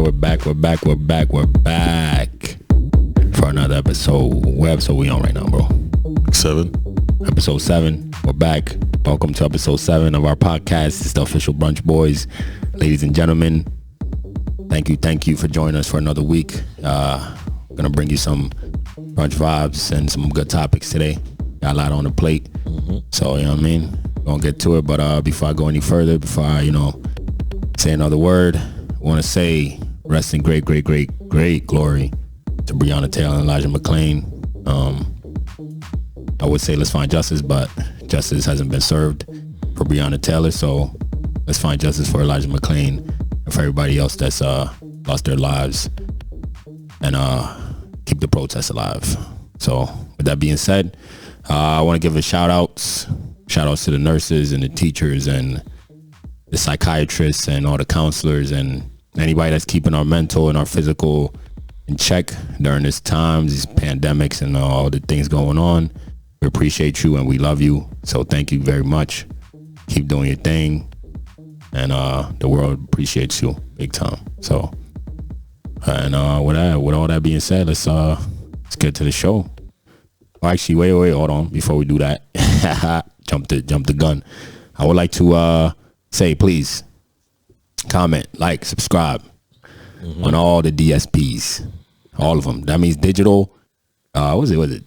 We're back for another episode. What episode we on right now, bro? 7. Episode 7. We're back. Welcome to episode 7 of our podcast. It's the official Brunch Boys. Ladies and gentlemen, thank you for joining us for another week. Gonna bring you some brunch vibes and some good topics today. Got a lot on the plate. So, you know what I mean? Gonna get to it, but before I go any further, before I, say another word, I want to say rest in great glory to Breonna Taylor and Elijah McClain. I would say let's find justice, but justice hasn't been served for Breonna Taylor, so let's find justice for Elijah McClain and for everybody else that's lost their lives, and keep the protests alive. So with that being said, I want to give a shout outs to the nurses and the teachers and the psychiatrists and all the counselors and anybody that's keeping our mental and our physical in check during this time, these pandemics and all the things going on. We appreciate you and we love you. So thank you very much. Keep doing your thing. And the world appreciates you big time. So, and with all that being said, let's get to the show. Oh, actually, wait, hold on. Before we do that, jump the gun. I would like to say, please comment, like, subscribe on all the DSPs, all of them. That means digital. Was it?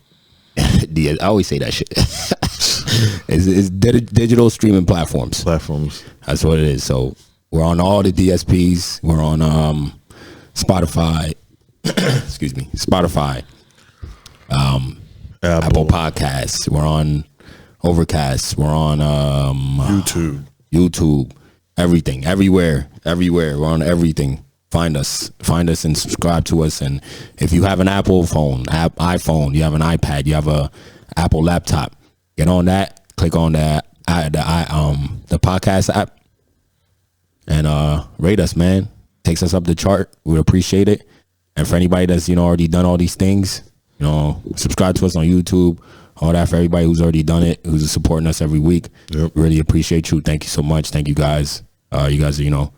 I always say that shit. it's digital streaming platforms. That's what it is. So we're on all the DSPs. We're on Spotify. Excuse me, Spotify. Apple Podcasts. We're on Overcast. We're on YouTube. Everything. Everywhere. We're on everything. Find us and subscribe to us. And if you have an Apple phone, iPhone, you have an iPad, you have a Apple laptop, get on that, click on the podcast app and rate us, man. Takes us up the chart. We appreciate it. And for anybody that's already done all these things, subscribe to us on YouTube, all that. For everybody who's already done it, who's supporting us every week, really appreciate you. Thank you so much. Thank you guys. You guys are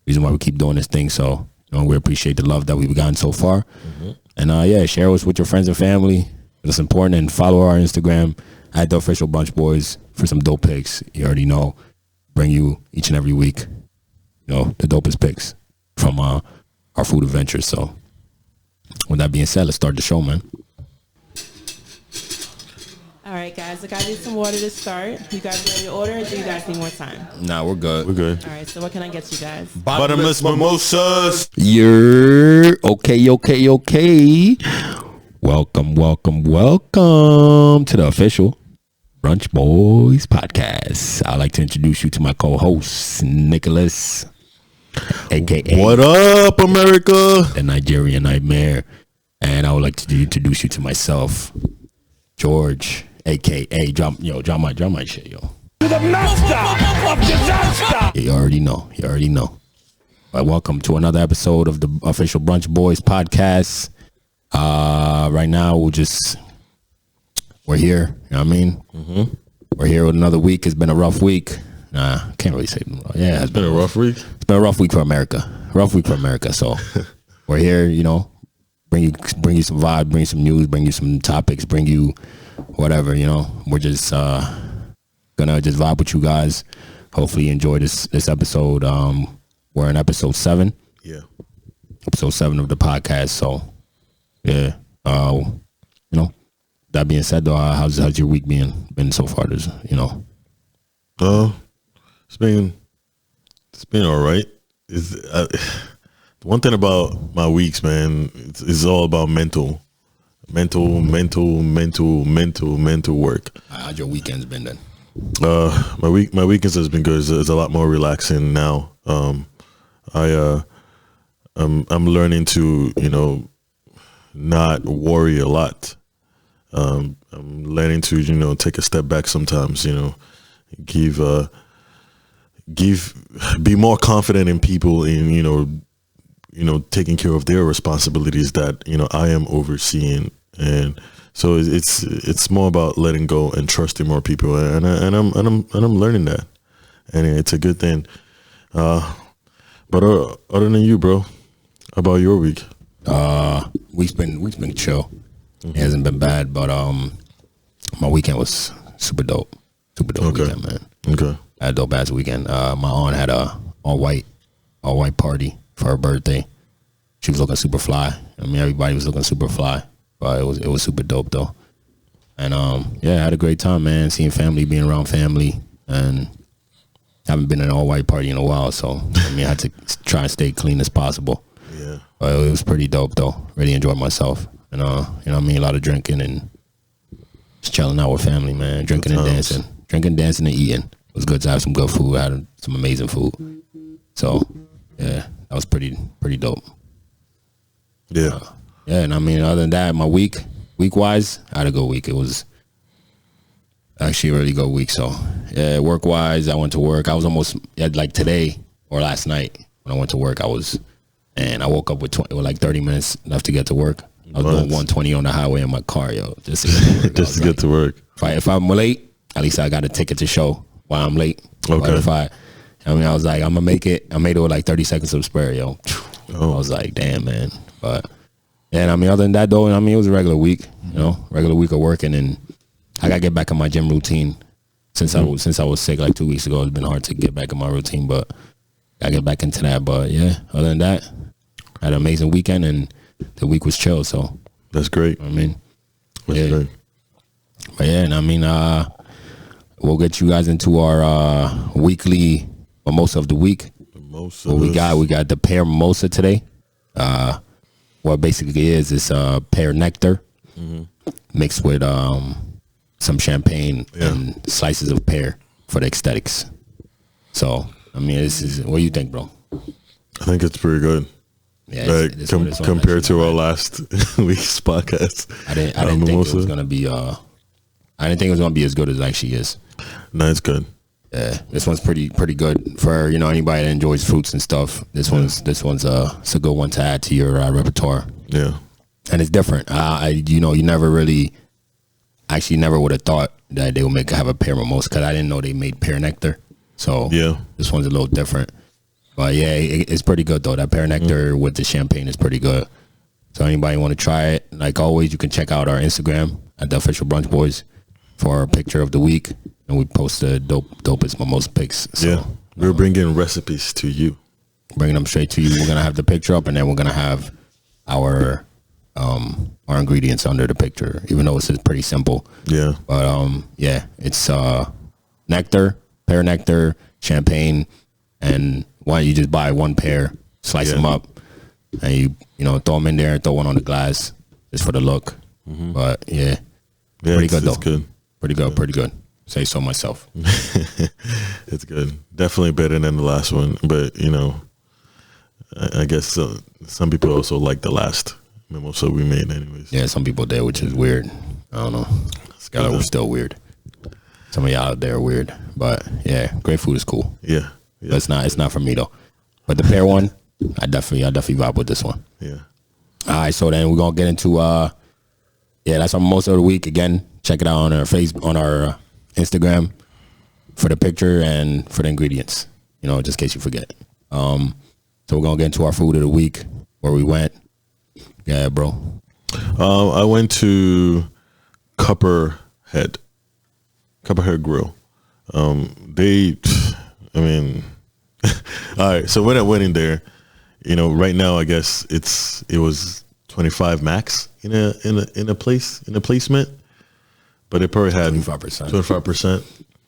reason why we keep doing this thing. So we appreciate the love that we've gotten so far. And share us with your friends and family. It's important. And follow our Instagram at the official Brunch Boys for some dope pics. You already know, bring you each and every week the dopest pics from our food adventures. So with that being said, let's start the show, man. All right, guys, I got you some water to start. You guys ready to order, or do you guys need more time? Nah, we're good. All right, so what can I get you guys? Bottomless mimosas. Okay. Welcome to the official Brunch Boys podcast. I'd like to introduce you to my co-host, Nicholas, a.k.a. What up, America? The Nigerian Nightmare. And I would like to introduce you to myself, George, a.k.a. Drop my shit, yo. To the master of disaster. You already know. But welcome to another episode of the official Brunch Boys podcast. Right now, we're here. You know what I mean? We're here with another week. It's been a rough week. Nah, can't really say. Yeah, It's been a rough week. It's been a rough week for America. So we're here, bring you some vibe, bring you some news, bring you some topics, bring you whatever, We're just gonna just vibe with you guys. Hopefully you enjoy this episode. We're in episode 7. Yeah. Episode 7 of the podcast. So yeah. That being said though, how's your week been so far? It's been all right. The one thing about my weeks, man, it's all about mental work. How's your weekends been then? My weekends has been good. It's a lot more relaxing now. I'm learning to not worry a lot. I'm learning to take a step back sometimes. Be more confident in people in taking care of their responsibilities that I am overseeing. And so it's more about letting go and trusting more people, and I'm learning that, and it's a good thing. But other than you, bro, about your week? Week's been chill. It hasn't been bad, but my weekend was super dope. Super dope weekend, man. Okay. I had a dope ass weekend. My aunt had a all white party for her birthday. She was looking super fly. I mean, everybody was looking super fly, but it was super dope though. And yeah, I had a great time, man. Seeing family, being around family, and haven't been in an all white party in a while. So I mean, I had to try and stay clean as possible. Yeah. But it was pretty dope though. Really enjoyed myself, and you know what I mean, a lot of drinking and just chilling out with family, man. Drinking and dancing, and eating. It was good to have some good food. I had some amazing food. So yeah, that was pretty dope. Yeah. Yeah, and I mean, other than that, my week wise, I had a good week. It was actually a really good week. So yeah, work wise, I went to work. I was almost like today or last night when I went to work. I woke up with like 30 minutes left to get to work. I was doing 120 on the highway in my car, yo, just to get to work. Just to get to work. If I'm late, at least I got a ticket to show why I'm late. Okay. But I was like, I'm gonna make it. I made it with like 30 seconds of spare, yo. I was like, damn, man. But yeah, and I mean, other than that though, I mean, it was a regular week, regular week of working, and I gotta get back in my gym routine. Since I was sick like 2 weeks ago, it's been hard to get back in my routine, but I get back into that. But yeah, other than that, I had an amazing weekend, and the week was chill. So that's great. I mean, That's great. But yeah, and I mean, we'll get you guys into our weekly mimosa of the week. Mimosa. What we got the pear mimosa today. What basically is pear nectar mixed with some champagne and slices of pear for the aesthetics. So I mean, what do you think, bro? I think it's pretty good. Yeah, like, compared to our last week's podcast. I didn't think it was gonna be. I didn't think it was gonna be as good as it actually is. No, it's good. Yeah, this one's pretty good for anybody that enjoys fruits and stuff. This one's it's a good one to add to your repertoire. Yeah, and it's different. You never would have thought that they would have a pear mimosa because I didn't know they made pear nectar. So yeah, this one's a little different. But yeah, it's pretty good though. That pear nectar with the champagne is pretty good. So anybody want to try it, like always, you can check out our Instagram at the official Brunch Boys for our picture of the week, and we post the dopest mimosa pics. So, yeah, we're bringing recipes to you, bringing them straight to you. We're gonna have the picture up, and then we're gonna have our ingredients under the picture, even though it's pretty simple. Yeah, but yeah, it's nectar, pear nectar, champagne, and why don't you just buy one pear, slice them up, and you throw them in there and throw one on the glass just for the look. But yeah, pretty good though. Good. Pretty good. Say so myself. It's good. Definitely better than the last one. But I guess some people also like the last mimosa we made, anyways. Yeah, some people did, which is weird. I don't know. Y'all are still weird. Some of y'all out there are weird, but yeah, great food is cool. Yeah. But it's not for me though. But the pear one, I definitely vibe with this one. Yeah. All right, so then we're gonna get into that's our mimosa of the week. Again, check it out on our Instagram for the picture and for the ingredients. Just in case you forget. So we're gonna get into our food of the week, where we went. Yeah, bro. I went to Copperhead Grill. All right. So when I went in there, right now I guess it was 25 max in a placement, but it probably had 25%.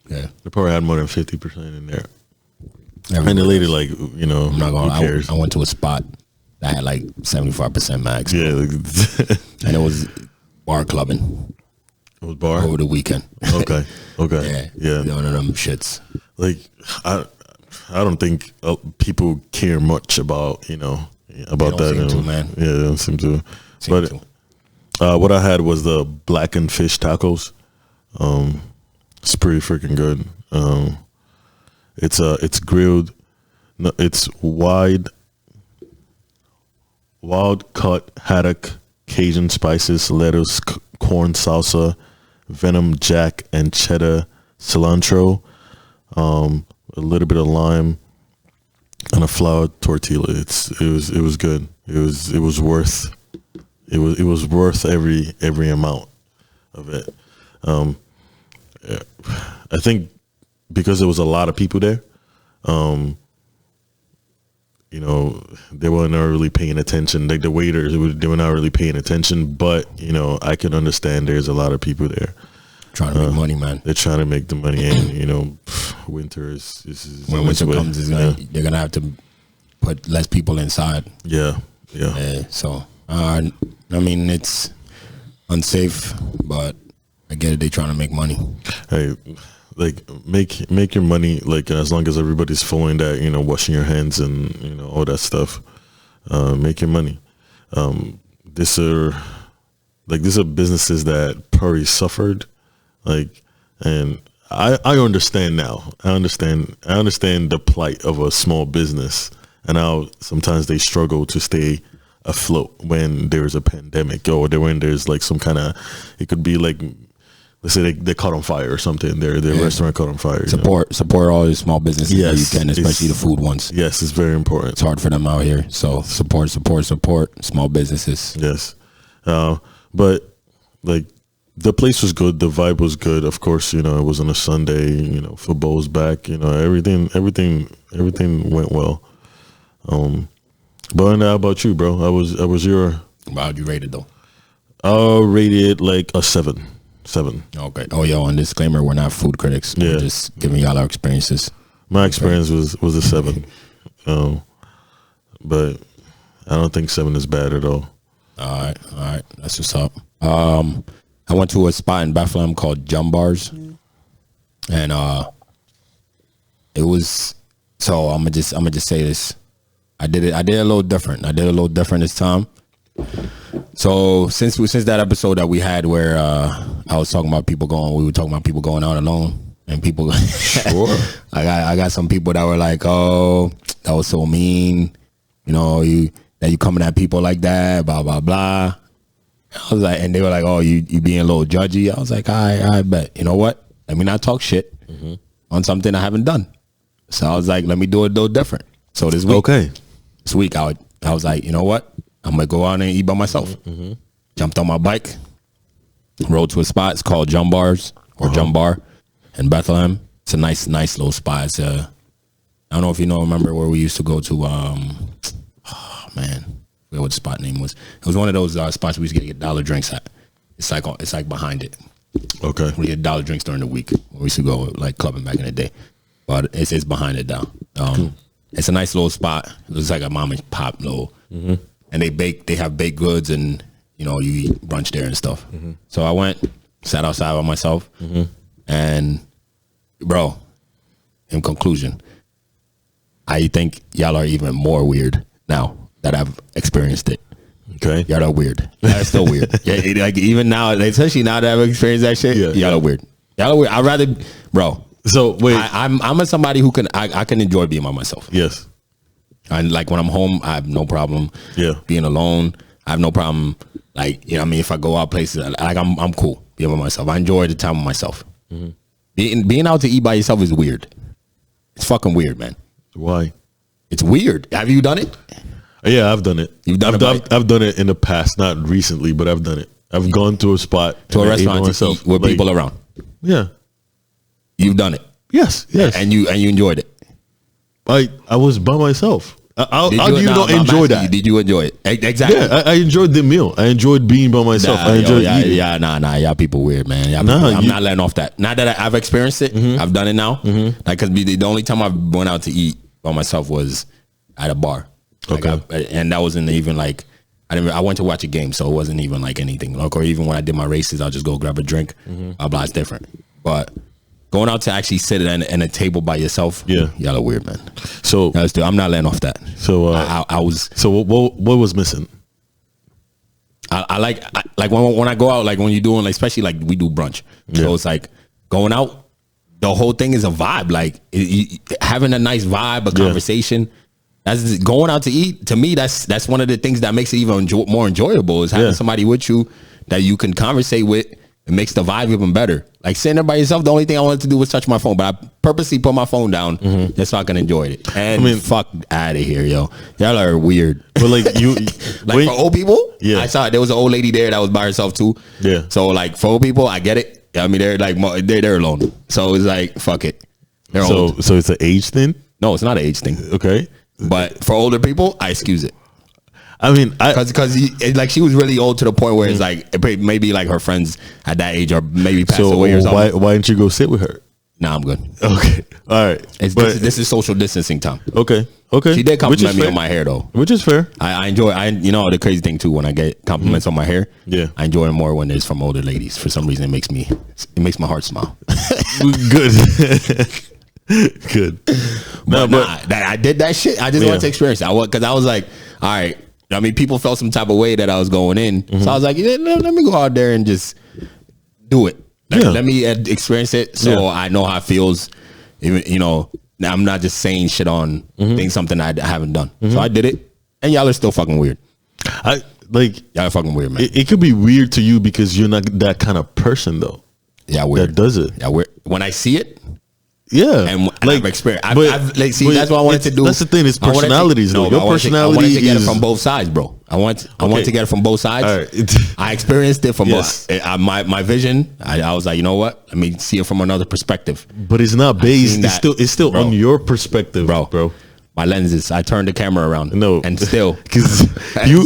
Yeah, they probably had more than 50% in there. And the lady, I'm not gonna. I went to a spot that had like 75% max. Yeah, and it was bar clubbing. It was bar over the weekend. Okay. Yeah. One of them shits. Like I don't think people care much about about that. Seem to, man. Yeah, they don't seem to. What I had was the blackened fish tacos. It's pretty freaking good. It's grilled. No, it's wild cut haddock, Cajun spices, lettuce, corn salsa, venom jack, and cheddar cilantro. A little bit of lime, and a flour tortilla. It was good. It was worth every amount of it. I think because there was a lot of people there, you know, they weren't really paying attention. Like the waiters, they were not really paying attention. But you know, I can understand there's a lot of people there trying to make money, man. They're trying to make the money, and you know, winter is when winter comes, they're gonna have to put less people inside. Yeah. So I mean, it's unsafe, but I get it. They trying to make money. Hey, like make your money, like as long as everybody's following that, you know, washing your hands and you know all that stuff. Make your money. These are businesses that probably suffered, like, and I understand now. I understand the plight of a small business and how sometimes they struggle to stay afloat when there's a pandemic or when there's like some kind of, it could be like, let's say they caught on fire or something. Their restaurant caught on fire. Support all the small businesses that you can, especially the food ones. Yes, it's very important. It's hard for them out here. So support small businesses. Yes, but like the place was good. The vibe was good. Of course, you know, it was on a Sunday. You know, football was back. You know, everything went well. But how about you, bro? How'd you rate it though? I'll rate it like a 7. Okay. Oh, yo, and disclaimer, we're not food critics. Yeah. We're just giving y'all our experiences. My experience was a 7. But I don't think 7 is bad at all. All right. That's what's up. I went to a spot in Bethlehem called Bars, and it was. So I'm gonna just say this. I did a little different. This time. So since that episode that we had where I was talking about we were talking about people going out alone, and people. Sure. I got some people that were like, "Oh, that was so mean," you know, you coming at people like that, blah blah blah. I was like, and they were like, "Oh, you being a little judgy." I was like, I bet. You know what? Let me not talk shit on something I haven't done. So I was like, let me do it a little different. So this week, I was like, you know what? I'm gonna go out and eat by myself. Jumped on my bike, rode to a spot. It's called Bars or Bar in Bethlehem. It's a nice little spot. It's I don't know if you remember where we used to go to. Oh man, I forget what the spot name was. It was one of those spots we used to get $1 drinks at. It's like behind it. Okay. We get $1 drinks during the week. We used to go like clubbing back in the day, but it's behind it now. Cool. It's a nice little spot. It looks like a mom and pop little, and they have baked goods, and you know you eat brunch there and stuff. So I went, sat outside by myself, and bro, in conclusion, I think y'all are even more weird now that I've experienced it. Okay. Y'all are weird. Y'all are still weird. Yeah, like even now, especially now that I've experienced that shit, y'all are weird. Y'all are weird. I'd rather, bro. So wait, I'm somebody who I can enjoy being by myself. Yes. And like when I'm home, I have no problem. Yeah. Being alone, I have no problem. Like, you know what I mean? If I go out places, like I'm cool being by myself. I enjoy the time with myself. Being out to eat by yourself is weird. It's fucking weird, man. Why? It's weird. Have you done it? Yeah, I've done it. You've done it. I've done it in the past, not recently, but I've done it. I've gone to a spot, to a restaurant to eat with people around. Yeah, you've done it. Yes, and you enjoyed it. I was by myself. How do you not enjoy that? Did you enjoy it? Exactly. Yeah, I enjoyed the meal. I enjoyed being by myself. I enjoyed eating. Y'all people weird, man. I'm not letting off that. Not that I've experienced it. I've done it now. Like, because the only time I went out to eat by myself was at a bar. Okay. And that wasn't even like, I went to watch a game, so it wasn't even like anything. Like, or even when I did my races, I'll just go grab a drink. Blah, blah, it's different. But going out to actually sit at a table by yourself, y'all are weird, man. So I'm not letting off that. So I was. So what was missing? I like when I go out, like when you're doing, like, especially like we do brunch. So it's like going out. The whole thing is a vibe, like having a nice vibe, a conversation. That's going out to eat. To me, that's one of the things that makes it even more enjoyable is having somebody with you that you can conversate with, it makes the vibe even better. Like sitting there by yourself, the only thing I wanted to do was touch my phone, but I purposely put my phone down just so I can enjoy it. And I mean, fuck out of here, yo. Y'all are weird. But like you, like for old people, yeah. I saw there was an old lady there that was by herself too. Yeah. So like for old people, I get it. I mean, they're like they're alone. So it's like fuck it. They're old. So it's an age thing. No, it's not an age thing. Okay. But for older people, I excuse it. I mean, because like she was really old to the point where it's like maybe like her friends at that age or maybe passed away or something. Why didn't you go sit with her? Nah, I'm good. Okay, all right. This is social distancing time. Okay. She did compliment me on my hair though, which is fair. I enjoy. You know the crazy thing too when I get compliments on my hair. Yeah, I enjoy it more when it's from older ladies. For some reason, it makes my heart smile. Good. Good. But I did that shit. I just wanted to experience it. Because I was like, all right. I mean, people felt some type of way that I was going in. So I was like, yeah, let me go out there and just do it. Let me experience it so I know how it feels. Even, you know, I'm not just saying shit on things, something I haven't done. So I did it. And y'all are still fucking weird. Y'all are fucking weird, man. It could be weird to you because you're not that kind of person, though. Yeah, weird. That does it. Yeah, weird. When I see it. Yeah, and I've experienced. That's what I wanted to do. That's the thing. It's personalities. Your personality. I wanted to get it from both sides, bro. I want to get it from both sides. Right. I experienced it from both. My vision. I was like, you know what? Let me see it from another perspective. But it's not based. It's still on your perspective, bro. My lenses. I turned the camera around. No, and still, because you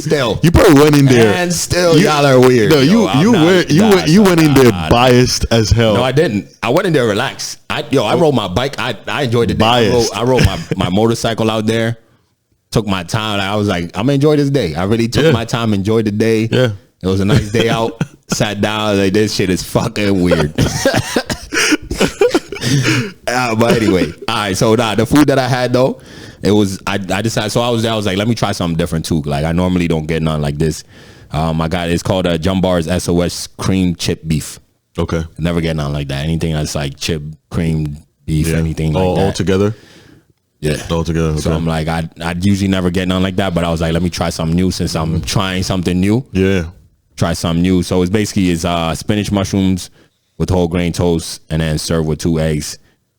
probably went in there, and still y'all are weird. No, you went in there biased as hell. No, I didn't. I went in there relaxed. I rode my bike. I enjoyed the day. Biased. I rode my motorcycle out there. Took my time. I was like, I'm gonna enjoy this day. I really took my time, enjoyed the day. Yeah, it was a nice day out. Sat down. Like, this shit is fucking weird. But anyway, all right. So the food that I had though. It was I decided, so I was there. I was like, let me try something different too. Like I normally don't get none like this. It's called Jumbar's SOS cream chip beef. Okay, never get none like that. Anything that's like chip cream beef, anything like that. All together. Yeah, all together. Okay. So I'm like, I usually never get none like that, but I was like, let me try something new since I'm trying something new. Yeah, try something new. So it's basically spinach mushrooms with whole grain toast, and then served with 2 eggs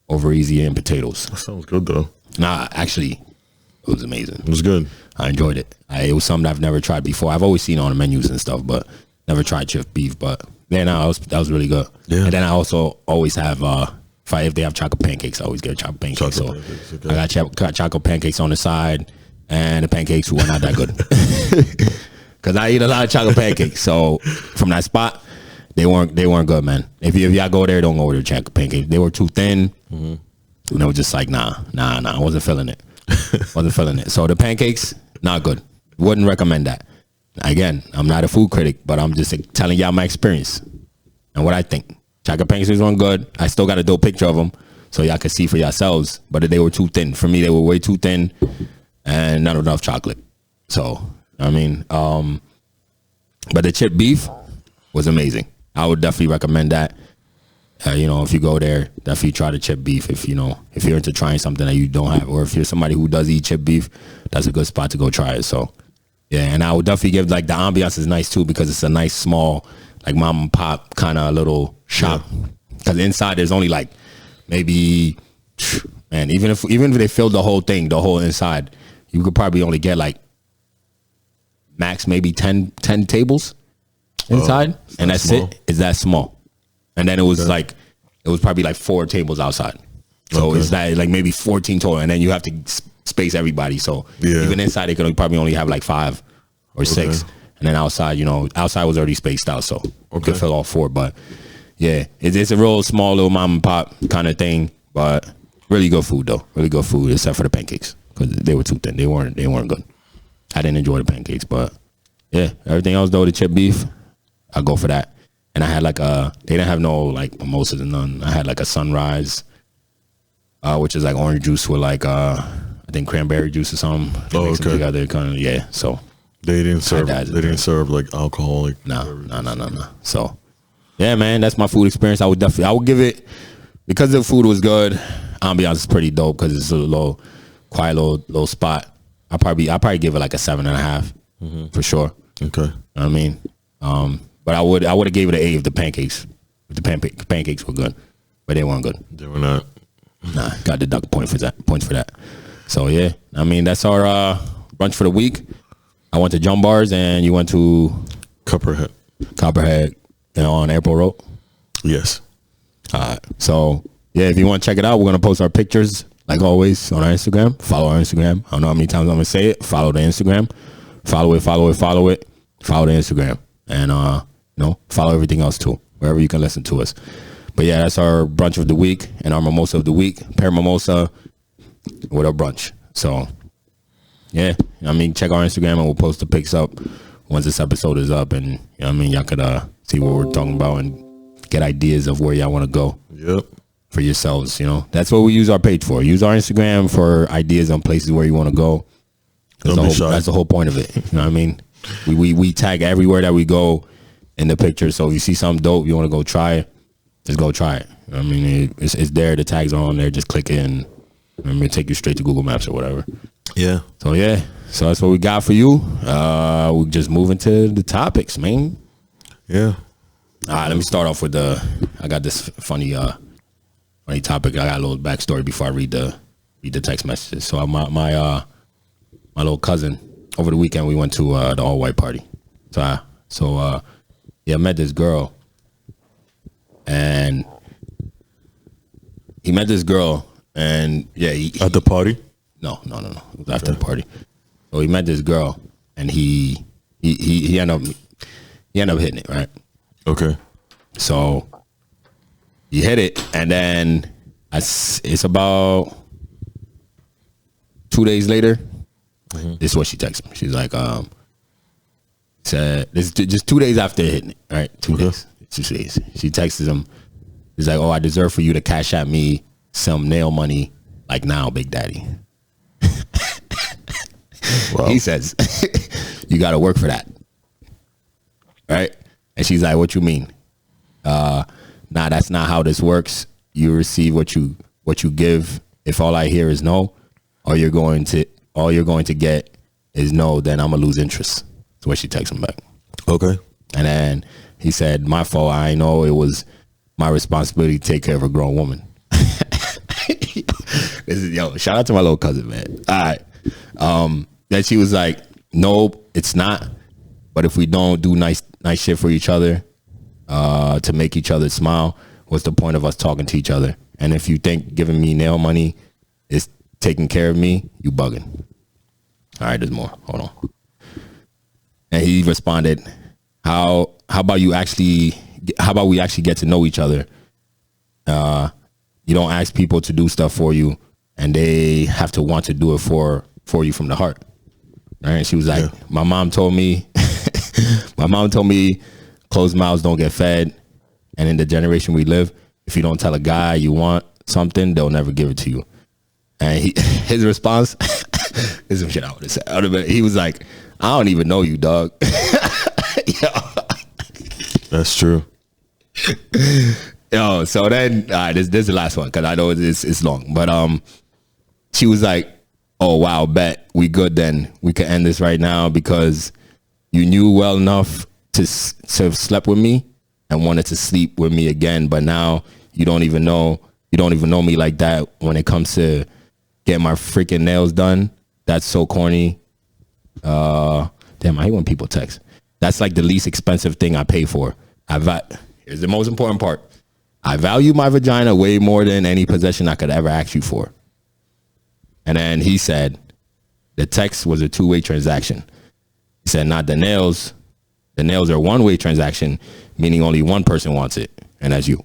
over easy and potatoes. That sounds good though. Nah, actually, it was amazing. It was good. I enjoyed it. It was something I've never tried before. I've always seen it on the menus and stuff, but never tried chip beef. But that was really good. Yeah. And then I also always have if they have chocolate pancakes, I always get chocolate pancakes. Okay. I got chocolate pancakes on the side, and the pancakes were not that good because I eat a lot of chocolate pancakes. So from that spot, they weren't good, man. If y'all go there, don't order chocolate pancakes. They were too thin. And I was just like, nah, I wasn't feeling it. So the pancakes, not good. Wouldn't recommend that. Again, I'm not a food critic, but I'm just telling y'all my experience and what I think. Chocolate pancakes weren't good. I still got a dope picture of them so y'all can see for yourselves, but they were too thin. For me, they were way too thin and not enough chocolate. So, I mean, but the chip beef was amazing. I would definitely recommend that. If you go there, definitely try the chip beef. If you're into trying something that you don't have, or if you're somebody who does eat chip beef, that's a good spot to go try it. So, yeah, and I would definitely give, like, the ambiance is nice too because it's a nice small, like, mom and pop kind of little shop. Because inside there's only like maybe, man, even if they filled the whole thing, the whole inside, you could probably only get like max maybe 10 tables inside, and that's small. It's that small. And then it was probably like 4 tables outside. So it's that like maybe 14 total. And then you have to space everybody. So even inside, they could probably only have like 5 or 6. And then outside, outside was already spaced out. So you could fill all 4. But yeah, it's a real small little mom and pop kind of thing. But really good food though. Really good food except for the pancakes. Because they were too thin. They weren't good. I didn't enjoy the pancakes. But yeah, everything else though, the chip beef, I'll go for that. And I had like they didn't have no like mimosas and none. I had like a sunrise, which is like orange juice with like I think cranberry juice or something. Mix them together, kind of So they didn't serve like alcoholic. No. So yeah, man, that's my food experience. I would give it, because the food was good. Ambiance is pretty dope because it's a quiet little spot. I probably give it like a 7.5 for sure. Okay, I mean, But I would have gave it an A if the pancakes were good, but they weren't good. They were not. Nah, got to deduct points for that. So yeah, I mean that's our brunch for the week. I went to Jump Bars and you went to Copperhead, on Airport Road. Yes. So yeah, if you want to check it out, we're gonna post our pictures like always on our Instagram. Follow our Instagram. I don't know how many times I'm gonna say it. Follow the Instagram. Follow it. Follow the Instagram, and follow everything else too, wherever you can listen to us. But yeah, that's our brunch of the week and our mimosa of the week. Pear mimosa with our brunch. So yeah, I mean, check our Instagram and we'll post the pics up once this episode is up, and y'all could see what we're talking about and get ideas of where y'all want to go. Yep. For yourselves, that's what we use our page for. Use our Instagram for ideas on places where you want to go. That's the whole point of it. You know what I mean? We tag everywhere that we go in the picture. So if you see something dope, you want to go try it, just go try it. I mean, it's there. The tags are on there. Just click it and it'll take you straight to Google Maps or whatever. Yeah. So that's what we got for you. We just move into the topics, man. Yeah. All right, let me start off with I got this funny topic. I got a little backstory before I read the text messages. So my little cousin, over the weekend we went to the all white party. I met this girl, and he met this girl, and he at the party. No. It was after the party. So he met this girl, and he ended up hitting it, right? Okay. So he hit it, and then it's about 2 days later. Mm-hmm. This is what she texted me. She's like, said this is just 2 days after hitting it, right? 2 days. 2 days. She texted him. She's like, "Oh, I deserve for you to cash at me some nail money, like now, Big Daddy." Wow. He says, "You got to work for that, right?" And she's like, "What you mean? Nah, that's not how this works. You receive what you give. If all I hear is no, all you're going to get is no, then I'm gonna lose interest." That's what she texted him back. Okay. And then he said, "My fault. I know it was my responsibility to take care of a grown woman." Shout out to my little cousin, man. All right. Then she was like, "Nope, it's not. But if we don't do nice shit for each other, to make each other smile, what's the point of us talking to each other? And if you think giving me nail money is taking care of me, you bugging." All right, there's more. Hold on. And he responded, how about we actually get to know each other? You don't ask people to do stuff for you, and they have to want to do it for you from the heart. Right? And she was like, yeah. My mom told me closed mouths don't get fed. And in the generation we live, if you don't tell a guy you want something, they'll never give it to you. And his response is some shit I would have said. He was like, "I don't even know you, dog." That's true. So then this is the last one because I know it's long. But she was like, "Oh wow, bet we good then. We could end this right now because you knew well enough to have slept with me and wanted to sleep with me again, but now you don't even know me like that when it comes to getting my freaking nails done. That's so corny. Damn, I hate when people text. That's like the least expensive thing I pay for. Here's the most important part. I value my vagina way more than any possession I could ever ask you for." And then he said, the text was a two-way transaction. He said, "Not the nails. The nails are one-way transaction, meaning only one person wants it, and that's you."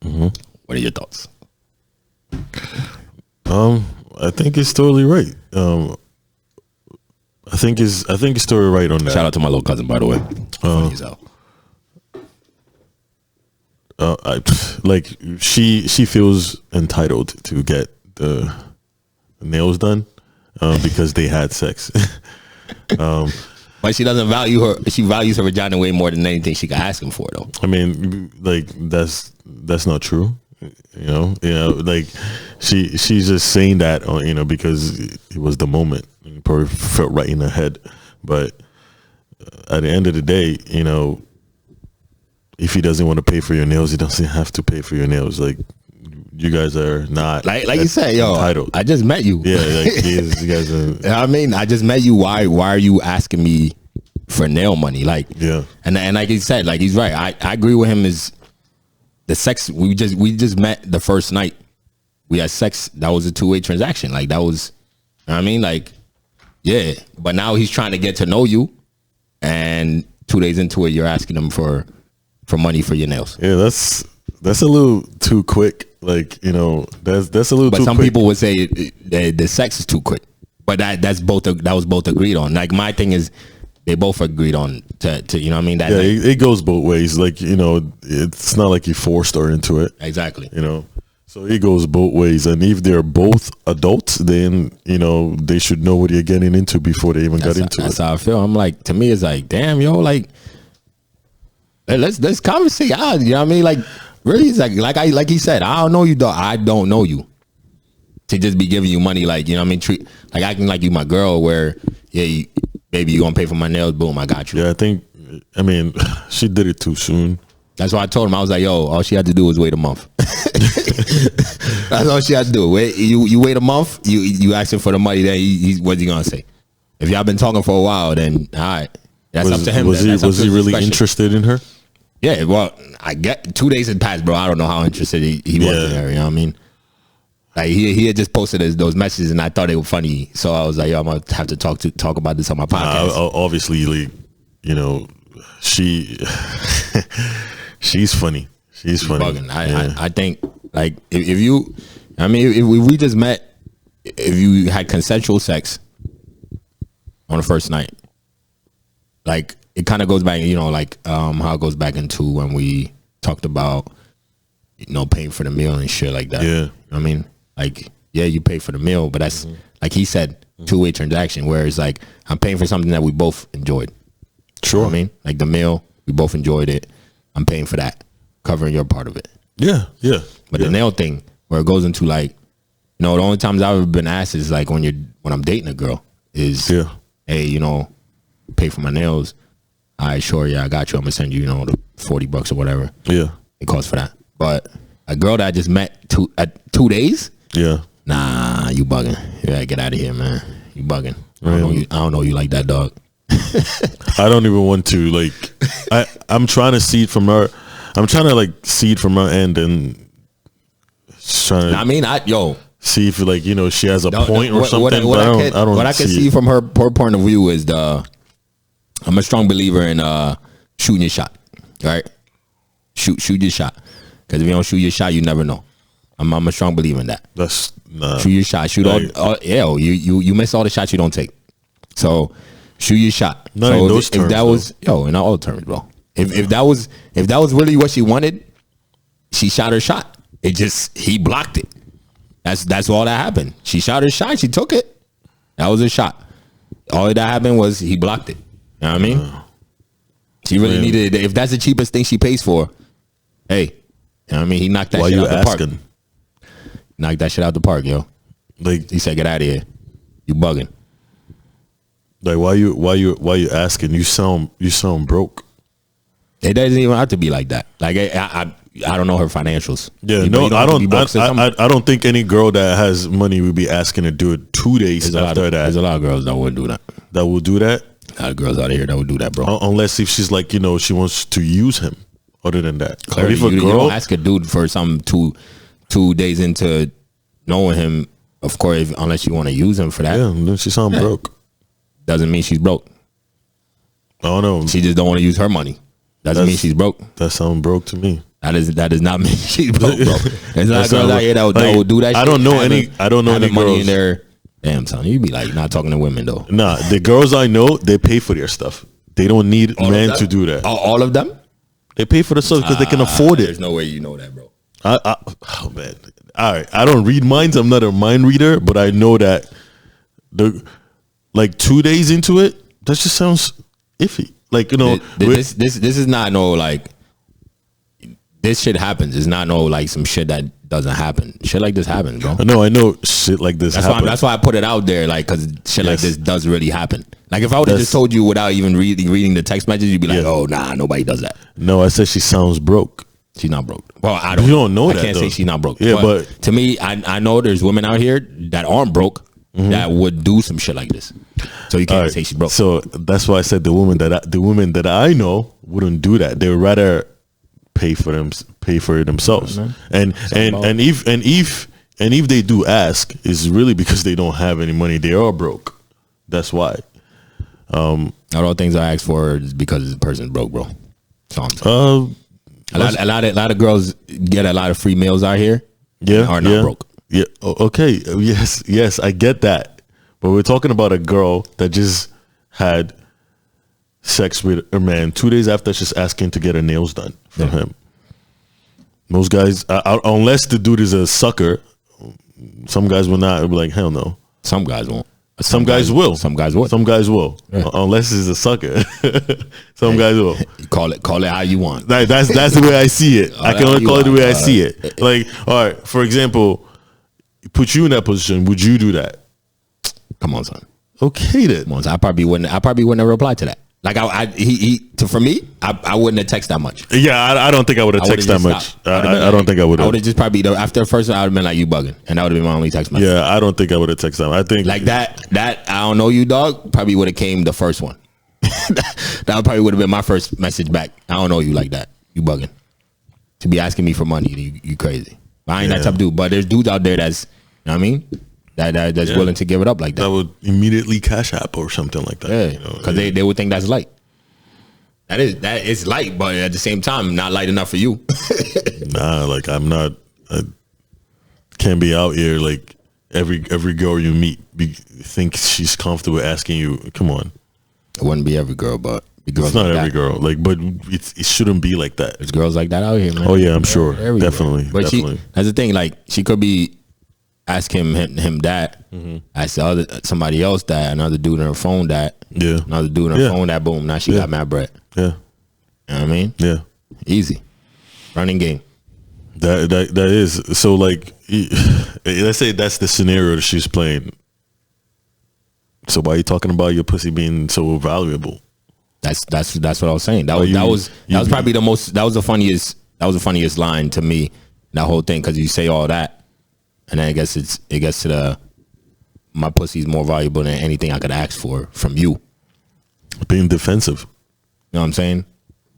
Mm-hmm. What are your thoughts? I think it's totally right. I think it's totally right on that. Shout out to my little cousin, by the way. Funny as hell. She feels entitled to get the nails done because they had sex. But she doesn't value her. She values her vagina way more than anything she could ask him for, though. I mean, like that's not true. Like she's just saying that, because it was the moment. It probably felt right in her head. But at the end of the day, if he doesn't want to pay for your nails, he doesn't have to pay for your nails. Like, you guys are not like you said, yo, entitled. I just met you. Yeah, like you guys are. I mean, I just met you. Why are you asking me for nail money? Like, Yeah. And like he said, like, he's right. I agree with him. Is the sex we just met the first night we had sex? That was a two-way transaction. Like, that was, you know what I mean, like, yeah. But now he's trying to get to know you, and 2 days into it, you're asking him for money for your nails. Yeah, that's a little too quick. Like, you know, that's a little. But too some quick. people would say the sex is too quick. But that was both agreed on. Like, my thing is, they both agreed on to you know what I mean. That it goes both ways. Like, you know, it's not like you forced her into it. Exactly. You know, so it goes both ways. And if they're both adults, then, you know, they should know what you're getting into before they even got into it. That's how I feel. I'm like, to me, it's like, damn, yo, like, let's conversate out. You know what I mean? Like, really, it's like he said, I don't know you, dog. I don't know you. To just be giving you money, like, you know what I mean? Treat like acting like you my girl, where baby, you gonna pay for my nails? Boom, I got you. Yeah, I mean, she did it too soon. That's why I told him. I was like, yo, all she had to do was wait a month. That's all she had to do. Wait, you wait a month. You asking for the money. Then what's he gonna say? If y'all been talking for a while, then all right, that's up to him. Was he really interested in her? Yeah. Well, I get 2 days had passed, bro. I don't know how interested he was in her. You know what I mean? Like, he had just posted those messages, and I thought they were funny. So I was like, yo, I'm gonna have to talk about this on my podcast. Obviously, like, you know, she's funny. She's funny. Bugging. I think, like, if you, I mean, if we just met, if you had consensual sex on the first night, like, it kind of goes back, you know, like, how it goes back into when we talked about, you know, paying for the meal and shit like that. Yeah. You know what I mean? Like, yeah, you pay for the meal, but that's, like he said, two-way transaction, where it's like, I'm paying for something that we both enjoyed. Sure. You know what I mean? Like, the meal, we both enjoyed it. I'm paying for that, covering your part of it. Yeah, yeah. But the nail thing, where it goes into, like, you know, the only times I've ever been asked is like when I'm dating a girl is, hey, you know, pay for my nails. All right, sure, yeah, I got you. I'm gonna send you, you know, the $40 or whatever. Yeah, it costs for that. But a girl that I just met 2 days, yeah, nah, you bugging. Yeah, get out of here, man. You bugging. I don't know you like that, dog. I don't even want to, like. I'm trying to see it from her. I'm trying to, like, see it from her end and trying to. I mean, see if, like, you know, she has a point or something. What I can see from her point of view is I'm a strong believer in shooting your shot. Right? Shoot your shot. Because if you don't shoot your shot, you never know. I'm a strong believer in that. Shoot your shot. Shoot all. You miss all the shots you don't take. So shoot your shot. Not so in those terms, if that was in all terms, bro. If that was really what she wanted, she shot her shot. He blocked it. That's all that happened. She shot her shot. She took it. That was a shot. All that happened was he blocked it. You know what I mean? She really needed it. If that's the cheapest thing she pays for, hey, you know what I mean? He knocked that shit out the park. Knocked that shit out the park, yo. Like, he said, get out of here. You bugging. Like, why you asking? You sound broke. It doesn't even have to be like that. Like, I don't know her financials. Yeah, I don't think any girl that has money would be asking to do it 2 days after that. There's a lot of girls that would do that. That will do that? A lot of girls out of here that would do that, bro. Unless if she's like, you know, she wants to use him. Other than that, clearly, you don't ask a dude for some 2 days into knowing him. Of course, unless you want to use him for that. Yeah, then she sound broke. Doesn't mean she's broke. I don't know. She just don't want to use her money. Doesn't mean she's broke. That sound broke to me. That does not mean she's broke, bro. There's not girls out here that will do that. I don't know any. I don't know any money girls in there. Damn, son, you be like not talking to women though. Nah, the girls I know, they pay for their stuff. They don't need men to do that. All of them? They pay for the stuff because they can afford it. There's no way you know that, bro. Oh man. All right. I don't read minds. I'm not a mind reader, but I know that like 2 days into it, that just sounds iffy. Like, you know, this is not no like this shit happens. It's not no like some shit that doesn't happen. Shit like this happens, bro. No, I know shit like this happens. That's why I put it out there, like, because shit like this does really happen. Like if I would have just told you without even reading the text message, you'd be like, oh nah, nobody does that. No, I said she sounds broke. She's not broke. Well, I don't. You don't know that. I can't say she's not broke. Yeah, but to me, I know there's women out here that aren't broke that would do some shit like this. So you can't say she's broke. So that's why I said the women that I know wouldn't do that. They would rather pay for it themselves. And if they do ask, it's really because they don't have any money. They are broke. That's why. Not all things I ask for is because the person's broke, bro. So a lot of girls get a lot of free meals out here. Yeah, and are not broke. Yeah. Okay. Yes, I get that. But we're talking about a girl that just had sex with a man 2 days after she's asking to get her nails done from him. Most guys, unless the dude is a sucker, some guys will not. It'll be like, hell no. Some guys won't. Some guys will. Some guys would. Some guys will. Yeah. Unless he's a sucker. Some guys will. Call it how you want. That's the way I see it. I can only call it the way I see it. Like, all right, for example, put you in that position. Would you do that? Come on, son. Okay then. Come on, son. I probably wouldn't have replied to that. Like for me, I wouldn't have texted that much. Yeah, I don't think I would have texted that much. I don't think I would have. I would have just probably after the first one, I would have been like, you bugging, and that would have been my only text message. Yeah, I don't think I would have texted that. I think like that I don't know you, dog. Probably would have came the first one. That probably would have been my first message back. I don't know you like that. You bugging. To be asking me for money, you crazy. But I ain't that type of dude. But there's dudes out there that's, you know what I mean? That's willing to give it up like that. That would immediately cash app or something like that. Yeah, because they would think that's light. That is light, but at the same time, not light enough for you. Nah, like I'm not. I can't be out here like every girl you meet think she's comfortable asking you. Come on, it wouldn't be every girl, but it's not every girl. Like, but it shouldn't be like that. There's girls like that out here, man. Oh yeah, I'm sure, definitely. But definitely. That's the thing. Like, she could be ask him that. Ask somebody else that. Another dude on her phone that. Yeah. Another dude on her phone that. Boom. Now she got mad bread. Yeah. You know what I mean? Yeah. Easy. Running game. That is so. Like, let's say that's the scenario that she's playing. So why are you talking about your pussy being so valuable? That's what I was saying. That was probably the funniest line to me. That whole thing, because you say all that, and then it gets to the my pussy is more valuable than anything I could ask for from you. Being defensive. You know what I'm saying?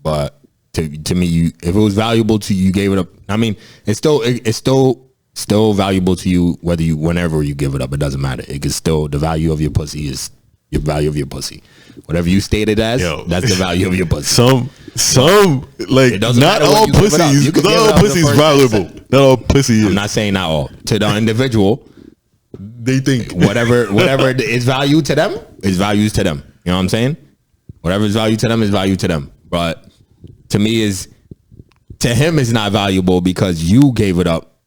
But to me, if it was valuable to you, you gave it up. I mean, it's still valuable to you whenever you give it up. It doesn't matter. It is still the value of your pussy is your value of your pussy. Whatever you stated as, that's the value of your pussy. Some like not all pussies. Not all pussies valuable. Not all pussy is. I'm not saying not all. To the individual, they think whatever is value to them is values to them. You know what I'm saying? Whatever is value to them is value to them. But to me to him is not valuable because you gave it up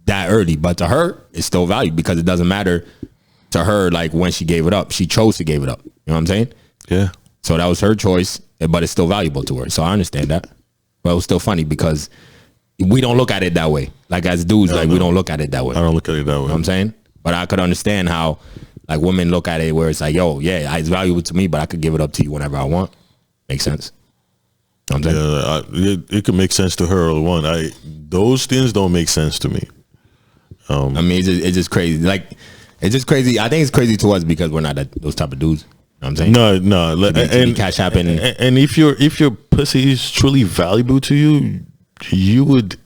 that early. But to her, it's still valued because it doesn't matter to her like when she gave it up. She chose to give it up. You know what I'm saying? Yeah. So that was her choice, but it's still valuable to her. So I understand that. But it was still funny because we don't look at it that way. Like as dudes, we don't look at it that way. I don't look at it that way. You know what I'm saying? But I could understand how like women look at it where it's like, yo, yeah, it's valuable to me, but I could give it up to you whenever I want. Makes sense. You know what I'm saying? It could make sense to her or one. Those things don't make sense to me. I mean, it's just crazy. Like, it's just crazy. I think it's crazy to us because we're not those type of dudes. You know what I'm saying? No. And cash happening. And if your pussy is truly valuable to you, you would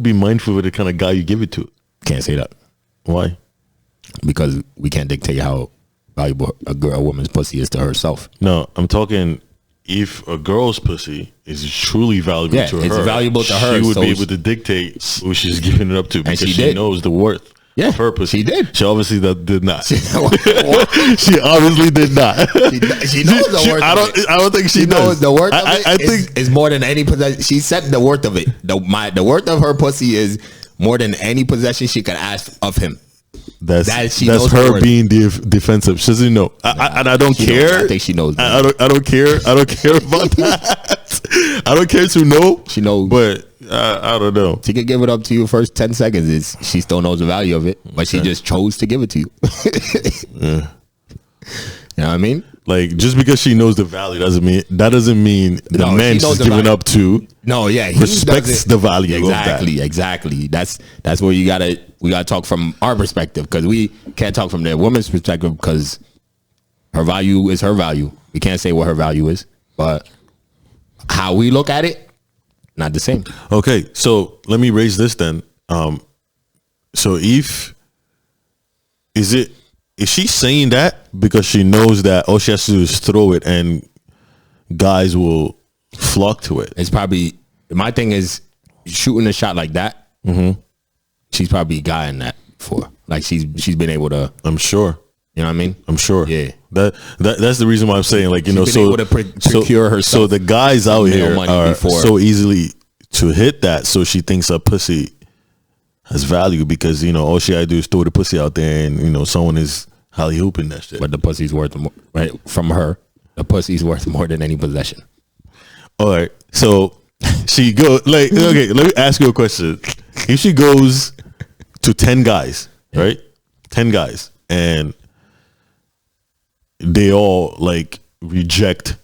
be mindful of the kind of guy you give it to. Can't say that. Why? Because we can't dictate how valuable a woman's pussy is to herself. No, I'm talking if a girl's pussy is truly valuable to her. It's valuable to her. She would be able to dictate who she's giving it up to because she knows the worth. Yeah, of her pussy. She did. She obviously did not. She obviously did not. She knows the worth. I don't think she knows the worth of it. I think is more than any possession. She said the worth of it. The worth of her pussy is more than any possession she could ask of him. That's her being defensive. She doesn't know, and I don't care. I think she knows. I don't care. I don't care about that. I don't care to know. She knows, but I don't know. She could give it up to you first 10 seconds. She still knows the value of it, but she just chose to give it to you. You know what I mean? Like, just because she knows the value doesn't mean the man she's giving up to. No, yeah, he respects the value of that. Exactly. That's where we gotta talk from our perspective, because we can't talk from the woman's perspective, because her value is her value. We can't say what her value is, but how we look at it, not the same. Okay, so let me raise this then. So Eve, is she saying that because she knows that all she has to do is throw it and guys will flock to it? It's probably, my thing is, shooting a shot like that. Mm-hmm. She's probably guying that before. Like she's been able to. I'm sure. You know what I mean? I'm sure. Yeah. That's the reason why I'm saying, like, you know, so able to procure herself. So the guys out here are before. so easily to hit that. So she thinks her pussy has value because, you know, all she gotta do is throw the pussy out there and, you know, someone is holly hooping that shit. But the pussy's worth more, right? From her, the pussy's worth more than any possession. All right. So she go like, okay, let me ask you a question. If she goes to 10 guys, right? 10 guys, and they all like reject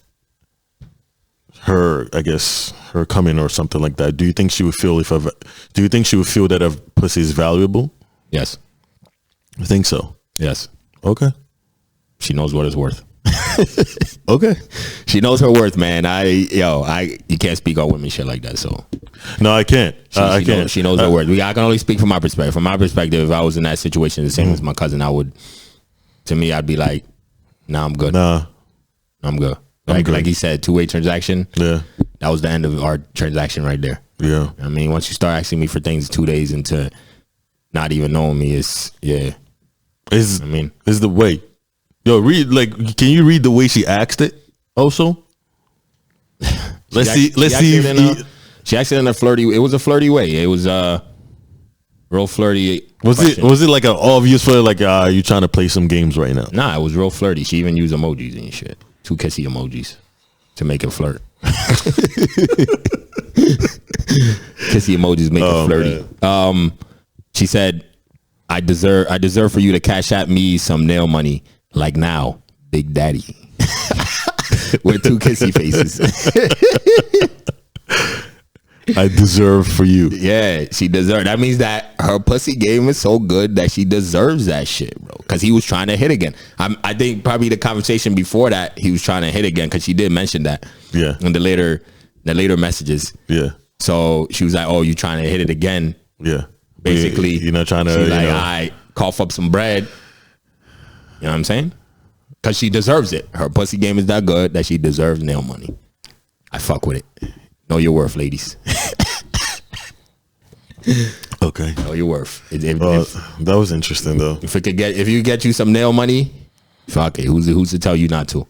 her, I guess, her coming or something like that, do you think she would feel that her pussy is valuable? Yes. I think so. Yes. Okay. She knows what it's worth. Okay. She knows her worth, man. You can't speak on women shit like that. So no, I can't. I can't. She knows her worth. I can only speak from my perspective. From my perspective, if I was in that situation, the same as my cousin, I'd be like, nah, I'm good. Nah, I'm good. Like he said, two-way transaction. Yeah. That was the end of our transaction right there. Yeah. I mean, once you start asking me for things 2 days into not even knowing me, it's the way. Yo, can you read the way she asked it also? Let's see. She asked it in a flirty, it was a flirty way. It was real flirty. Was it like an obvious flirt, like you trying to play some games right now? Nah, it was real flirty. She even used emojis and shit. 2 kissy emojis to make it flirt. Kissy emojis make it flirty. Man. She said, I deserve for you to cash at me some nail money, like now, Big Daddy. With 2 kissy faces. I deserve for you. Yeah, she deserved. That means that her pussy game is so good that she deserves that shit, bro. Because he was trying to hit again. I think probably the conversation before that, he was trying to hit again, because she did mention that. Yeah. In the later messages. Yeah. So she was like, "Oh, you trying to hit it again?" Yeah. Basically, you're not trying to. She's like, "I cough up some bread." You know what I'm saying? Because she deserves it. Her pussy game is that good that she deserves nail money. I fuck with it. Know your worth, ladies. Okay. Know your worth. That was interesting though. If you get you some nail money, fuck it. Who's to tell you not to?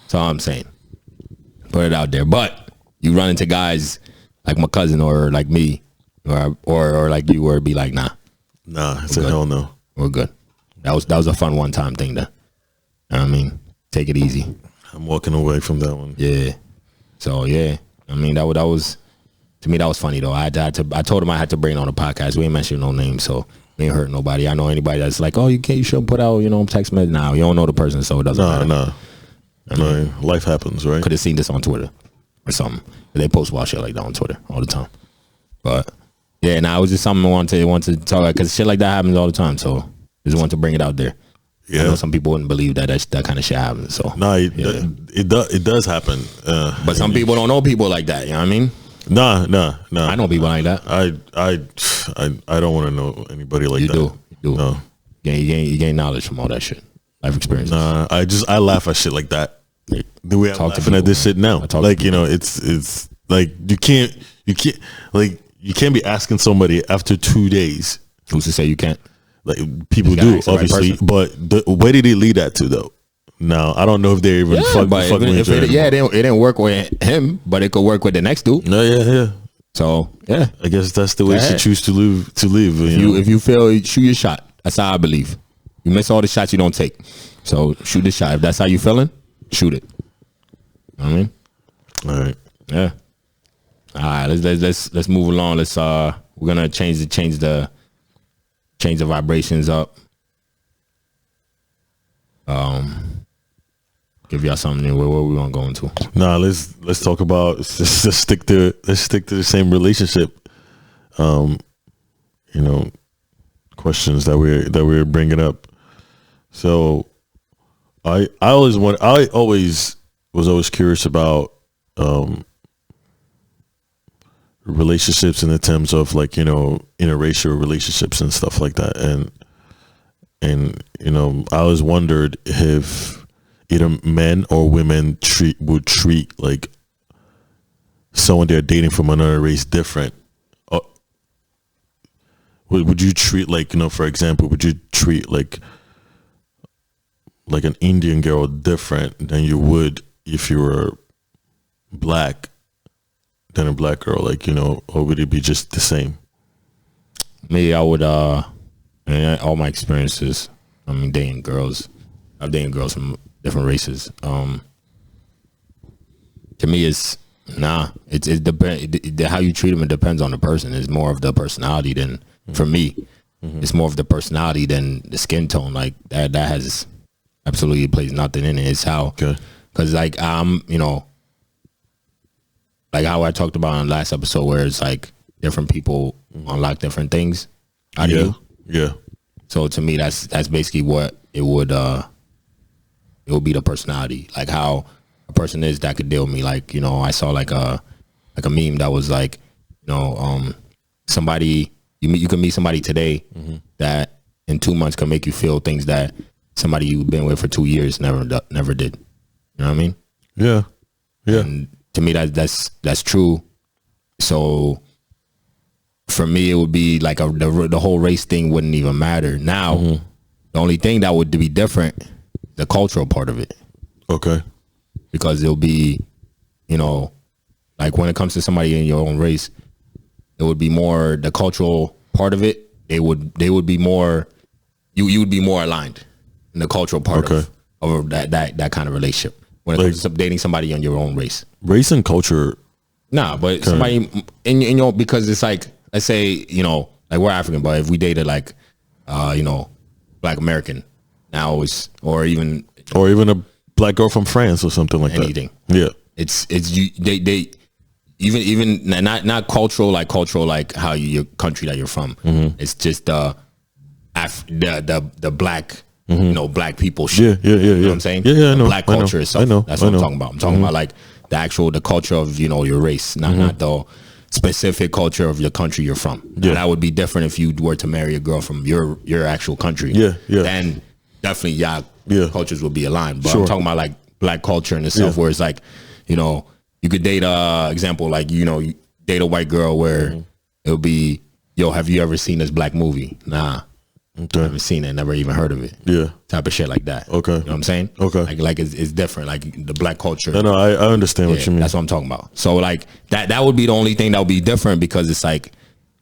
That's all I'm saying. Put it out there. But you run into guys like my cousin or like me or like you, or be like, nah, it's a hell no. We're good. That was a fun one-time thing, though. You know what I mean? Take it easy. I'm walking away from that one. Yeah. So yeah, I mean that was to me that was funny though. I told him I had to bring it on the podcast. We ain't mentioned no names, so we ain't hurt nobody. I know anybody that's like, oh, you shouldn't put out text message now. You don't know the person, so it doesn't matter. No. I mean, life happens, right? Could have seen this on Twitter or something. They post wild shit like that on Twitter all the time. But yeah, it was just something I wanted to talk about, because shit like that happens all the time. So just wanted to bring it out there. Yeah, I know some people wouldn't believe that kind of shit happens. So it does happen. But some people don't know people like that. You know what I mean? Nah. I know people like that. I don't want to know anybody like that. You do. No. You gain knowledge from all that shit. Life experiences. Nah, I laugh at shit like that. The way I'm laughing at this shit now. Like, it's like you can't be asking somebody after 2 days. Who's to say you can't? Like, people do, obviously, right, but where did it lead that to though? Now I don't know if they even fuck with it didn't work with him, but it could work with the next dude. No, yeah. So yeah, I guess that's the way she choose to live. If you feel, shoot your shot. That's how I believe. You miss all the shots you don't take, so shoot the shot. If that's how you feeling, shoot it. You know what I mean, all right, yeah. All right, let's move along. We're gonna change the vibrations up. give y'all something new. Where we want to go into? Nah, let's talk about let's stick to the same relationship. Questions that we're bringing up. So, I always was curious about relationships in the terms of like interracial relationships and stuff like that, and I always wondered if either men or women would treat like someone they're dating from another race different. Would you treat like for example, would you treat like an Indian girl different than you would if you were black than a black girl, or would it be just the same? Me, I would all my experiences, dating girls, I've dated girls from different races. To me, it's how you treat them. It depends on the person. It's more of the personality than, for me, it's more of the personality than the skin tone. Like that has absolutely plays nothing in it. It's how, because like like how I talked about in the last episode, where it's like different people unlock different things out of you. Yeah. So to me, that's basically what it would be, the personality, like how a person is that could deal with me. Like I saw like a meme that was like somebody you can meet somebody today that in 2 months can make you feel things that somebody you've been with for 2 years never did. You know what I mean? Yeah. And to me, that's true. So for me, it would be like the whole race thing wouldn't even matter. Now, the only thing that would be different, the cultural part of it. Okay. Because it'll be, like when it comes to somebody in your own race, it would be more the cultural part of it. They would be more, you would be more aligned in the cultural part of that kind of relationship when it comes to dating somebody on your own race. Race and culture. Nah, but somebody in your, because it's like, let's say, like we're African, but if we dated like, Black American now, or even a black girl from France or something like anything. That. Yeah. It's they even not cultural like how your country that you're from. It's just the black black people shit. Yeah. You know what I'm saying? Yeah, I know. Black culture itself. I know. That's what I'm talking about. I'm talking about like the culture of your race, not the specific culture of your country you're from. Yeah. That would be different if you were to marry a girl from your actual country. Yeah. Then definitely cultures would be aligned. But I'm talking about like black culture in itself, where it's like, you could date example, like, you date a white girl where it'll be, yo, have you ever seen this black movie? Nah. Okay. I haven't seen it, never even heard of it. Yeah. Type of shit like that. Okay. You know what I'm saying? Okay. Like it's different. Like the black culture. No, I understand what you mean. That's what I'm talking about. So like that would be the only thing that would be different, because it's like,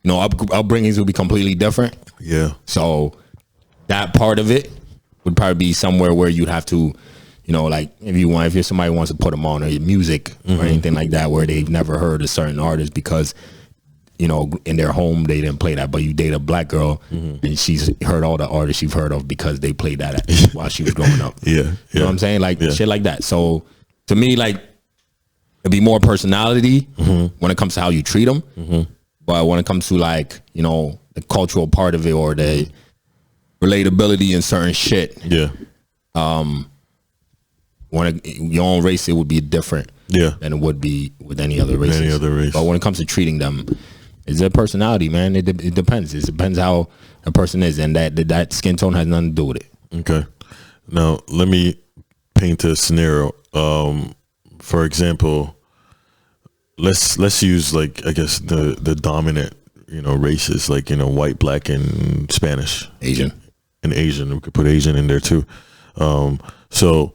upbringings would be completely different. Yeah. So that part of it would probably be somewhere where you'd have to, like if somebody wants to put them on or music or anything like that, where they've never heard a certain artist because, in their home they didn't play that, but you date a black girl and she's heard all the artists you've heard of because they played that while she was growing up. Yeah. You know what I'm saying? Like shit like that. So to me, like, it'd be more personality when it comes to how you treat them. But when it comes to like, the cultural part of it or the relatability in certain shit. Yeah. When your own race, it would be different than it would be with any other races. Any other race. But when it comes to treating them, it's their personality, man. It depends. It depends how a person is, and that skin tone has nothing to do with it. Okay. Now let me paint a scenario. For example, let's use like, I guess the dominant races, like white, black, and Spanish, Asian. We could put Asian in there too. So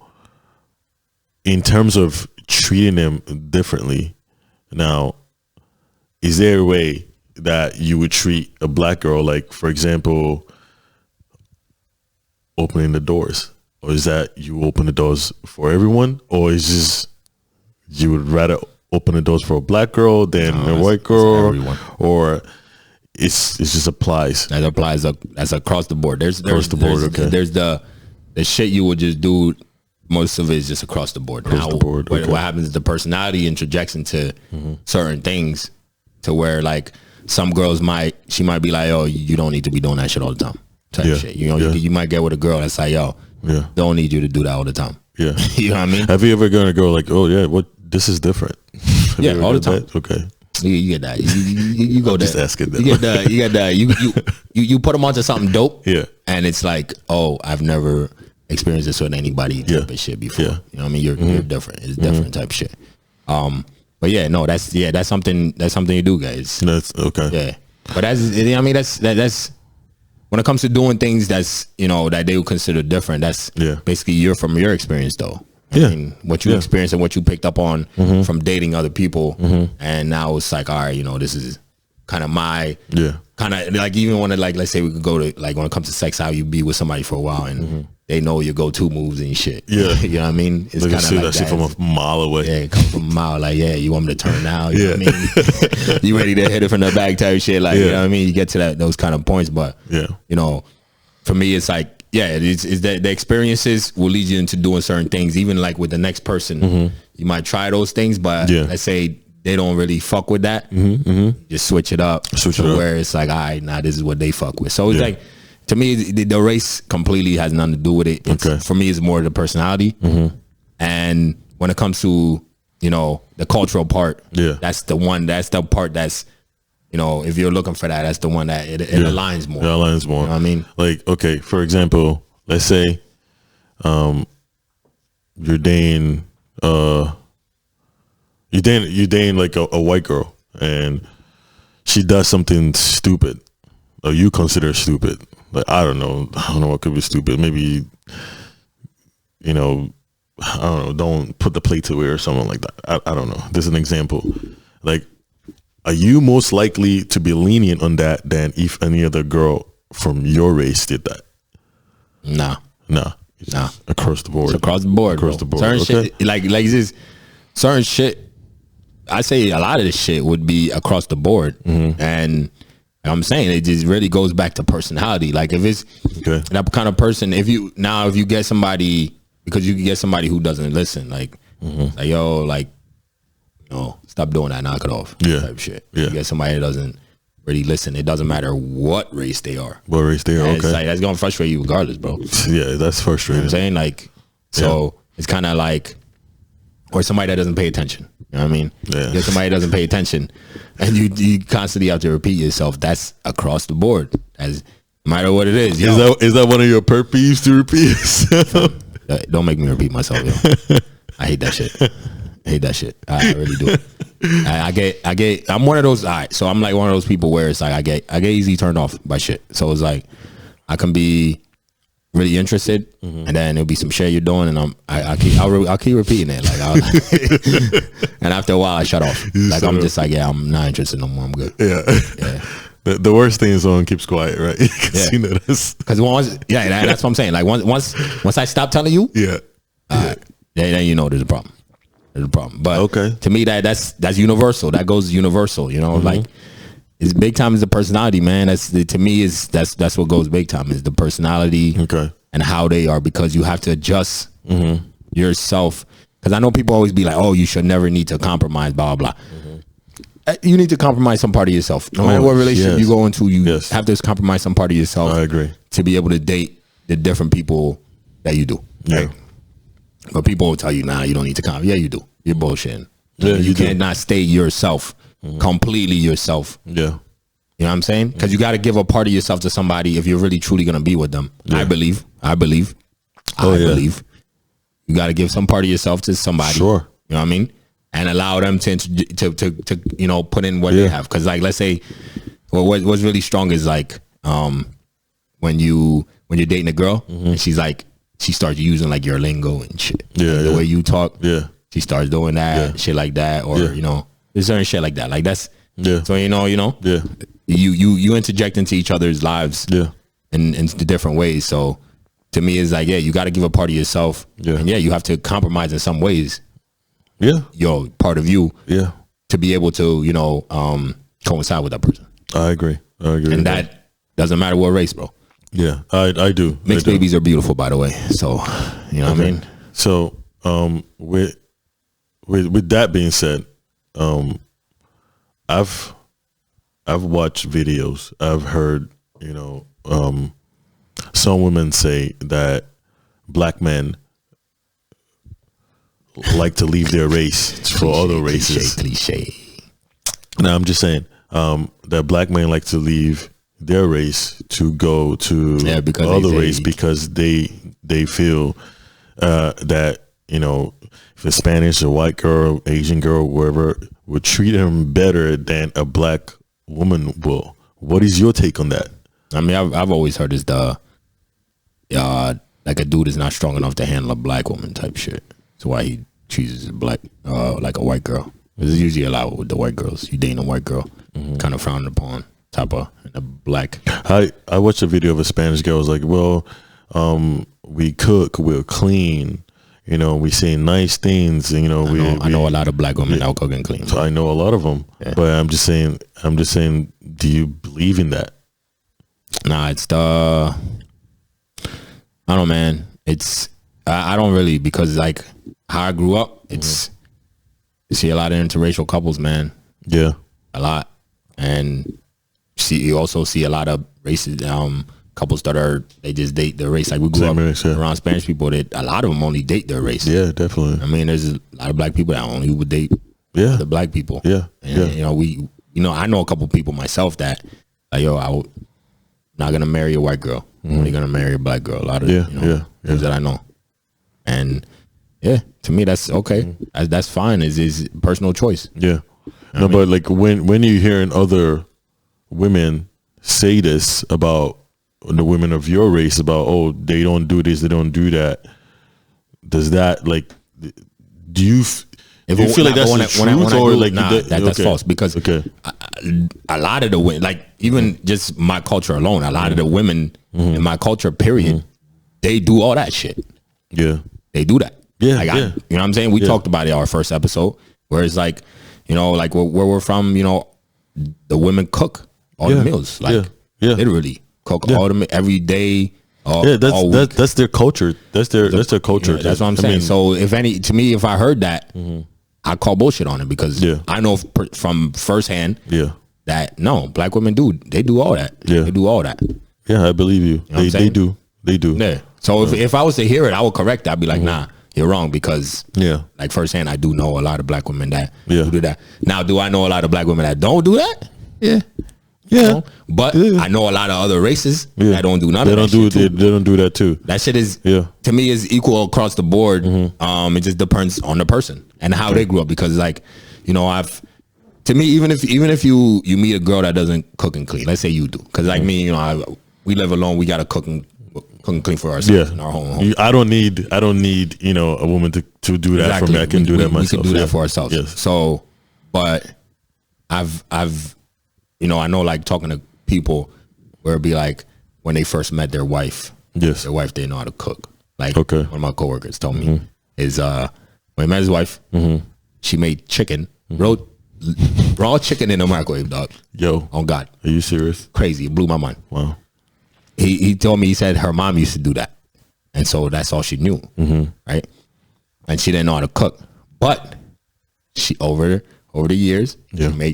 in terms of treating them differently, now, is there a way that you would treat a black girl, like, for example, opening the doors? Or is that you open the doors for everyone? Or is this you would rather open the doors for a black girl than a white girl? Or it just applies? That applies. That's across the board. There's across the board. Okay. There's the shit you would just do most of it is just across the board. Across the board, okay. What happens is the personality interjects into certain things to where like some girls she might be like, oh, you don't need to be doing that shit all the time. Type shit. You know, you might get with a girl that's like, yo, don't need you to do that all the time. Yeah. You know what I mean? Have you ever gone to go like, oh yeah, what this is different? Yeah, all the time. That? Okay. You get that. You go there. Just asking that. You get that. You put them onto something dope. Yeah. And it's like, oh, I've never experienced this with anybody type of shit before. Yeah. You know what I mean? You're different. It's different type of shit. But yeah, no, that's something you do, guys. That's okay. Yeah. But that's when it comes to doing things that's, you know, that they would consider different, that's basically from your experience though. I mean, what you experienced and what you picked up on from dating other people, and now it's like, all right, you know, this is kind of my kind of like, even when like, let's say we could go to like, when it comes to sex, how you be with somebody for a while and they know your go-to moves and shit. Yeah, you know what I mean? It's kind of like that shit from a mile away. Yeah, it comes from a mile. Like, yeah, you want me to turn now? You know what I mean? You ready to hit it from the back type shit? Like, you know what I mean? You get to those kind of points, but you know, for me, it's like. Yeah, it's that the experiences will lead you into doing certain things. Even like with the next person, you might try those things, but let's say they don't really fuck with that. Just switch it up. Where it's like, all right, now this is what they fuck with. So it's like, to me, the race completely has nothing to do with it. For me, it's more the personality. And when it comes to, you know, the cultural part, that's the part that's, you know, if you're looking for that, that's the one that it aligns more. It aligns more. You know what I mean? Like, okay, for example, let's say you're dating like a white girl and she does something stupid or you consider stupid. Like, I don't know what could be stupid. Maybe, you know, I don't know, don't put the plates away or something like that. I don't know. This is an example. Like, are you most likely to be lenient on that than if any other girl from your race did that? Nah. Across the board. It's across the board. Certain shit, like this, certain shit. I say a lot of this shit would be across the board, and I'm saying it just really goes back to personality. Like if it's that kind of person, if you get somebody, because you can get somebody who doesn't listen, like yo, like. No, stop doing that. Knock it off. Type shit. You get somebody that doesn't really listen. It doesn't matter what race they are. What race they are? It's like, that's gonna frustrate you regardless, bro. Yeah, that's frustrating. You know what I'm saying, like, so it's kind of like, or somebody that doesn't pay attention. You know what I mean? Yeah. You get somebody that doesn't pay attention, and you constantly have to repeat yourself. That's across the board. As no matter what it is. Is that one of your pet peeves to repeat yourself? Don't make me repeat myself, yo. I hate that shit. I really do. I'm one of those. All right, so I'm like one of those people where it's like I get easily turned off by shit. So it's like I can be really interested, and then it'll be some shit you're doing, and I'll keep repeating it. Like, and after a while, I shut off. Like I'm just like, I'm not interested no more. I'm good. Yeah. The worst thing is someone keeps quiet, right? You know this. Because that's what I'm saying. Like once I stop telling you, then you know there's a problem. But to me, that's universal. That goes universal. You know, like it's big time is the personality, man. That's what goes big time is the personality and how they are, because you have to adjust yourself. Because I know people always be like, oh, you should never need to compromise, blah blah blah. You need to compromise some part of yourself. No matter what relationship you go into, you have to compromise some part of yourself. I agree. To be able to date the different people that you do. Right? But people will tell you, nah, you don't need to come. Yeah, you do. You're bullshitting. You cannot stay yourself, completely yourself. Yeah. You know what I'm saying? Because you got to give a part of yourself to somebody if you're really truly going to be with them. I believe. You got to give some part of yourself to somebody. Sure. You know what I mean? And allow them to you know, put in what they have. Because like, let's say, what's really strong is like when you're dating a girl and she's like, she starts using like your lingo and shit. The way you talk. She starts doing that, shit like that, or you know, there's certain shit like that. Like that's so you know, you interject into each other's lives in the different ways. So to me, it's like you got to give a part of yourself, and you have to compromise in some ways. Yo, part of you, to be able to coincide with that person. I agree, and that doesn't matter what race, bro. I do. Mixed babies are beautiful, by the way. So you know what I mean. So with that being said, I've watched videos. I've heard, some women say that black men like to leave their race for other races. Cliche. Now I'm just saying that black men like to leave their race to go to other race because they feel that if a Spanish or white girl, Asian girl, wherever, would treat him better than a black woman will. What is your take on that? I mean, I've always heard is like a dude is not strong enough to handle a black woman type shit. That's why he chooses a black, like a white girl. This is usually allowed with the white girls. You dating a white girl, kind of frowned upon. Type of a black. I watched a video of a Spanish girl. Was like, well, we cook, we're clean. We say nice things. I know a lot of black women that cook and clean. So I know a lot of them, but I'm just saying. Do you believe in that? Nah, it's I don't know, man. I don't really, because like how I grew up, it's you see a lot of interracial couples, man. Yeah, a lot, and you also see a lot of races couples that they just date their race. Like we grew up around Spanish people that a lot of them only date their race. Yeah, definitely. I mean, there's a lot of black people that only would date the black people. Yeah, and, I know a couple people myself that like, I'm not gonna marry a white girl. I'm only gonna marry a black girl. A lot of things that I know, and to me that's okay. That's fine. It's personal choice. Yeah, but like when you're hearing other women say this about the women of your race about they don't do this, they don't do that, does that like do you feel like that's the truth or like that's false? Because a lot of the women, like even just my culture alone, a lot of the women in my culture period, they do all that shit. Yeah, they do that. Yeah, like yeah. you know what I'm saying? We talked about it in our first episode where it's like, like where we're from, the women cook all the meals, like literally cook all the every day. That's their culture. That's their culture. That's what I'm saying. So if I heard that, I call bullshit on it because I know from firsthand that no, black women they do all that. They do all that. Yeah, I believe you. They do. Yeah. So if I was to hear it, I would correct that. I'd be like, nah, you're wrong, because like firsthand, I do know a lot of black women that do that. Now, do I know a lot of black women that don't do that? Yeah. Yeah, but I know a lot of other races that don't do none of that shit too. They don't do that too. That shit is to me is equal across the board. It just depends on the person and how they grew up. Because like, to me, even if you meet a girl that doesn't cook and clean, let's say you do, because like me, we live alone. We gotta cook and clean for ourselves in our home. I don't need a woman to do that for me. I can do that myself. We can do that for ourselves. Yes. So, but I've I know, like talking to people where it'd be like when they first met their wife. Yes. Their wife didn't know how to cook. Like one of my coworkers told me is when he met his wife, she made chicken, raw chicken in the microwave, dog. Yo. On God. Are you serious? Crazy. It blew my mind. Wow. He told me, he said her mom used to do that. And so that's all she knew. Right? And she didn't know how to cook. But she over the years,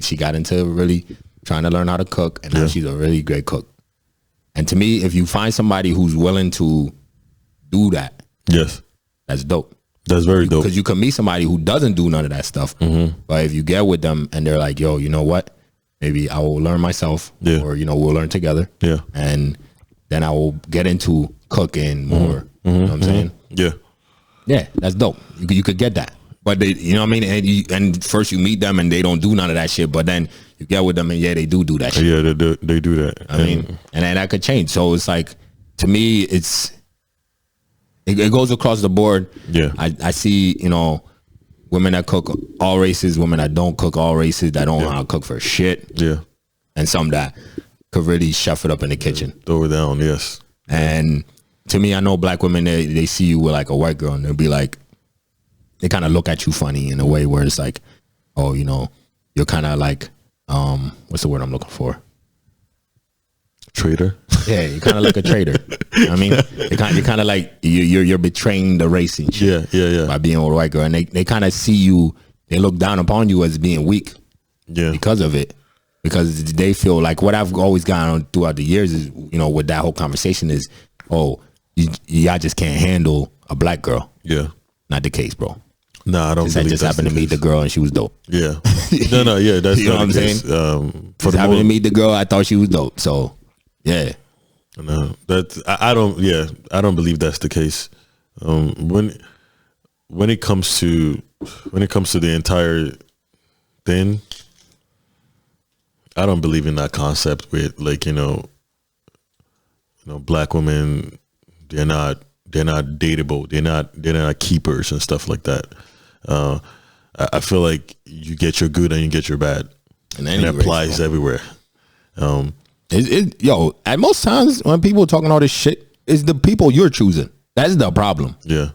she got into really trying to learn how to cook, and now she's a really great cook. And to me, if you find somebody who's willing to do that, that's dope. That's very dope. Because you can meet somebody who doesn't do none of that stuff, but if you get with them and they're like, yo, you know what? Maybe I will learn myself, or we'll learn together, and then I will get into cooking more. You know what I'm saying? Yeah, that's dope. You could get that. But they, you know what I mean? And first you meet them and they don't do none of that shit. But then you get with them and they do that shit. Yeah, they do that. I mean, and then that could change. So it's like, to me, it goes across the board. Yeah. I see, women that cook all races, women that don't cook all races, that don't know how to cook for shit. Yeah. And some that could really chef it up in the kitchen. Throw it down, yes. And to me, I know black women, they see you with like a white girl and they'll be like, they kind of look at you funny in a way where it's like, oh, you're kind of like, what's the word I'm looking for? Traitor. Yeah, you're kind of like a traitor. You know what I mean, you're kind of like you're betraying the race and shit. Yeah. By being with a white girl, and they kind of see you. They look down upon you as being weak. Yeah. Because of it, because they feel like what I've always gone on throughout the years is, with that whole conversation is, y'all just can't handle a black girl. Yeah. Not the case, bro. No, I don't. I just happened to meet the girl and she was dope. Yeah. No, yeah. That's you know what I'm saying. For happened to meet the girl, I thought she was dope. So, yeah. No, I don't. Yeah, I don't believe that's the case. When it comes to the entire thing, I don't believe in that concept with like black women. They're not dateable. They're not keepers and stuff like that. I feel like you get your good and you get your bad, and it applies everywhere. At most times when people talking all this shit, it's the people you're choosing. That's the problem. Yeah.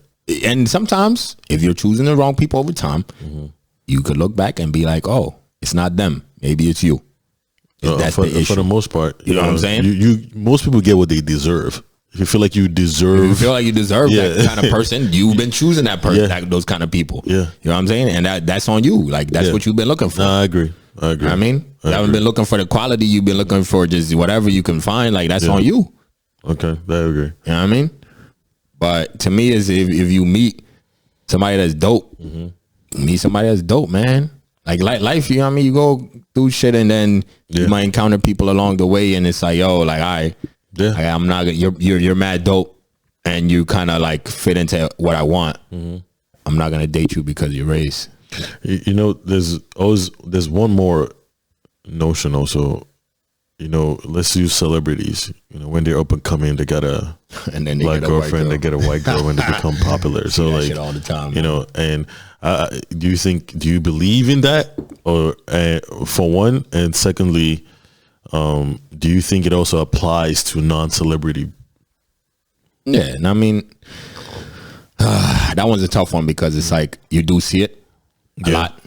And sometimes if you're choosing the wrong people over time, you could look back and be like, oh, it's not them. Maybe it's you. That's for the issue. For the most part. You know what I'm saying? You most people get what they deserve. If you feel like you deserve that kind of person, you've been choosing that person, those kind of people. Yeah. You know what I'm saying? And that's on you. Like, that's what you've been looking for. No, I agree. You know what I mean? You haven't been looking for the quality. You've been looking for just whatever you can find. Like, that's on you. Okay, I agree. You know what I mean? But to me, is if you meet somebody that's dope, meet somebody that's dope, man. Like life, you know what I mean? You go through shit and then you might encounter people along the way and it's like, yo, like, I'm not gonna, you're mad dope and you kind of like fit into what I want. I'm not gonna date you because of your race. There's one more notion also. Let's use celebrities. When they're up and coming, they got a black girlfriend, they get a white girl when they become popular. So like shit all the time, and do you believe in that, or for one, and secondly, do you think it also applies to non-celebrity? Yeah, and I mean, that one's a tough one because it's like you do see it a lot.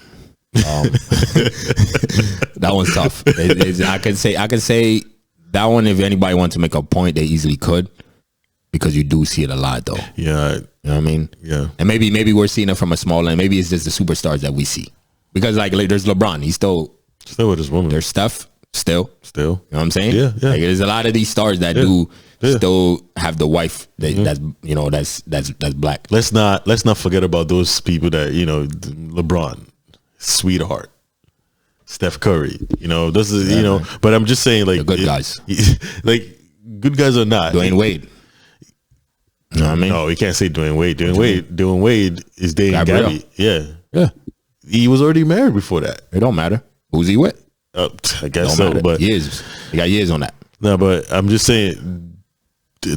That one's tough. I can say that one. If anybody wants to make a point, they easily could, because you do see it a lot, though. Yeah, you know what I mean. Yeah, and maybe we're seeing it from a small end. Maybe it's just the superstars that we see, because like there's LeBron. He's still with his woman. There's Steph still. You know what I'm saying? Yeah. Like, there's a lot of these stars that do still have the wife that's black. Let's not forget about those people that LeBron, sweetheart, Steph Curry. This is But I'm just saying, like, the good guys, like good guys or not. Dwayne Wade. You know what I mean? No, we can't say Dwayne Wade. Dwayne Wade is dating Gabby. Yeah. He was already married before that. It don't matter who's he with. I guess so, matter. but years. He got years on that. No, but I'm just saying, do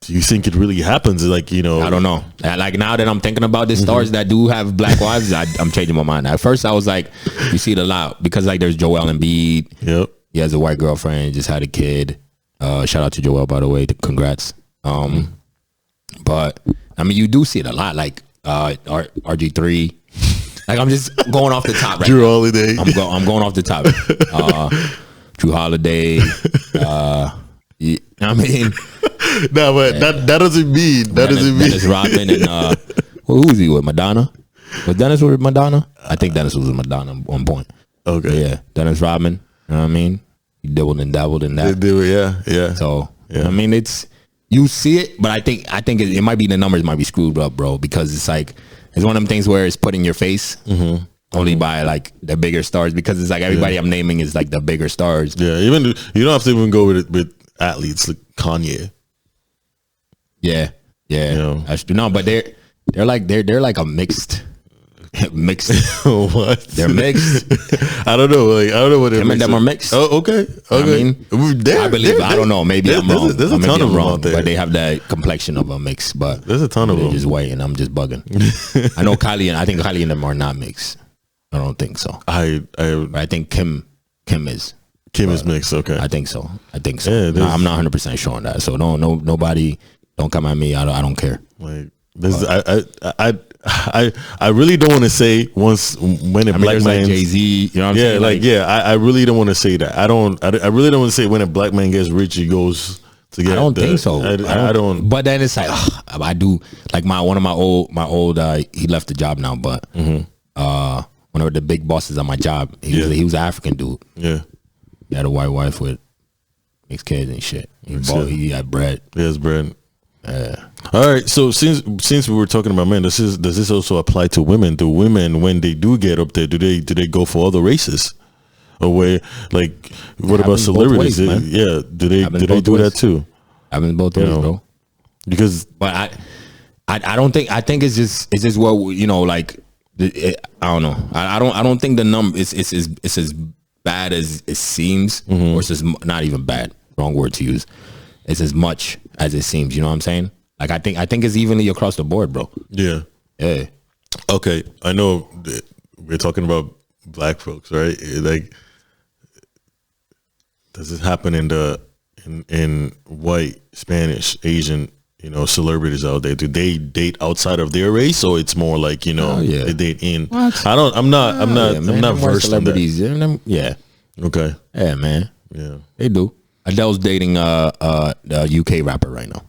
you think it really happens? Like, I don't know. Like, now that I'm thinking about the stars that do have black wives, I'm changing my mind. At first, I was like, you see it a lot, because like there's Joel Embiid. Yep. He has a white girlfriend, just had a kid. Shout out to Joel, by the way. Congrats. But I mean, you do see it a lot, like RG3. Like, I'm just going off the top right Drew now. Holiday. I'm going off the top. Drew Holiday. I mean, no, but that doesn't mean Dennis Rodman and who was he with? Madonna? Was Dennis with Madonna? I think Dennis was with Madonna at one point. Okay. Yeah, Dennis Rodman. You know what I mean? He dabbled and dabbled in that. They do, yeah. So I mean, you see it, but I think it might be the numbers might be screwed up, bro, because it's like it's one of them things where it's put in your face only by like the bigger stars, because it's like everybody I'm naming is like the bigger stars. Yeah, even you don't have to even go with athletes like Kanye. Yeah. That's true. No, but they're like a mixed. What? They're mixed. I don't know. Like, I don't know what they're Him and them are mixed. Oh, okay. I mean, I believe. I don't know. Maybe I'm wrong. There's a ton of them out there, but they have that complexion of a mix. But there's a ton of them. They're just white, and I'm just bugging. I know I think Kylie and them are not mixed. I don't think so. I think Kim is. Kim is mixed. Okay. I think so. Yeah, no, I'm not 100% sure on that. So nobody don't come at me. I don't care. Like this, I really don't want to say when a black man like Jay-Z, you know what I'm saying? I really don't want to say that. I really don't want to say when a black man gets rich, he goes to get. I don't think so. I don't. But then it's like I do like one of my old he left the job now, but one of the big bosses on my job, he was an African dude. Yeah, he had a white wife with mixed kids and shit. He had bread. He has bread. All right. So since we were talking about men, does this also apply to women? Do women, when they do get up there, do they go for other races? Or where, like, what about celebrities? Ways, do they do that too? Happens both ways, bro. Because, but I don't think. I think it's just what like. I don't know. I don't think the number it's as bad as it seems, or it's just not even bad. Wrong word to use. It's as much as it seems. You know what I'm saying? Like I think it's evenly across the board, bro. Yeah. Yeah. Okay, I know we're talking about black folks, right? Like, does it happen in white, Spanish, Asian, celebrities out there? Do they date outside of their race, or it's more like they date in? What? I'm not versed in that. Yeah. Okay. Yeah, man. Yeah. They do. Adele's dating a UK rapper right now.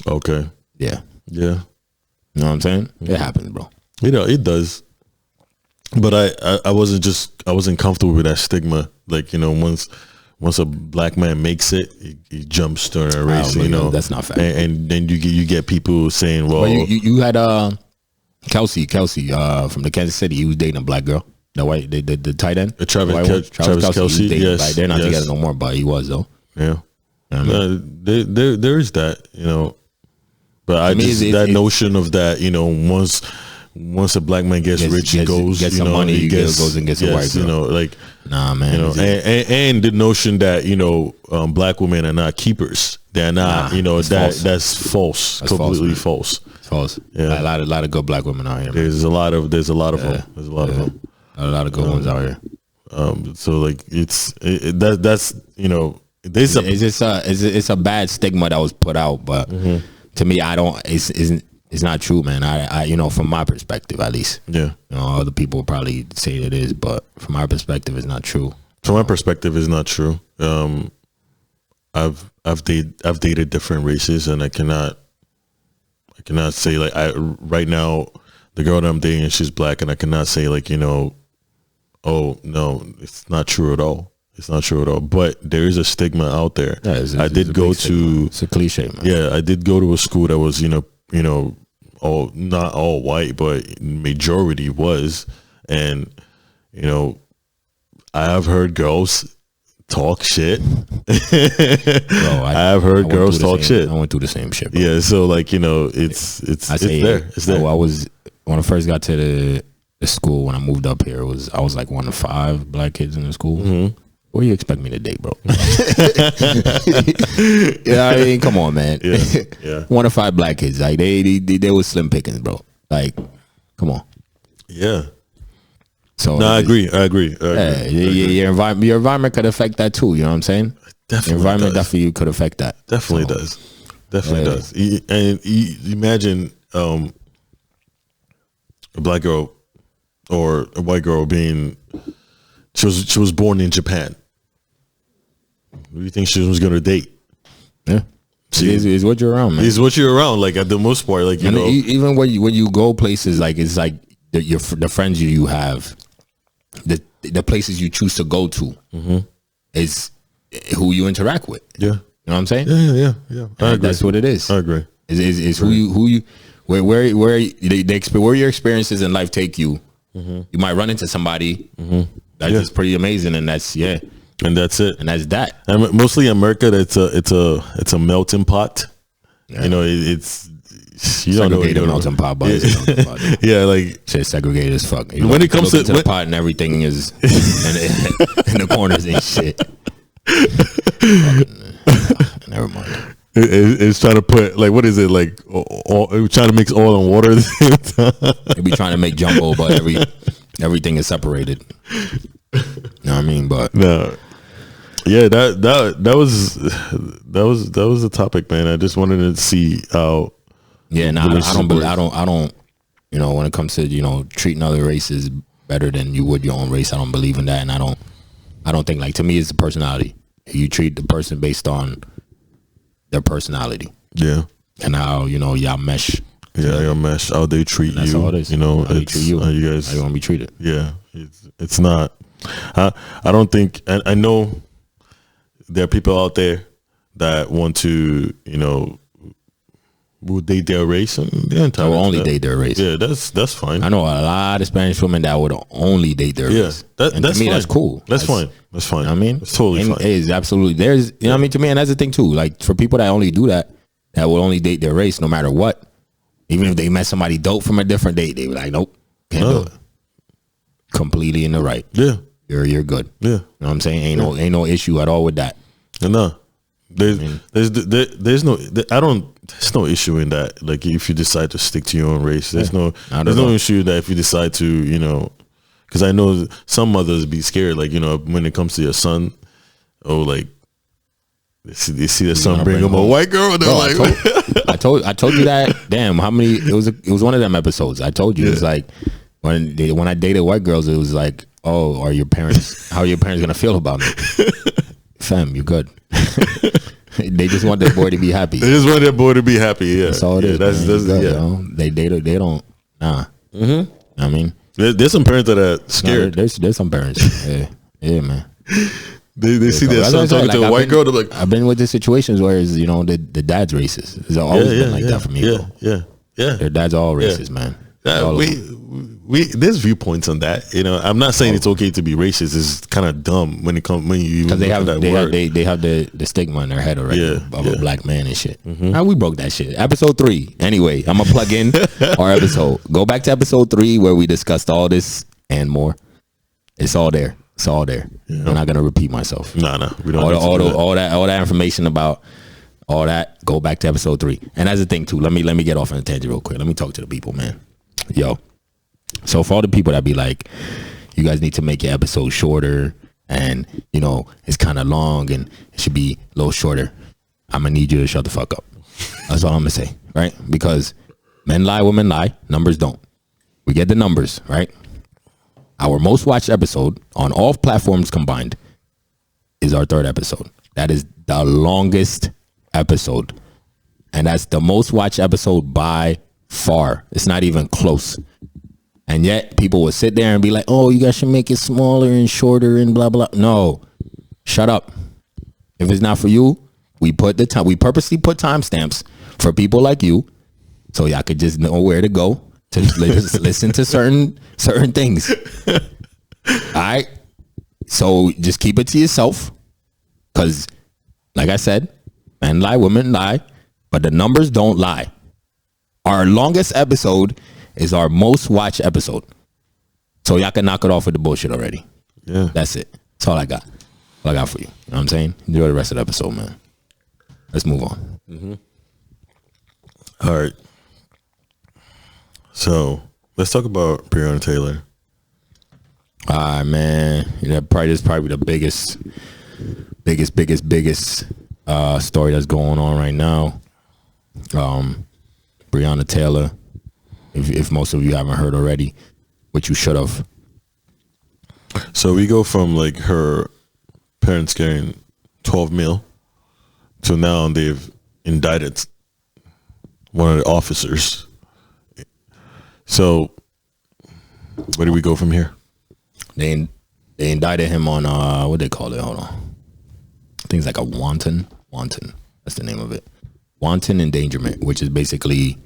Okay. Yeah. Yeah. You know what I'm saying? It happens, bro. It does. But I wasn't comfortable with that stigma. Like, once a black man makes it, he jumps to a race. That's not fair. And then you get people saying, well, you had Kelsey from the Kansas City. He was dating a black girl. The tight end, Travis Kelsey. Yes, they're not together no more, but he was though. Yeah, I mean, there is that, but that notion of that, once a black man gets rich, he goes, gets some money, he goes and gets a white girl. Like, nah, man. And the notion that black women are not keepers. They're not. That's false. That's completely false. It's false. Yeah, a lot of good black women out here. Man. There's a lot of them. There's a lot of them. A lot of good ones out here. So like it's a bad stigma that was put out, but to me, it's not true, man. I from my perspective at least. Yeah. Other people probably say it is, but from my perspective, it's not true. From my perspective, it's not true. I've dated different races, and I cannot say like right now the girl that I'm dating, she's black, and I cannot say like oh no, it's not true at all. It's not true at all. But there is a stigma out there. Yeah, it's a cliche, man. Yeah, I did go to a school that was all not all white, but majority was, and I have heard girls talk shit. Bro, I have heard girls talk shit. I went through the same shit, bro. Yeah, so like it's there. It's there. I was when I first got to the school when I moved up here. I was like one of 5 black kids in the school. Mm-hmm. What do you expect me to date, bro? Yeah, I mean, come on, man. Yeah. 1 of 5 black kids, like they were slim pickings, bro. Like, come on. Yeah. So no, I agree. Yeah, your environment could affect that too. You know what I'm saying? Definitely. Your environment definitely could affect that. Definitely does. And imagine a black girl or a white girl being she was born in Japan. Who do you think she was going to date? Yeah. It's what you're around, man. It's what you're around. Like at the most part, like even when you go places, like it's like the friends you have, the places you choose to go to, is who you interact with. Yeah, you know what I'm saying? Yeah. I agree. That's what it is. I agree. Is who you where your experiences in life take you. You might run into somebody that's just pretty amazing, and that's and that's it, and that's that. And mostly in America, it's a melting pot. Yeah. It's you don't know segregated melting pot, but it's a melting pot. Yeah, like shit segregated as fuck. When it comes to the pot and everything is in the corners and shit. Never mind. It's trying to put like what is it like? Trying to mix oil and water at the same time. They be trying to make jumbo, but everything is separated. You know what I mean? But no, yeah, that was the topic, man. I just wanted to see how. Yeah, no, I don't You know, when it comes to, you know, treating other races better than you would your own race, I don't believe in that, and I don't think, like, to me, it's the personality. You treat the person based on their personality. Yeah. And how, you know, y'all mesh. Yeah, y'all mesh. How they treat That's you. all it is. You know, how they treat you. How you guys. How you want to be treated. Yeah. It's not. I don't think. I know there are people out there that want to, you know, would date their race, and they're entitled Or only to that. date their race. Yeah, that's fine. I know a lot of Spanish women that would only date their race. That's to me, fine. that's cool. That's fine. That's fine. You know what I mean? It's totally fine. It is absolutely. There's, you know what I mean? To me, and that's the thing too. Like, for people that only do that, that will only date their race no matter what, even if they met somebody dope from a different date, they be like, nope, can't do it. Completely in the right. Yeah. You're good. Yeah. You know what I'm saying? Ain't no issue at all with that. No. There's no issue in that. Like, if you decide to stick to your own race, there's no issue that if you decide to, you know, because I know some mothers be scared, like, you know, when it comes to your son, like they see their son bring him a white girl, and they're like, I told you that. Damn, how many? It was one of them episodes. I told you, it's like when I dated white girls, it was like, oh, how are your parents gonna feel about me? Fam, you're good. They just want their boy to be happy. They just want their boy to be happy. Yeah, that's all it is. That's good, yeah. You know? They don't. Nah. Mm-hmm. I mean, there's some parents that are scared. No, there's some parents. Yeah, man. They see their son talking to a white girl. They're like, I've been with the situations where, you know, the dad's racist. It's always been like that for me. Yeah. Their dad's all racist, man. There's viewpoints on that. You know, I'm not saying it's okay to be racist. It's kind of dumb when you even because they have word. the stigma in their head already of a black man and shit. Mm-hmm. We broke that shit. Episode 3. Anyway, I'm gonna plug in our episode. Go back to episode 3 where we discussed all this and more. It's all there. It's all there. Yeah. I'm not gonna repeat myself. No, we don't. All that information about all that. Go back to episode 3. And that's the thing too. Let me get off on a tangent real quick. Let me talk to the people, man. Yo. So for all the people that be like, you guys need to make your episode shorter, and, you know, it's kind of long and it should be a little shorter, I'm gonna need you to shut the fuck up. That's all I'm gonna say, right? Because men lie, women lie, numbers don't. We get the numbers, right? Our most watched episode on all platforms combined is our 3rd episode. That is the longest episode, and that's the most watched episode by far. It's not even close. And yet people will sit there and be like, oh, you guys should make it smaller and shorter and blah, blah. No, shut up. If it's not for you, we purposely put timestamps for people like you, so y'all could just know where to go to listen to certain things. All right. So just keep it to yourself. Cause like I said, men lie, women lie, but the numbers don't lie. Our longest episode is our most watched episode. So y'all can knock it off with the bullshit already. Yeah. That's it. That's all I got. All I got for you. You know what I'm saying? Enjoy the rest of the episode, man. Let's move on. Mm-hmm. All right. So let's talk about Breonna Taylor. All right, man. This is probably the biggest story that's going on right now. Breonna Taylor. If most of you haven't heard already, which you should have. So we go from like her parents getting 12 mil to now they've indicted one of the officers. So where do we go from here? They indicted him on what they call it? Hold on. I think it's like a wanton. That's the name of it. Wanton endangerment, which is basically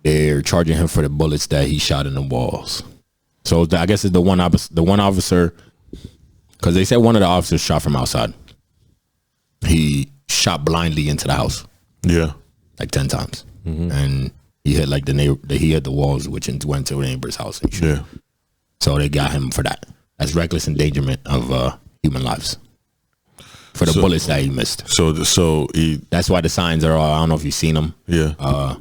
they're charging him for the bullets that he shot in the walls. So I guess it's the one officer, because they said one of the officers shot from outside. He shot blindly into the house. Yeah, like 10 times, and he hit like he hit the walls, which went to a neighbor's house. And shit. Yeah. So they got him for that. That's reckless endangerment of human lives. For the bullets that he missed. That's why the signs are all, I don't know if you've seen them. Yeah.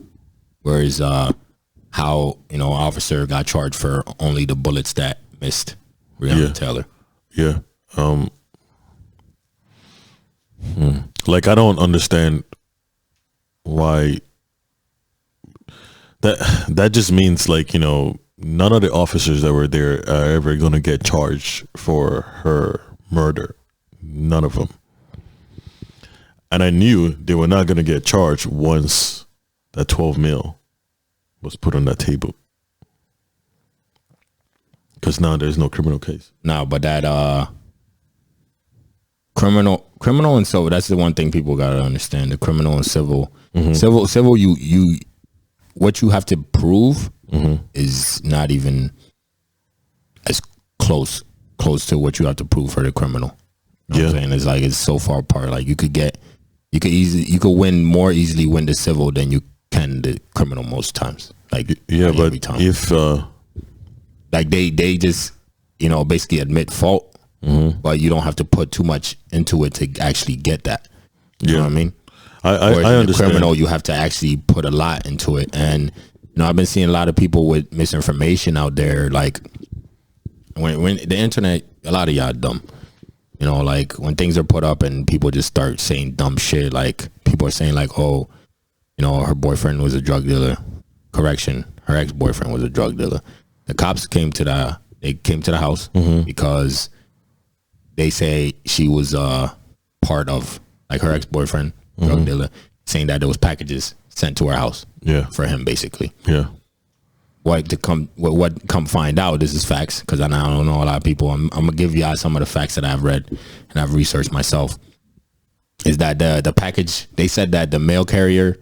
Whereas how, officer got charged for only the bullets that missed Breonna Taylor. Yeah. Like, I don't understand why that just means like, you know, none of the officers that were there are ever going to get charged for her murder. None of them. And I knew they were not going to get charged once that 12 mil was put on that table. Because now there's no criminal case. No, but that criminal and civil, that's the one thing people gotta understand. The criminal and civil. Civil, you what you have to prove is not even as close to what you have to prove for the criminal. You know what I'm saying? It's like it's so far apart. Like you could win more easily win the civil than you can the criminal most times. Like but every time. if like they just, you know, basically admit fault, but you don't have to put too much into it to actually get that. You know what I mean? I understand. Criminal, you have to actually put a lot into it. And, you know, I've been seeing a lot of people with misinformation out there. Like when the internet, a lot of y'all dumb. You know, like when things are put up and people just start saying dumb shit, like people are saying like, oh, you know, her boyfriend was a drug dealer. Correction, her ex-boyfriend was a drug dealer. The cops came to the house because they say she was part of, like, her ex-boyfriend, drug dealer, saying that there was packages sent to her house for him, basically. Yeah. What come find out, this is facts, because I don't know a lot of people. I'm going to give y'all some of the facts that I've read and I've researched myself, is that the package, they said that the mail carrier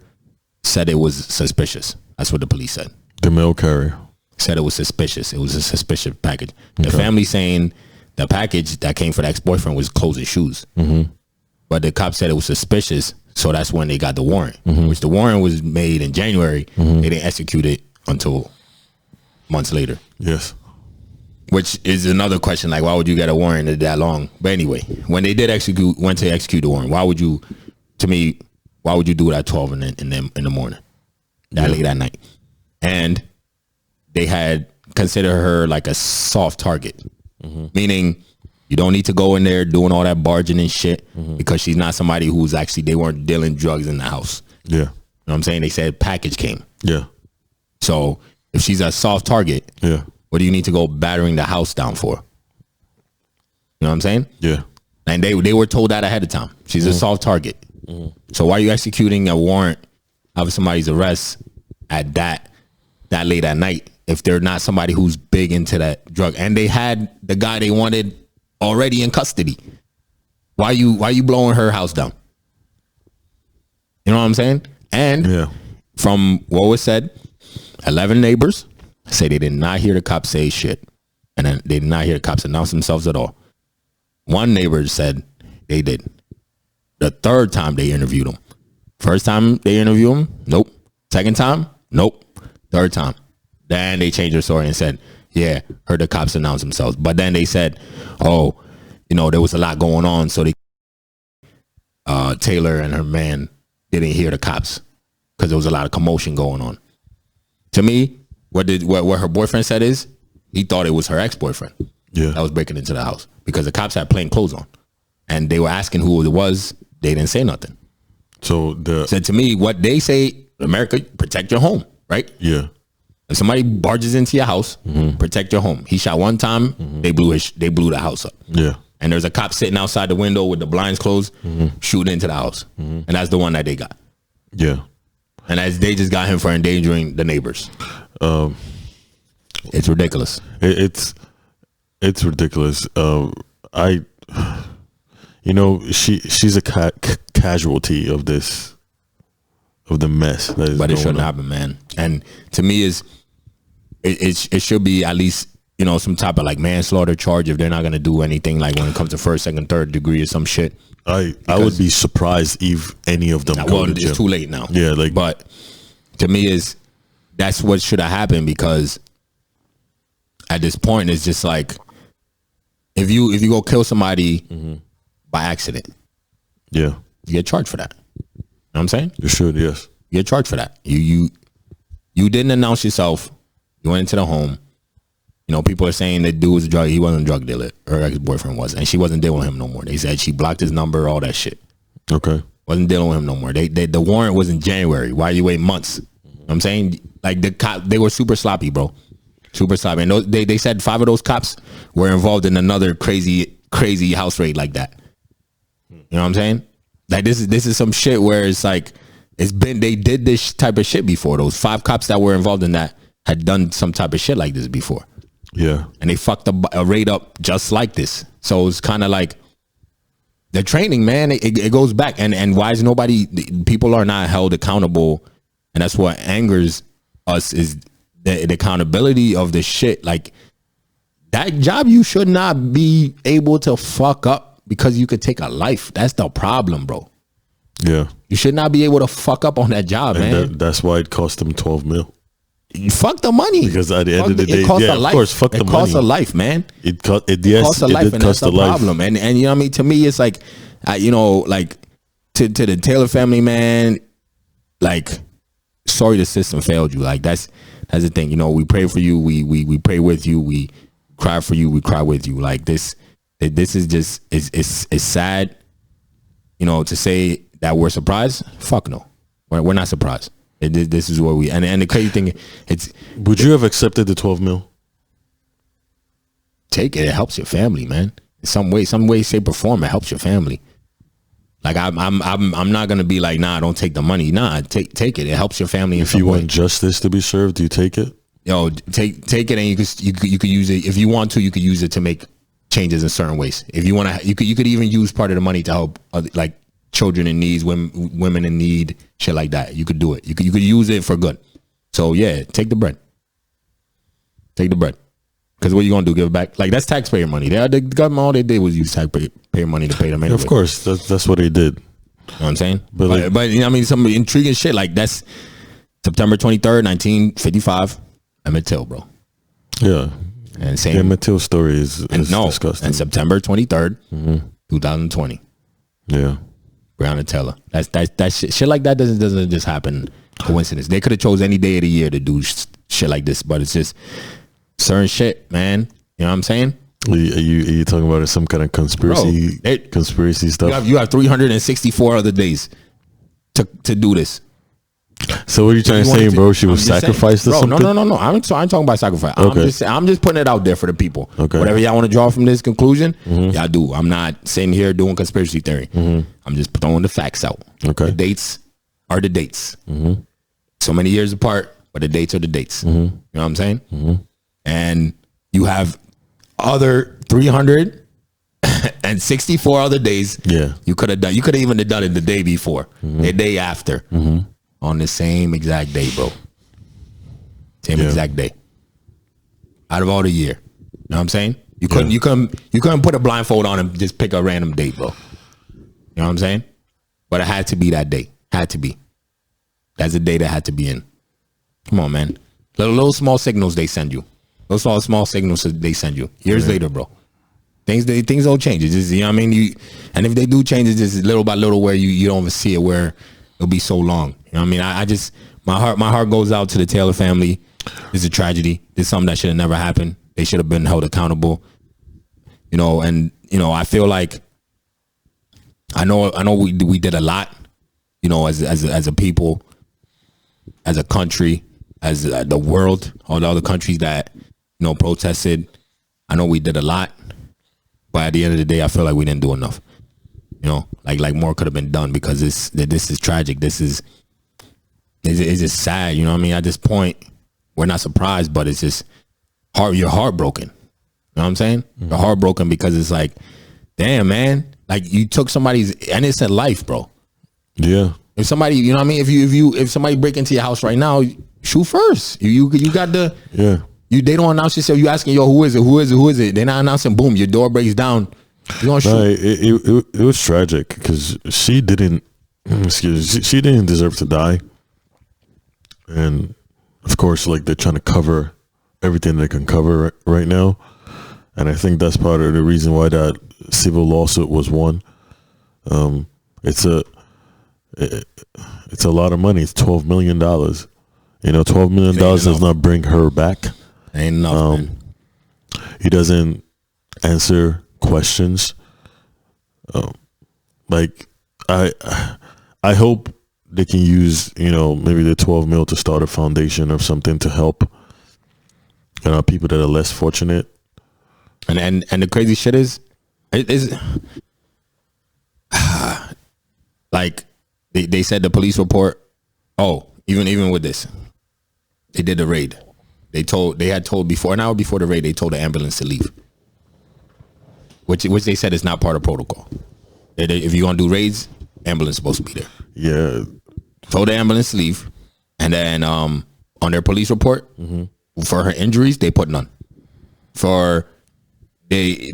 said it was suspicious. That's what the police said. The mail carrier said it was suspicious. It was a suspicious package. The family saying the package that came for the ex-boyfriend was clothes and shoes. But the cops said it was suspicious, so that's when they got the warrant, which the warrant was made in January. They didn't execute it until months later. Yes. Which is another question, like, why would you get a warrant that long? But anyway, when they did went to execute the warrant, why would you do it at 12 in the morning, that late at night? And they had considered her like a soft target, meaning you don't need to go in there doing all that barging and shit because she's not somebody who's actually, they weren't dealing drugs in the house. Yeah. You know what I'm saying? They said package came. Yeah. So if she's a soft target, what do you need to go battering the house down for? You know what I'm saying? Yeah. And they were told that ahead of time. She's a soft target. So why are you executing a warrant of somebody's arrest at that late at night if they're not somebody who's big into that drug? And they had the guy they wanted already in custody. Why you blowing her house down? You know what I'm saying? And from what was said, 11 neighbors say they did not hear the cops say shit, and then they did not hear the cops announce themselves at all. One neighbor said they did. The third time they interviewed him. First time they interviewed him, nope. Second time, nope. Third time, then they changed their story and said, yeah, heard the cops announce themselves. But then they said, oh, you know, there was a lot going on, so they Taylor and her man didn't hear the cops because there was a lot of commotion going on. To me, what her boyfriend said is he thought it was her ex-boyfriend that was breaking into the house because the cops had plain clothes on, and they were asking who it was. They didn't say nothing. So said to me, what they say, America, protect your home, right? Yeah. If somebody barges into your house, protect your home. He shot one time, they blew the house up. Yeah. And there's a cop sitting outside the window with the blinds closed, shooting into the house. And that's the one that they got. Yeah. And they just got him for endangering the neighbors. It's ridiculous. It's ridiculous. She's a casualty of this, of the mess that is but it shouldn't on. happen, man. And to me, it should be at least, you know, some type of like manslaughter charge if they're not gonna do anything like when it comes to first, second, third degree or some shit. I would be surprised if any of them go to jail. It's too late now. Yeah, but to me that's what should have happened, because at this point it's just like if you go kill somebody by accident, you get charged for that. You know what I'm saying? You should, yes. You get charged for that. You didn't announce yourself. You went into the home. You know, people are saying that dude was a drug. He wasn't a drug dealer. Her ex-boyfriend was, and she wasn't dealing with him no more. They said she blocked his number, all that shit. Okay. Wasn't dealing with him no more. The warrant was in January. Why you wait months? what I'm saying, like the cop, they were super sloppy, bro, super sloppy. And they said 5 of those cops were involved in another crazy house raid like that. You know what I'm saying? Like this is some shit where it's like they did this type of shit before. Those 5 cops that were involved in that had done some type of shit like this before. Yeah, and they fucked a raid up just like this. So it's kind of like the training, man. It goes back, and why is people are not held accountable, and that's what angers us is the accountability of the shit. Like that job, you should not be able to fuck up because you could take a life. That's the problem, bro. Yeah, you should not be able to fuck up on that job, and man. That's why it cost them 12 mil. You fuck the money, because at the end of the day, yeah, of course, fuck the money. It costs a life, man. It costs a life, and that's the problem. And you know what I mean. To me, it's like, you know, like to the Taylor family, man. Like, sorry, the system failed you. Like that's the thing. You know, we pray for you. We pray with you. We cry for you. We cry with you. Like this is just it's sad. You know, to say that we're surprised. Fuck no, we're not surprised. This is what we and the crazy thing, would you have accepted the 12 mil? Take it. It helps your family, man. In some way, shape, or form, it helps your family. Like I'm not gonna be like, nah, don't take the money. Nah, take it. It helps your family. If you want justice to be served, do you take it? Yo, take it, and you could use it if you want to. You could use it to make changes in certain ways. If you want to, you could even use part of the money to help like children in need, women in need, shit like that. You could do it. You could use it for good. So yeah, take the bread. Take the bread. Because what you gonna do? Give it back? Like that's taxpayer money. The government, all they did was use taxpayer money to pay them anyway. Of course, that's what they did. You know what I'm saying? But you know, I mean, some intriguing shit like that's September 23rd, 1955, Emmett Till, bro. Yeah. And same Emmett Till story is disgusting. And September 23rd, 2020. Yeah. Breonna Taylor. That shit like that doesn't just happen coincidence. They could have chose any day of the year to do shit like this, but it's just certain shit, man. You know what I'm saying? Are you talking about some kind of conspiracy stuff? You have 364 other days to do this. So what are you trying to say, bro? She was sacrificed or something? No. I'm talking about sacrifice. Okay. I'm just putting it out there for the people. Okay. Whatever y'all want to draw from this conclusion, y'all do. I'm not sitting here doing conspiracy theory. I'm just throwing the facts out. Okay. The dates are the dates. So many years apart, but the dates are the dates. You know what I'm saying? And you have other 364 other days. Yeah. You could have done. You could have even done it the day before, the day after. On the same exact day, bro. Same exact day. Out of all the year. You know what I'm saying? You couldn't put a blindfold on and just pick a random date, bro. You know what I'm saying? But it had to be that day. Had to be. That's the day that had to be in. Come on, man. Little small signals they send you. Those all small signals they send you. Years later, bro. Things don't change. It's just, you know what I mean? And if they do change, it's just little by little where you don't even see it where it'll be so long. You know what I mean? I just my heart goes out to the Taylor family. It's a tragedy. It's something that should have never happened. They should have been held accountable. You know, and you know, I feel like I know we did a lot, you know, as a people, as a country, as the world, all the other countries that, you know, protested. I know we did a lot, but at the end of the day, I feel like we didn't do enough. You know, like more could have been done because this is tragic. It's just sad. You know what I mean? At this point, we're not surprised, but it's just you're heartbroken. You know what I'm saying? You're heartbroken because it's like, damn, man, like you took somebody's innocent life, bro. Yeah. If somebody, you know what I mean? If somebody break into your house right now, shoot first. You got the they don't announce yourself. You asking, yo, who is it? They're not announcing. Boom, your door breaks down. You gonna shoot? It was tragic because she didn't deserve to die, and of course, like they're trying to cover everything they can cover right now, and I think that's part of the reason why that civil lawsuit was won. It's a lot of money. It's $12 million. You know, $12 million does not bring her back. Ain't enough. He doesn't answer questions. Like I hope they can use, maybe the 12 mil to start a foundation or something to help people that are less fortunate. And the crazy shit is, it is like they said the police report. Oh, even with this, they did the raid. They had told before, an hour before the raid, they told the ambulance to leave, which they said is not part of protocol. If you're gonna do raids, ambulance supposed to be there. Yeah. Told the ambulance to leave, and then on their police report, for her injuries, they put none. For they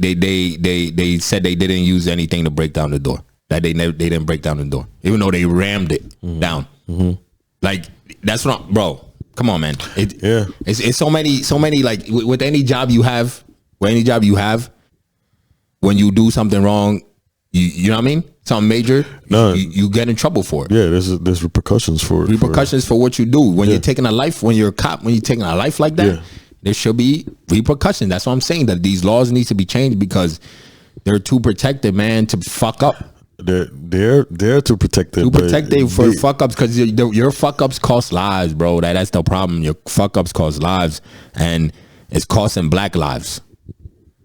said they didn't use anything to break down the door. That they didn't break down the door, even though they rammed it down. Like, that's what bro. Come on, man. It's so many like with any job you have, when you do something wrong, you know what I mean? Something major, you get in trouble for it. Yeah, there's repercussions for it. Repercussions for what you do. When you're taking a life, when you're a cop, when you're taking a life like that, there should be repercussions. That's what I'm saying, that these laws need to be changed because they're too protected, man, to fuck up. They're to protect them. To protect them for fuck ups, because your fuck ups cost lives, bro. That's the problem. Your fuck ups cost lives, and it's costing black lives.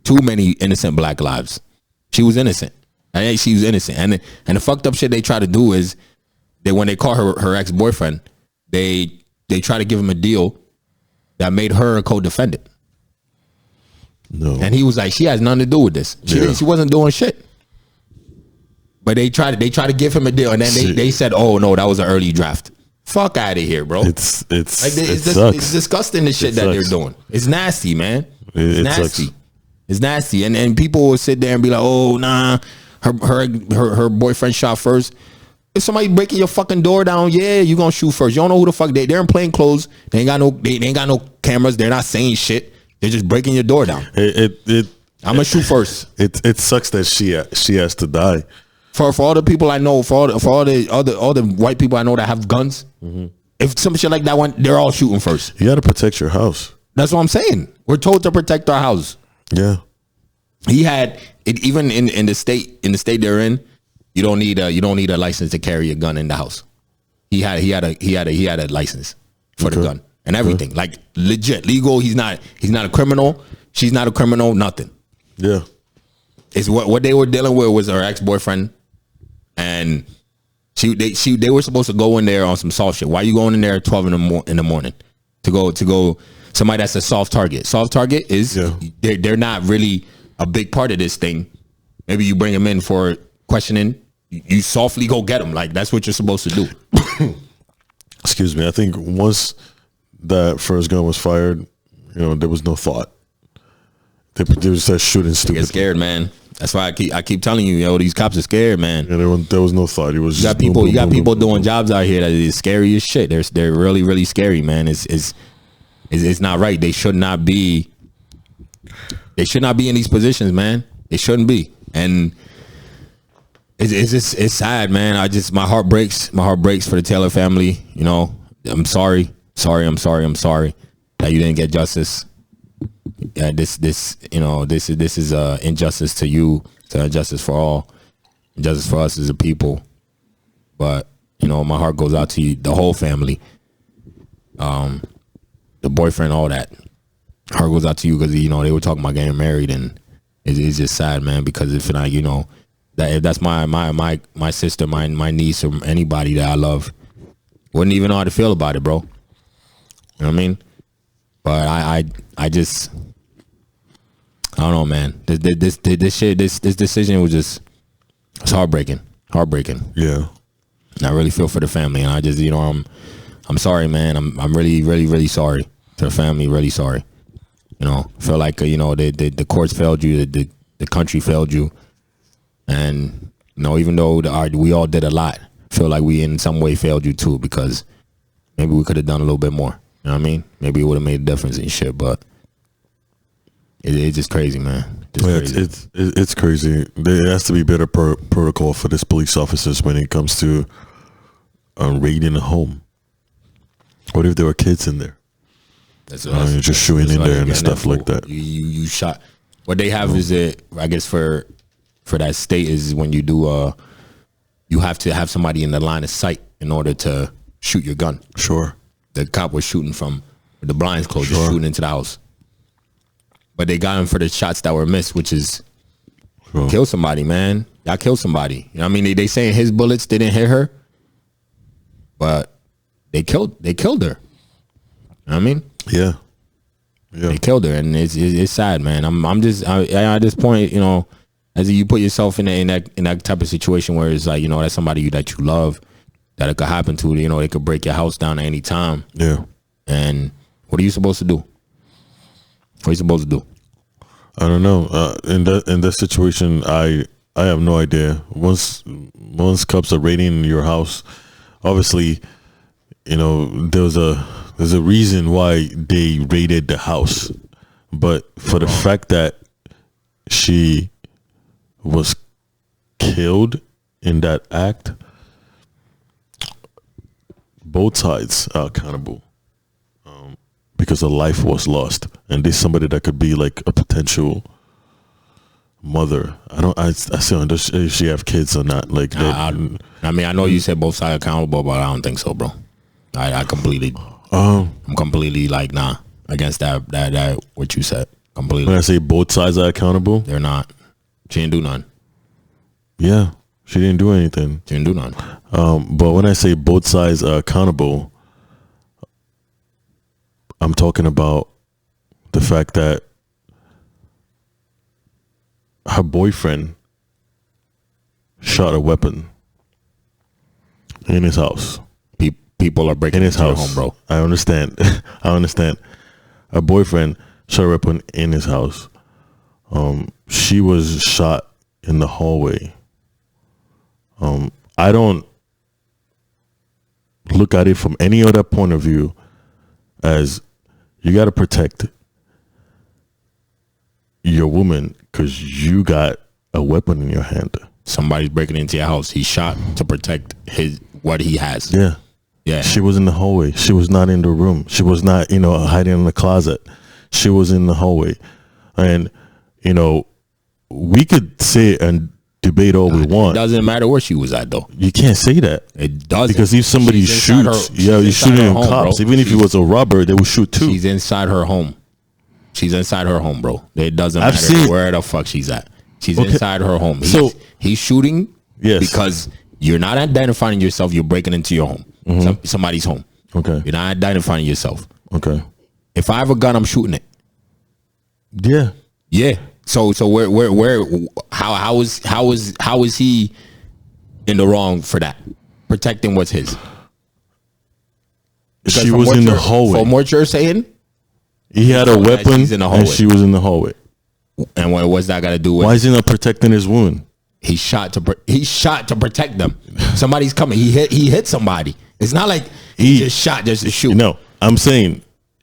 Too many innocent black lives. She was innocent. She was innocent. And the fucked up shit they try to do is when they call her ex-boyfriend, they try to give him a deal that made her a co-defendant. No. And he was like, she has nothing to do with this. She wasn't doing shit. But they try to give him a deal, and then they said, "Oh no, that was an early draft." Fuck out of here, bro. It's disgusting the shit that they're doing. It's nasty, man. It's nasty. Sucks. It's nasty, and people will sit there and be like, "Oh nah, her boyfriend shot first." If somebody breaking your fucking door down, yeah, you gonna shoot first. You don't know who the fuck they're in plain clothes. They ain't got no cameras. They're not saying shit. They're just breaking your door down. I'm gonna shoot first. It sucks that she has to die. For all the people I know, for all the white people I know that have guns, if some shit like that went, they're all shooting first. You got to protect your house. That's what I'm saying. We're told to protect our house. Yeah. He had it even in the state they're in. You don't need a license to carry a gun in the house. He had a license for the gun and everything, like legit legal. He's not a criminal. She's not a criminal. Nothing. Yeah. It's what they were dealing with was her ex-boyfriend. And they were supposed to go in there on some soft shit. Why are you going in there at 12 in the morning to go somebody that's a soft target? Soft target is they're not really a big part of this thing. Maybe you bring them in for questioning. You softly go get them. Like, that's what you're supposed to do. Excuse me. I think once that first gun was fired, there was no thought. They just started shooting stupid. They get scared, man. That's why I keep telling you, these cops are scared, man. Yeah, there was no thought. It was you got people doing jobs out here that is scary as shit. They're really, really scary, man. It's not right. They should not be in these positions, man. They shouldn't be. And it's sad, man. My heart breaks for the Taylor family. I'm sorry that you didn't get justice. Yeah, this is injustice to you. It's injustice for all. Injustice for us as a people. But my heart goes out to you, the whole family, the boyfriend, all that. Heart goes out to you because they were talking about getting married, and it's just sad, man. Because if not, if that's my sister, my niece, or anybody that I love, wouldn't even know how to feel about it, bro. You know what I mean? But I just, I don't know, man. This decision was just, it's heartbreaking. Yeah. And I really feel for the family, and I just, I'm sorry, man. I'm really, really, really sorry to the family. Really sorry. Feel like the courts failed you, the country failed you, and even though we all did a lot, feel like we in some way failed you too, because maybe we could have done a little bit more. You know what I mean? Maybe it would have made a difference and shit, but it's just crazy, man. It's crazy. There has to be better protocol for this police officers when it comes to raiding a home. What if there were kids in there? You're just shooting in there and stuff like that. You shot. What they have is I guess for that state is when you do you have to have somebody in the line of sight in order to shoot your gun. Sure. The cop was shooting from the blinds closed, just shooting into the house. But they got him for the shots that were missed, which is kill somebody, man. Y'all kill somebody. You know what I mean? They saying his bullets didn't hit her, but they killed her. You know what I mean? Yeah. They killed her, and it's sad, man. I'm just at this point, you know, as you put yourself in that type of situation where it's like, you know, that's somebody that you love, that it could happen to. You know, they could break your house down at any time. Yeah. And what are you supposed to do? What are you supposed to do? I don't know. In that situation, I have no idea. Once cops are raiding your house, obviously, you know, there's a reason why they raided the house. But for the fact that she was killed in that act, both sides are accountable. Because a life was lost, and there's somebody that could be like a potential mother. I still don't know if she have kids or not. Like, I mean, I know you said both sides accountable, but I don't think so, bro. I completely, I'm completely like against that what you said. Completely. When I say both sides are accountable, they're not. She didn't do none. Yeah, she didn't do anything. She didn't do none. But when I say both sides are accountable, I'm talking about the fact that her boyfriend shot a weapon in his house. People are breaking into your home, bro. I understand. I understand. Her boyfriend shot a weapon in his house. She was shot in the hallway. I don't look at it from any other point of view as you got to protect your woman because you got a weapon in your hand. Somebody's breaking into your house. He shot to protect what he has. Yeah. Yeah. She was in the hallway. She was not in the room. She was not, hiding in the closet. She was in the hallway. And, we could sit and debate all we want. It doesn't matter where she was at, though. You can't say that. It doesn't. Because if somebody shoots, you're shooting at cops. Bro. Even if he was a robber, they would shoot too. She's inside her home. She's inside her home, bro. It doesn't matter where the fuck she's at. She's inside her home. He's shooting because you're not identifying yourself. You're breaking into your home. Mm-hmm. Somebody's home. Okay. You're not identifying yourself. Okay. If I have a gun, I'm shooting it. Yeah. Yeah. So where how is he in the wrong for that? Protecting what's his. Because she was in the hallway. From what you're saying, he had a weapon and she was in the hallway. And what's that got to do with? Why is he not protecting his wound? He shot to protect them. Somebody's coming. He hit somebody. It's not like he just shot just to shoot. No, I'm saying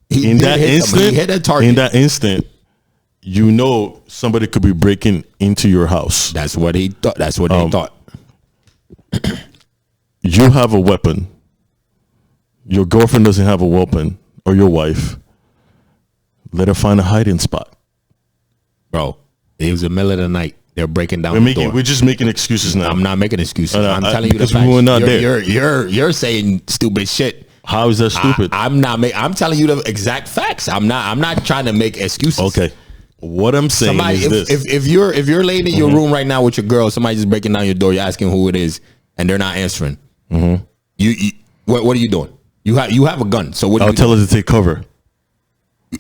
in that instant, he hit a target. In that instant, somebody could be breaking into your house. That's what he thought. That's what they thought. You have a weapon. Your girlfriend doesn't have a weapon, or your wife. Let her find a hiding spot. Bro, it was the middle of the night. They're breaking down the door. We're just making excuses now. I'm not making excuses. I'm telling you the facts. facts. We were not there. You're saying stupid shit. How is that stupid? I'm telling you the exact facts. I'm not trying to make excuses. Okay. What I'm saying is this. If you're laying in your room right now with your girl, somebody just breaking down your door, you're asking who it is, and they're not answering. Mm-hmm. What are you doing? You have a gun. So what? I'll tell her to take cover.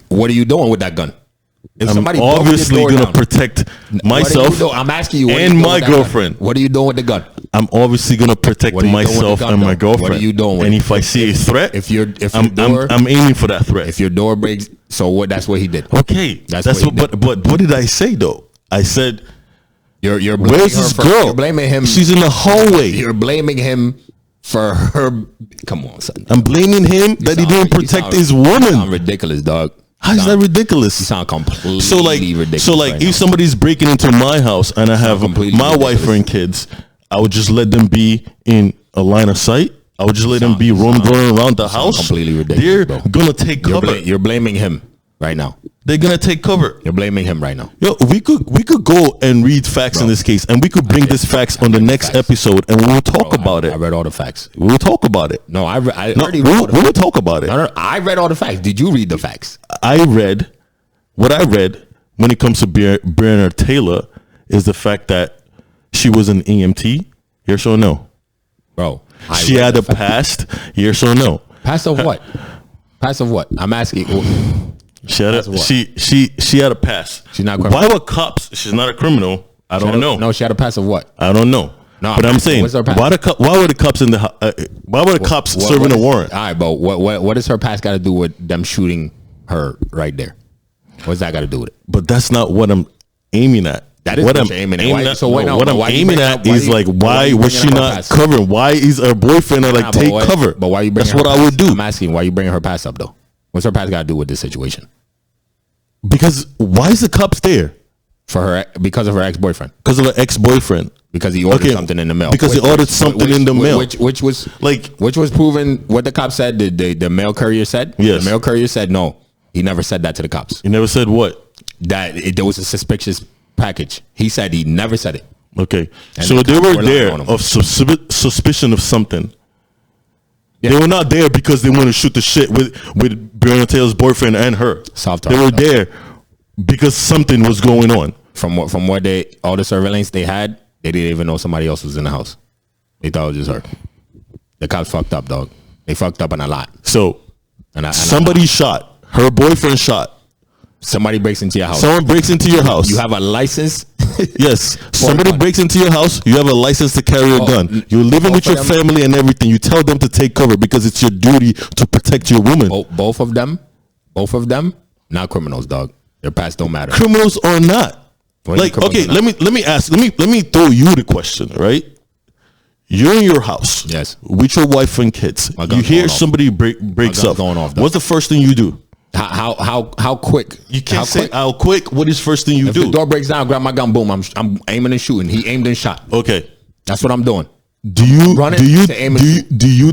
What are you doing with that gun? If I'm obviously going to protect myself. I'm asking you, and my girlfriend. What are you doing with the gun? I'm obviously going to protect myself and my girlfriend. What are you doing with it? And if I see a threat, I'm aiming for that threat. If your door breaks, so what? That's what he did. Okay, that's what. But what did I say though? I said, "You're where's this girl? You're blaming him. She's in the hallway. You're blaming him for her. Come on, son. I'm blaming him that he didn't protect his woman. You sound ridiculous, dog. How is that ridiculous? You sound completely ridiculous. So like, if somebody's breaking into my house and I have my wife and kids, I would just let them be in a line of sight. I would just let them be going around the house. Completely ridiculous. They're gonna take cover. You're blaming him right now. they're gonna take cover. You're blaming him right now. Yo, we could go and read facts in this case, and we could bring this facts on the next episode, and we will talk about it. I read all the facts. We will talk about it. No, I already we read all the will facts. talk about it. No, I read all the facts. Did you read the facts? I read when it comes to Breonna Taylor is the fact that she was an EMT. Yes or no, Bro, she had a past. Yes or no? Past of what? Past of what? I'm asking. She had Past of what? she had a past. She's not a criminal. Why were cops? She's not a criminal. I don't know. No, she had a past of what? I don't know. No, but I'm saying what's her past? why were the cops in the why were the cops serving a warrant? All right, but what does her past got to do with them shooting her right there? What's that got to do with it? But that's not what I'm aiming at. That is what I'm aiming at. What I'm aiming at is like, why was she not covering? Why is her boyfriend like take cover? But why you bringing? That's what I would do. I'm asking why you bringing her past up though. What's her past got to do with this situation? Because why is the cops there? For her, because of her ex-boyfriend. Because of her ex-boyfriend. Because he ordered something in the mail. Because he ordered something in the mail. Which was proven what the cops said. The mail courier said. Yes. The mail courier said no. He never said that to the cops. He never said what? That there was a suspicious package. He said he never said it. Okay. And so they were there on him. of suspicion of something. Yeah. They were not there because they want to shoot the shit with Breonna Taylor's boyfriend and her. They were there because something was going on. From what all the surveillance they had, they didn't even know somebody else was in the house. They thought it was just her. The cops fucked up, dog. They fucked up on a lot. So somebody shot. Her boyfriend shot. Somebody breaks into your house. Someone breaks into your house. You have a license? Yes. Somebody breaks into your house. You have a license to carry a gun. You're living with your family and everything. You tell them to take cover because it's your duty to protect your woman. Both of them, not criminals, dog. Their past don't matter. Criminals or not. Like, okay, let me throw you the question, right? You're in your house, yes, with your wife and kids. You hear somebody breaks up. What's the first thing you do? How quick? You can't say how quick. What is first thing you do? If the door breaks down, grab my gun, boom. I'm aiming and shooting. He aimed and shot. Okay, that's what I'm doing. Do you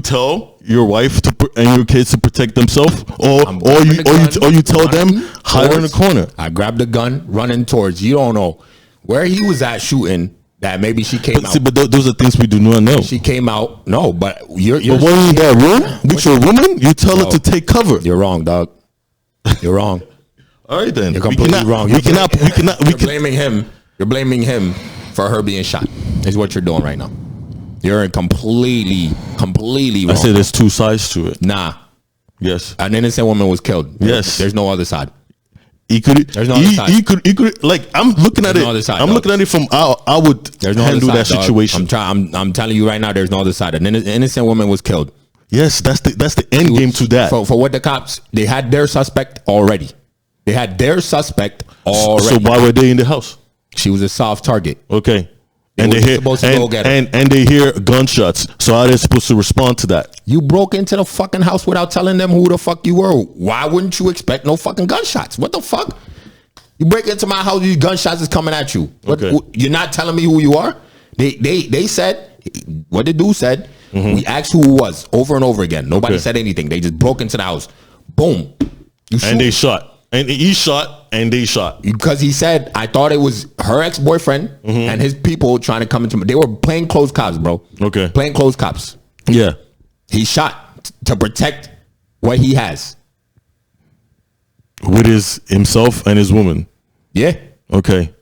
tell your wife and your kids to protect themselves, or you tell them hide in the corner? I grabbed the gun, running towards. You don't know where he was at shooting. That maybe she came out. See, but those are things we do not know. She came out. No, but you're but when you're in that room with your woman, you tell her to take cover. You're wrong, dog. You're wrong. All right, then. You're completely wrong. We cannot. You're blaming him. You're blaming him for her being shot. Is what you're doing right now. You're completely wrong. I say there's two sides to it. Nah. Yes. An innocent woman was killed. Yes. There's no other side. There's no other side. He could like I'm looking at it. I'm looking at it from I would handle that situation. I'm telling you right now, there's no other side. An innocent woman was killed. Yes, that's the end game to that. For what the cops, they had their suspect already. So why were they in the house? She was a soft target. Okay. And they hear and they hear gunshots. So how are they supposed to respond to that? You broke into the fucking house without telling them who the fuck you were. Why wouldn't you expect no fucking gunshots? What the fuck? You break into my house, these gunshots is coming at you. Okay. You're not telling me who you are? They said what the dude said. Mm-hmm. We asked who it was over and over again. Nobody said anything. They just broke into the house. Boom. And they shot. And he shot and they shot. Because he said, I thought it was her ex-boyfriend and his people trying to come into me. They were plainclothes cops, bro. Okay. Plainclothes cops. Yeah. He shot to protect what he has. With himself and his woman. Yeah. Okay.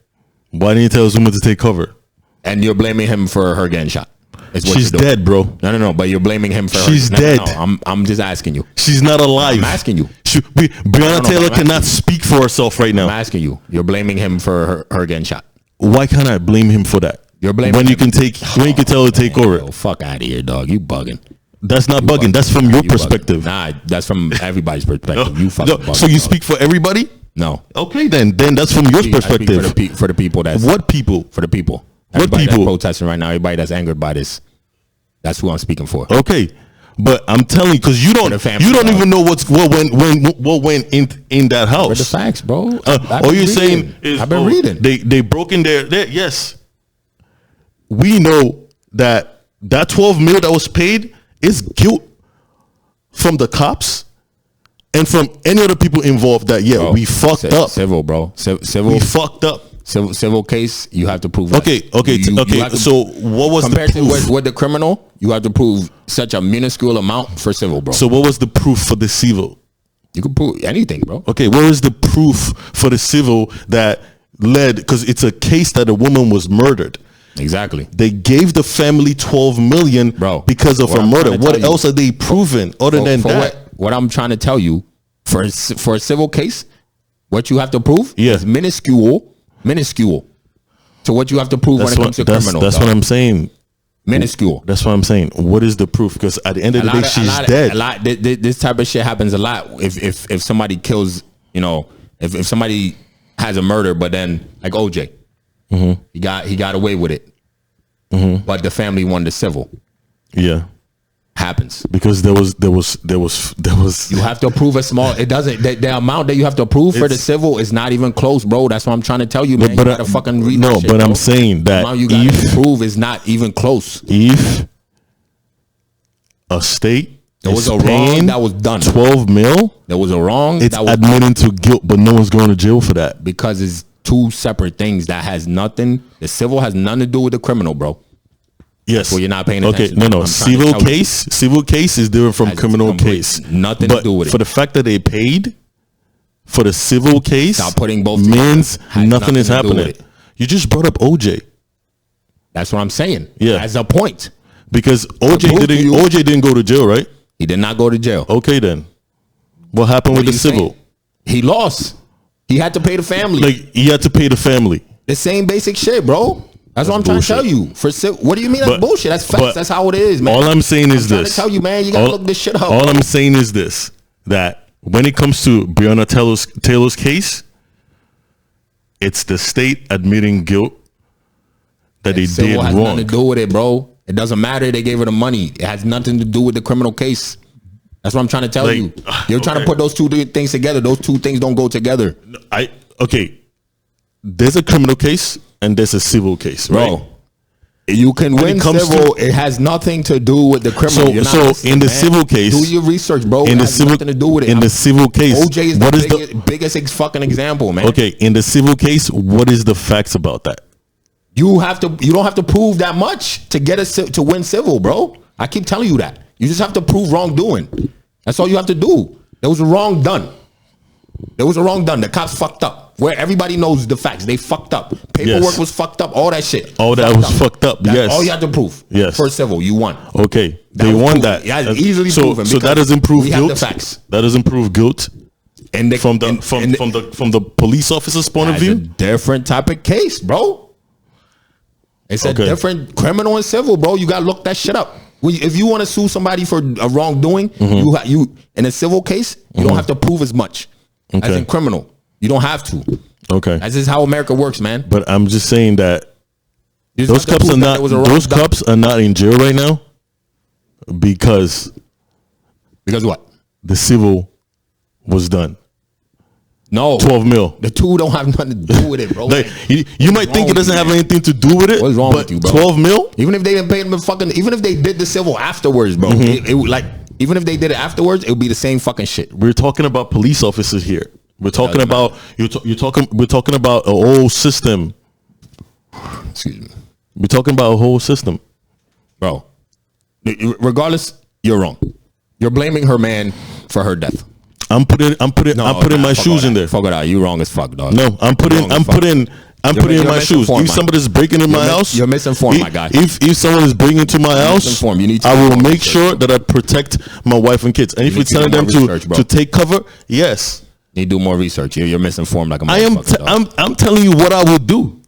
Why didn't you tell his woman to take cover? And you're blaming him for her getting shot. She's dead, bro. No. But you're blaming him for She's dead. No. I'm just asking you. She's not alive. I'm asking you. Breonna Taylor cannot speak for herself right now. I'm asking you. You're blaming him for her getting shot. Why can't I blame him for that? You're blaming when him. you can tell her to take over. Yo, fuck out of here, dog. You bugging. That's not bugging. That's from your perspective. Nah, that's from everybody's perspective. You fucking bugging. So you speak for everybody? No. Okay, then that's from your perspective. I speak for the people that's what people? For the people. Everybody that's protesting right now. Everybody that's angered by this. That's who I'm speaking for. Okay, but I'm telling you because you don't even know what went in that house. For the facts, bro. All you're saying is I've been reading. They broke in there. Yes, we know that $12 million that was paid is guilt from the cops and from any other people involved that we fucked up. Civil, bro. Civil. We fucked up. Civil case, you have to prove. Okay. So what was compared the proof? to with the criminal? You have to prove such a minuscule amount for civil, bro. So what was the proof for the civil? You can prove anything, bro. Okay, where is the proof for the civil that led? Because it's a case that a woman was murdered. Exactly. They gave the family 12 million, bro, because of her murder. What else are they proven other than that? What I'm trying to tell you, for a civil case, what you have to prove is minuscule to what you have to prove when it comes to criminal. That's what I'm saying. Minuscule. That's what I'm saying. What is the proof? Because at the end of the day, she's dead. This type of shit happens a lot. If somebody kills, if somebody has a murder, but then like OJ, he got away with it, but the family won the civil. Yeah. Happens because there was you have to prove a small. It doesn't the amount that you have to prove for the civil is not even close, bro. That's what I'm trying to tell you, man. But you gotta fucking read that shit, but bro. I'm saying that the amount you gotta prove is not even close. If a state there was a wrong that was done, 12 mil, there was a wrong. It's admitting to guilt, but no one's going to jail for that because it's two separate things that has nothing. The civil has nothing to do with the criminal, bro. Yes. Well, you're not paying attention. Okay, no. Civil case is different from criminal case. Nothing to do with it. For the fact that they paid for the civil case, stop putting both means nothing is happening. You just brought up OJ. That's what I'm saying. Yeah, as a point. Because OJ didn't go to jail, right? He did not go to jail. Okay, then what happened with the civil? Saying? He lost. He had to pay the family. Like he had to pay the family. The same basic shit, bro. That's what I'm trying to tell you. What do you mean that's bullshit? That's facts. That's how it is, man. All I'm saying is this. I'm trying to tell you, man. You gotta look this shit up. All I'm saying is this: that when it comes to Breonna Taylor's case, it's the state admitting guilt that they did wrong. Has nothing to do with it, bro. It doesn't matter. They gave her the money. It has nothing to do with the criminal case. That's what I'm trying to tell you. You're trying to put those two things together. Those two things don't go together. There's a criminal case and there's a civil case, right? Bro, you can win civil. It has nothing to do with the criminal. So in the civil case, do your research, bro. In it has nothing to do with it. In the civil case, OJ is the biggest fucking example, man. Okay, in the civil case, what is the facts about that? You don't have to prove that much to get to win civil, bro. I keep telling you that. You just have to prove wrongdoing. That's all you have to do. There was a wrong done. The cops fucked up. Where everybody knows the facts. They fucked up. Paperwork was fucked up. All that shit. All that was fucked up. Yes. All you have to prove. Yes. For civil, you won. Okay. They won that. Yeah, easily proven. So that doesn't prove guilt. The facts. That doesn't prove guilt. And from the police officer's point of view, a different type of case, bro. It's a different criminal and civil, bro. You gotta look that shit up. If you want to sue somebody for a wrongdoing, you in a civil case, you don't have to prove as much as in criminal. You don't have to. Okay, that's just how America works, man. But I'm just saying that those cops are not in jail right now because what? The civil was done. No, 12 mil. The two don't have nothing to do with it, bro. Like you might think it doesn't have anything to do with it. What's wrong with you, bro? 12 mil. Even if they didn't pay them even if they did the civil afterwards, bro. Even if they did it afterwards, it would be the same fucking shit. We're talking about police officers here. We're talking about We're talking about a whole system. Excuse me. We're talking about a whole system, bro. Regardless, you're wrong. You're blaming her man for her death. I'm putting my shoes in there. Fuck it out. You wrong as fuck, dog. No, I'm putting my shoes. If somebody's breaking in my house, you're misinformed, my guy. If someone is breaking into my house, I will make sure that I protect my wife and kids. And if you're telling them to take cover, yes. You do more research. You're misinformed like a motherfucker. I'm telling you what I would do.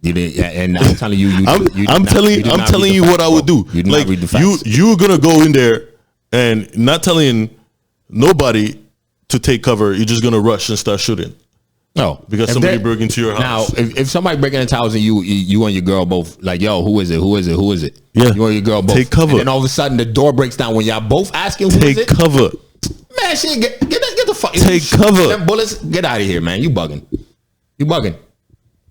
You did, and I'm telling you. I'm telling you what I would do. You like read the facts. You're gonna go in there and not telling nobody to take cover. You're just gonna rush and start shooting. No, because somebody broke into your house. Now, if somebody breaking into the house and you and your girl both like, yo, who is it? Yeah, you and your girl both take cover. And then all of a sudden the door breaks down when y'all both asking who is it. Take cover. Man, shit, get the fuck. Take cover. Them bullets, get out of here, man. You bugging.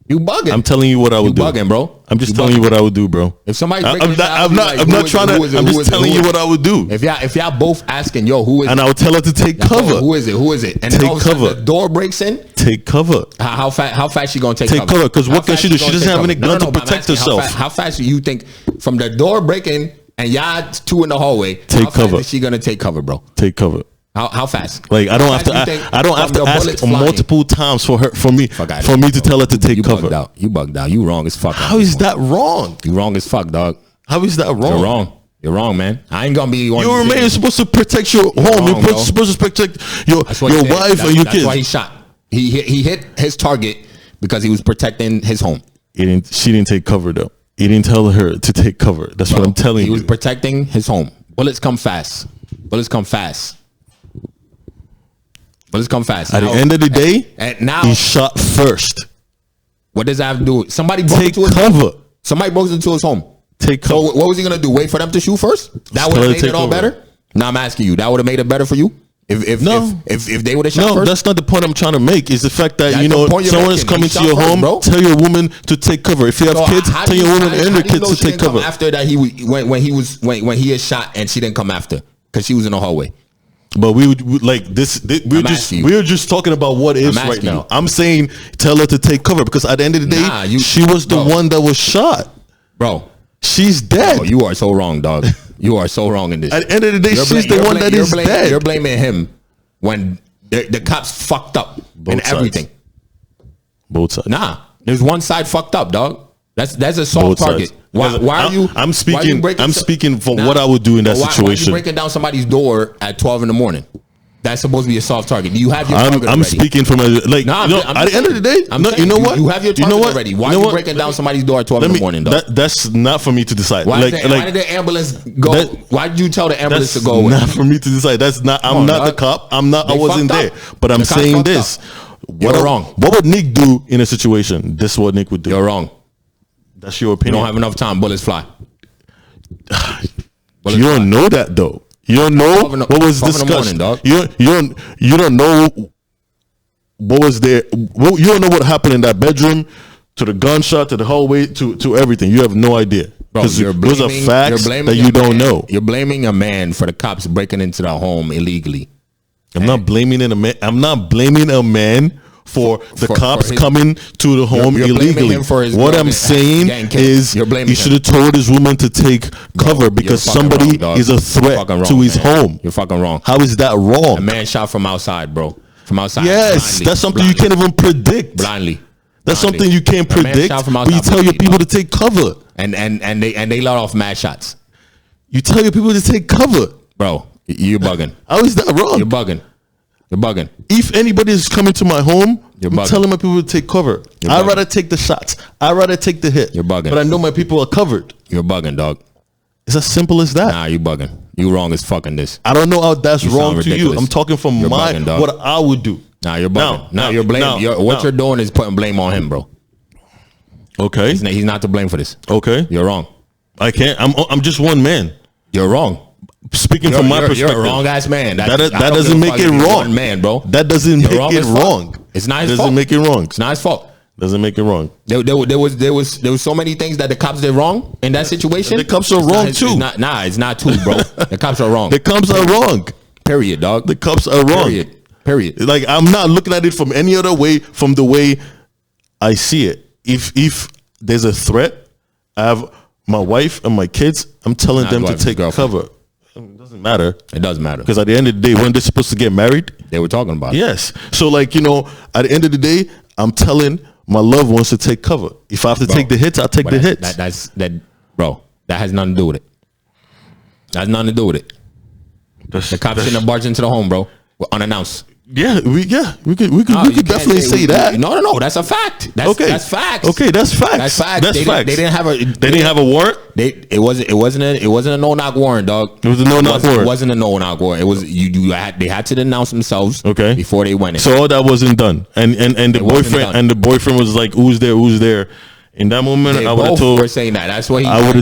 You bugging. I'm telling you what I would do. You bugging, bro. I'm just telling you what I would do, bro. If somebody's I'm not trying to. I'm just telling you what I would do. If y'all both asking, yo, who is it? And I would tell her to take cover. Who is it? Who is it? And take then all of a sudden cover. The door breaks in. Take cover. How fast she gonna take cover? Take cover. Because what can she do? She doesn't have any gun to protect herself. How fast do you think from the door breaking and y'all two in the hallway? Take cover. How fast is she gonna take cover, bro? Take cover. How fast? Like I don't have to. I don't have to ask multiple times for me to tell her to take cover. You bugged out. You wrong as fuck. How is that wrong? You wrong as fuck, dog. How is that wrong? You're wrong. You're wrong, man. I ain't gonna be. You're a man. You're supposed to protect your home. You're supposed to protect your wife and your kids. That's why he shot. He hit his target because he was protecting his home. She didn't take cover though. He didn't tell her to take cover. That's what I'm telling you. He was protecting his home. Bullets come fast. Bullets come fast. But let's come fast. At the end of the day, and now he shot first. What does that have to do with somebody broke take into his cover? Home. Somebody broke into his home. Take cover. So what was he gonna do? Wait for them to shoot first? That would have made it all better. Now I'm asking you. That would have made it better for you. If they would have shot first. No, that's not the point I'm trying to make. Is the fact that someone is coming to your home. Bro. Tell your woman to take cover. If you have kids, tell your woman and your kids to take cover. After that, when he is shot and she didn't come after because she was in the hallway. But we would like this. We're just talking about what is right now. I'm saying tell her to take cover because at the end of the day, she was the one that was shot, bro. She's dead. Bro, you are so wrong, dog. You are so wrong in this. At the end of the day, she's the one that is dead. You're blaming him when the cops fucked up and everything. Both sides. Nah, there's one side fucked up, dog. That's a soft target. Why are you? I'm speaking for what I would do in that situation. Why are you breaking down somebody's door at 12 in the morning? That's supposed to be a soft target. Do you have your target I'm ready? Speaking from at the end of the day, you know what? You have your target ready. Why are you breaking down somebody's door at 12 in the morning, dog? That's not for me to decide. Why did the ambulance go? Why did you tell the ambulance to go away? Not for me to decide. That's not. I'm not the cop. I wasn't there. But I'm saying this. You're wrong. What would Nick do in a situation? This is what Nick would do. You're wrong. That's your opinion. You don't have enough time. Bullets fly. You don't know that though. You don't know what was discussed. You don't know what was there. You don't know what happened in that bedroom, to the gunshot, to the hallway, to everything. You have no idea. Because those are facts that you don't know. You're blaming a man for the cops breaking into the home illegally. I'm not blaming a man. I'm not blaming a man for the cops coming to the home illegally. What I'm saying is he should have told his woman to take cover because somebody is a threat to his home. You're fucking wrong. How is that wrong? A man shot from outside, bro. From outside. Yes, that's something you can't even predict. Blindly. That's something you can't predict. But you tell your people to take cover. And they let off mad shots. You tell your people to take cover. Bro, you're bugging. How is that wrong? You're bugging. You're bugging. If anybody is coming to my home, I'm telling my people to take cover. I'd rather take the shots. I'd rather take the hit. You're bugging. But I know my people are covered. You're bugging, dog. It's as simple as that. Nah, you bugging. You wrong as fucking this. I don't know how that's wrong to you. I'm talking from what I would do. Nah, you're bugging. Now you're blaming. What you're doing is putting blame on him, bro. Okay. He's not to blame for this. Okay. You're wrong. I can't. I'm just one man. You're wrong. Speaking from my perspective, you're a wrong ass man. That doesn't make it wrong, man, bro. That doesn't make it wrong. It's not his fault. Doesn't make it wrong. It's not his fault. Doesn't make it wrong. There was so many things that the cops did wrong in that situation. The cops are wrong too. It's not too, bro. The cops are wrong. The cops are wrong. Period, dog. The cops are wrong. Period. Like I'm not looking at it from any other way from the way I see it. If there's a threat, I have my wife and my kids. I'm telling them to take cover. It doesn't matter. It does matter. Because at the end of the day, when they're supposed to get married, they were talking about it. Yes. So like, at the end of the day, I'm telling my loved ones to take cover. If I have to take the hits, I'll take the hits. Bro, that has nothing to do with it. That has nothing to do with it. The cops shouldn't have barged into the home, bro. Unannounced. Yeah, we could definitely say that. No, that's a fact. That's facts. Okay, that's facts. That's facts. They didn't have a warrant. It wasn't a no knock warrant, dog. It was a no knock warrant. It wasn't a no knock warrant. It was they had to announce themselves before they went in. So all that wasn't done, and the boyfriend was like, who's there? In that moment, I would have told. Were saying that. That's what I would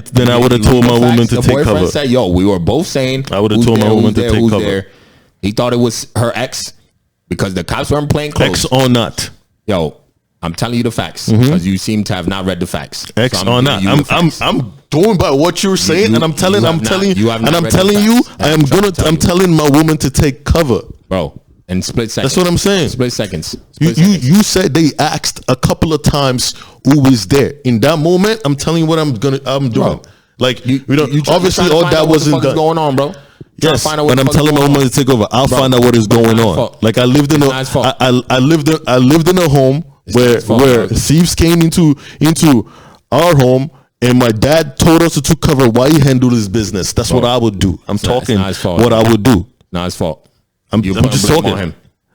have told my woman to take cover. The boyfriend said, "Yo, we were both saying." I would have told my woman to take cover. He thought it was her ex because the cops weren't playing close. Ex or not. Yo, I'm telling you the facts because you seem to have not read the facts. X So on that. I'm doing by what you're saying, and I'm telling you, I'm telling my woman to take cover, bro. In split seconds. That's what I'm saying. Split seconds. You said they asked a couple of times who was there. In that moment, I'm telling you what I'm doing. Bro, like you obviously all that wasn't done. Going on, bro. Yes, and I'm telling my woman to take over. I'll find out what is going on. Like I lived in I lived in a home where thieves came into our home, and my dad told us to take cover while he handled his business. That's what I would do. I'm talking what I would do. Not his fault. I'm just talking. On him.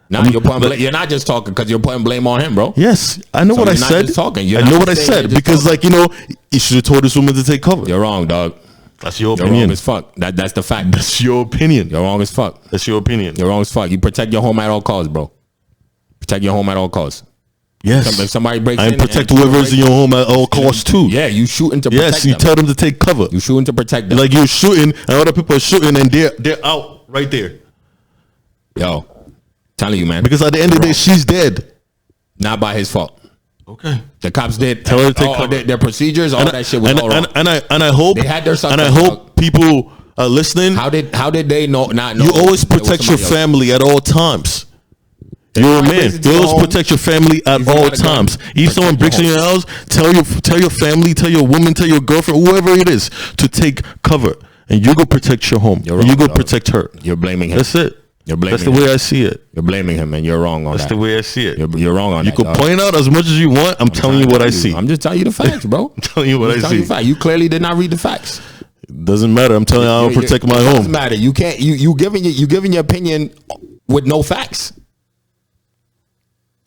You're not just talking because you're putting blame on him, bro. Yes, I know what I said. I know what I said because, like, he should have told this woman to take cover. You're wrong, dog. That's your opinion. You're wrong as fuck. That's the fact. That's your opinion. You're wrong as fuck. That's your opinion. You're wrong as fuck. You protect your home at all costs, bro. Protect your home at all costs. Yes. If somebody breaks in, protect whoever's in your home at all costs too. Yeah, you shooting to protect them. Yes, you tell them to take cover. You shooting to protect them. Like you're shooting, and other people are shooting, and they're out right there. Yo, telling you, man. Because at the end of the day, she's dead. Not by his fault. Okay. The cops did. Tell her to take cover. Their procedures, all that shit was all wrong. And I hope they had their suspect, and I hope people are listening. How did they not know? You always protect your family at all times. You're a man. You always protect your family at all times. If someone breaks in your house, tell your family, tell your woman, tell your girlfriend, whoever it is, to take cover, and you go protect your home. Wrong, you go protect her. You're blaming him. That's it. You're blaming. That's the way I see it. You're blaming him, and you're wrong on that. That's the way I see it. You're wrong on that. You can point out as much as you want. I'm telling you what I see. I'm just telling you the facts, bro. I'm telling you what I see. You clearly did not read the facts. Doesn't matter. I'm telling you, I don't protect my home. Doesn't matter. You can't. You giving your opinion with no facts.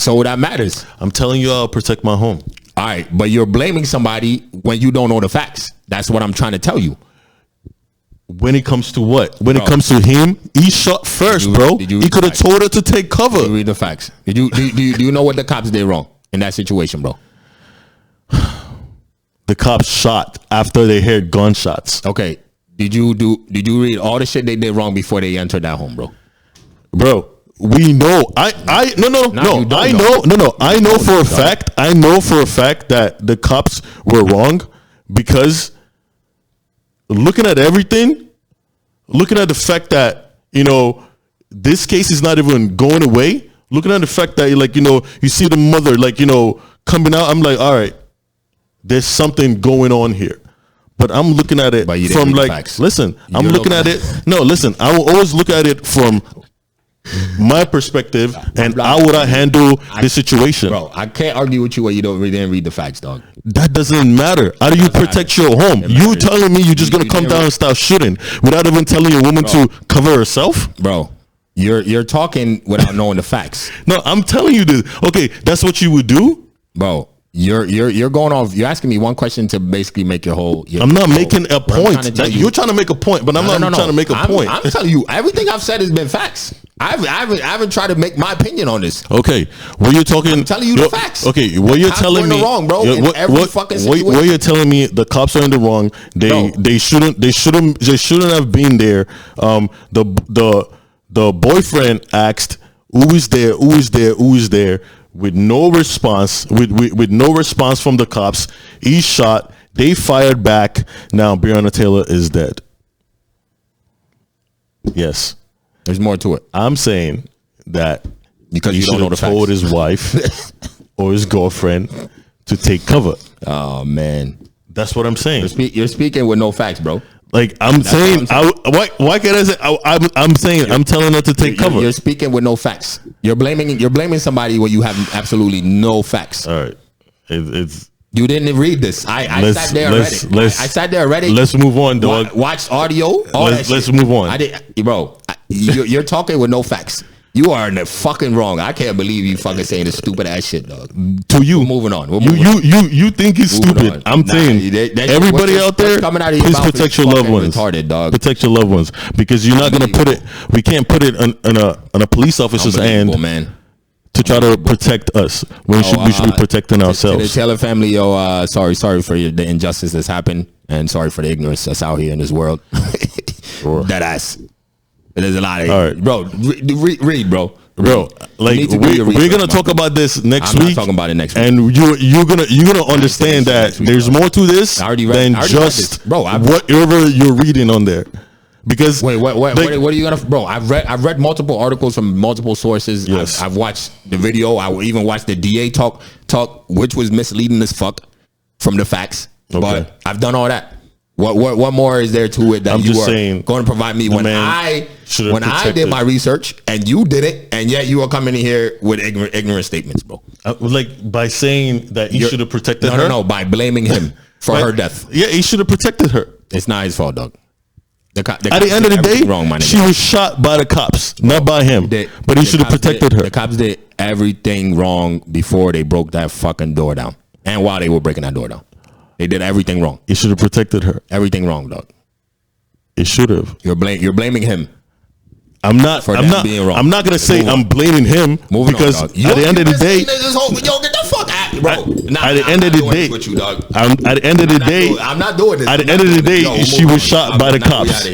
So that matters. I'm telling you, I'll protect my home. All right, but you're blaming somebody when you don't know the facts. That's what I'm trying to tell you. When it comes to what? When it comes to him, he shot first, bro. He could have told her to take cover. Did you read the facts? Do you know what the cops did wrong in that situation, bro? The cops shot after they heard gunshots. Okay. Did you read all the shit they did wrong before they entered that home, bro? Bro, we know. I know for a fact. I know for a fact that the cops were wrong because looking at everything, looking at the fact that, this case is not even going away, looking at the fact that, you see the mother, coming out, I'm like, all right, there's something going on here. But I'm looking at it from listen, I'm looking at it. No, listen, I will always look at it from my perspective and how would I handle the situation. Bro, I can't argue with you when you didn't read the facts, dog. That doesn't matter. How do you protect your home? You telling me you're just going to come down and start shooting without even telling your woman to cover herself? Bro, you're talking without knowing the facts. No, I'm telling you this. Okay, that's what you would do? Bro, you're going off. You're asking me one question to basically make your whole. I'm not making a point. You're trying to make a point, but I'm not trying to make a point. I'm telling you, everything I've said has been facts. I haven't tried to make my opinion on this. Okay, what you're talking. I'm telling you the facts. Okay, what you're telling me. Wrong, bro. What you're telling me, the cops are in the wrong. They shouldn't have been there. The boyfriend asked, "Who is there? Who is there? Who is there?" With no response, with no response from the cops, he shot. They fired back. Now Breonna Taylor is dead. Yes, there's more to it. I'm saying that because you don't know the facts. Told his wife or his girlfriend to take cover. Oh man, that's what I'm saying. You're speaking with no facts, bro. Like I'm saying, why can't I say? I'm saying I'm telling her to take cover. You're speaking with no facts. You're blaming somebody when you have absolutely no facts. All right, it's you didn't read this. I sat there already. I sat there already. Let's move on, dog. Watched audio. Let's move on. Bro, you're talking with no facts. You are fucking wrong. I can't believe you fucking saying this stupid ass shit, dog. To you, we're moving on. You think he's stupid? I'm saying everybody out there, please protect your loved ones. Retarded, dog. Protect your loved ones because you're not gonna put it. We can't put it on a police officer's hand, man, to try to protect us when we should be protecting ourselves. To the Taylor family, sorry for the injustice that's happened, and sorry for the ignorance that's out here in this world. Sure. That ass. There's a lot of all right, bro. Read, bro. bro. Like we're gonna talk about this next week. I'm not talking about it next week. And you're gonna understand that there's more to this than just whatever you're reading on there. Because wait, what are you gonna, bro? I've read multiple articles from multiple sources. Yes. I've watched the video. I even watched the DA talk, which was misleading as fuck from the facts. Okay. But I've done all that. What more is there to it that you are going to provide me when I did my research and you did it, and yet you are coming in here with ignorant statements, bro? Like by saying that he should have protected her? No, by blaming him for her death. Yeah, he should have protected her. It's not his fault, dog. At the end of the day, she was shot by the cops, not by him. But he should have protected her. The cops did everything wrong before they broke that fucking door down, and while they were breaking that door down. They did everything wrong. He should have protected her. Everything wrong, dog. It should have. You're blaming him. I'm not being wrong. I'm not gonna say I'm blaming him because at the end of the day, yo, get the fuck out, bro. At the end of the day, at the end of the day, I'm not doing this. At the end of the day, she was shot by the cops.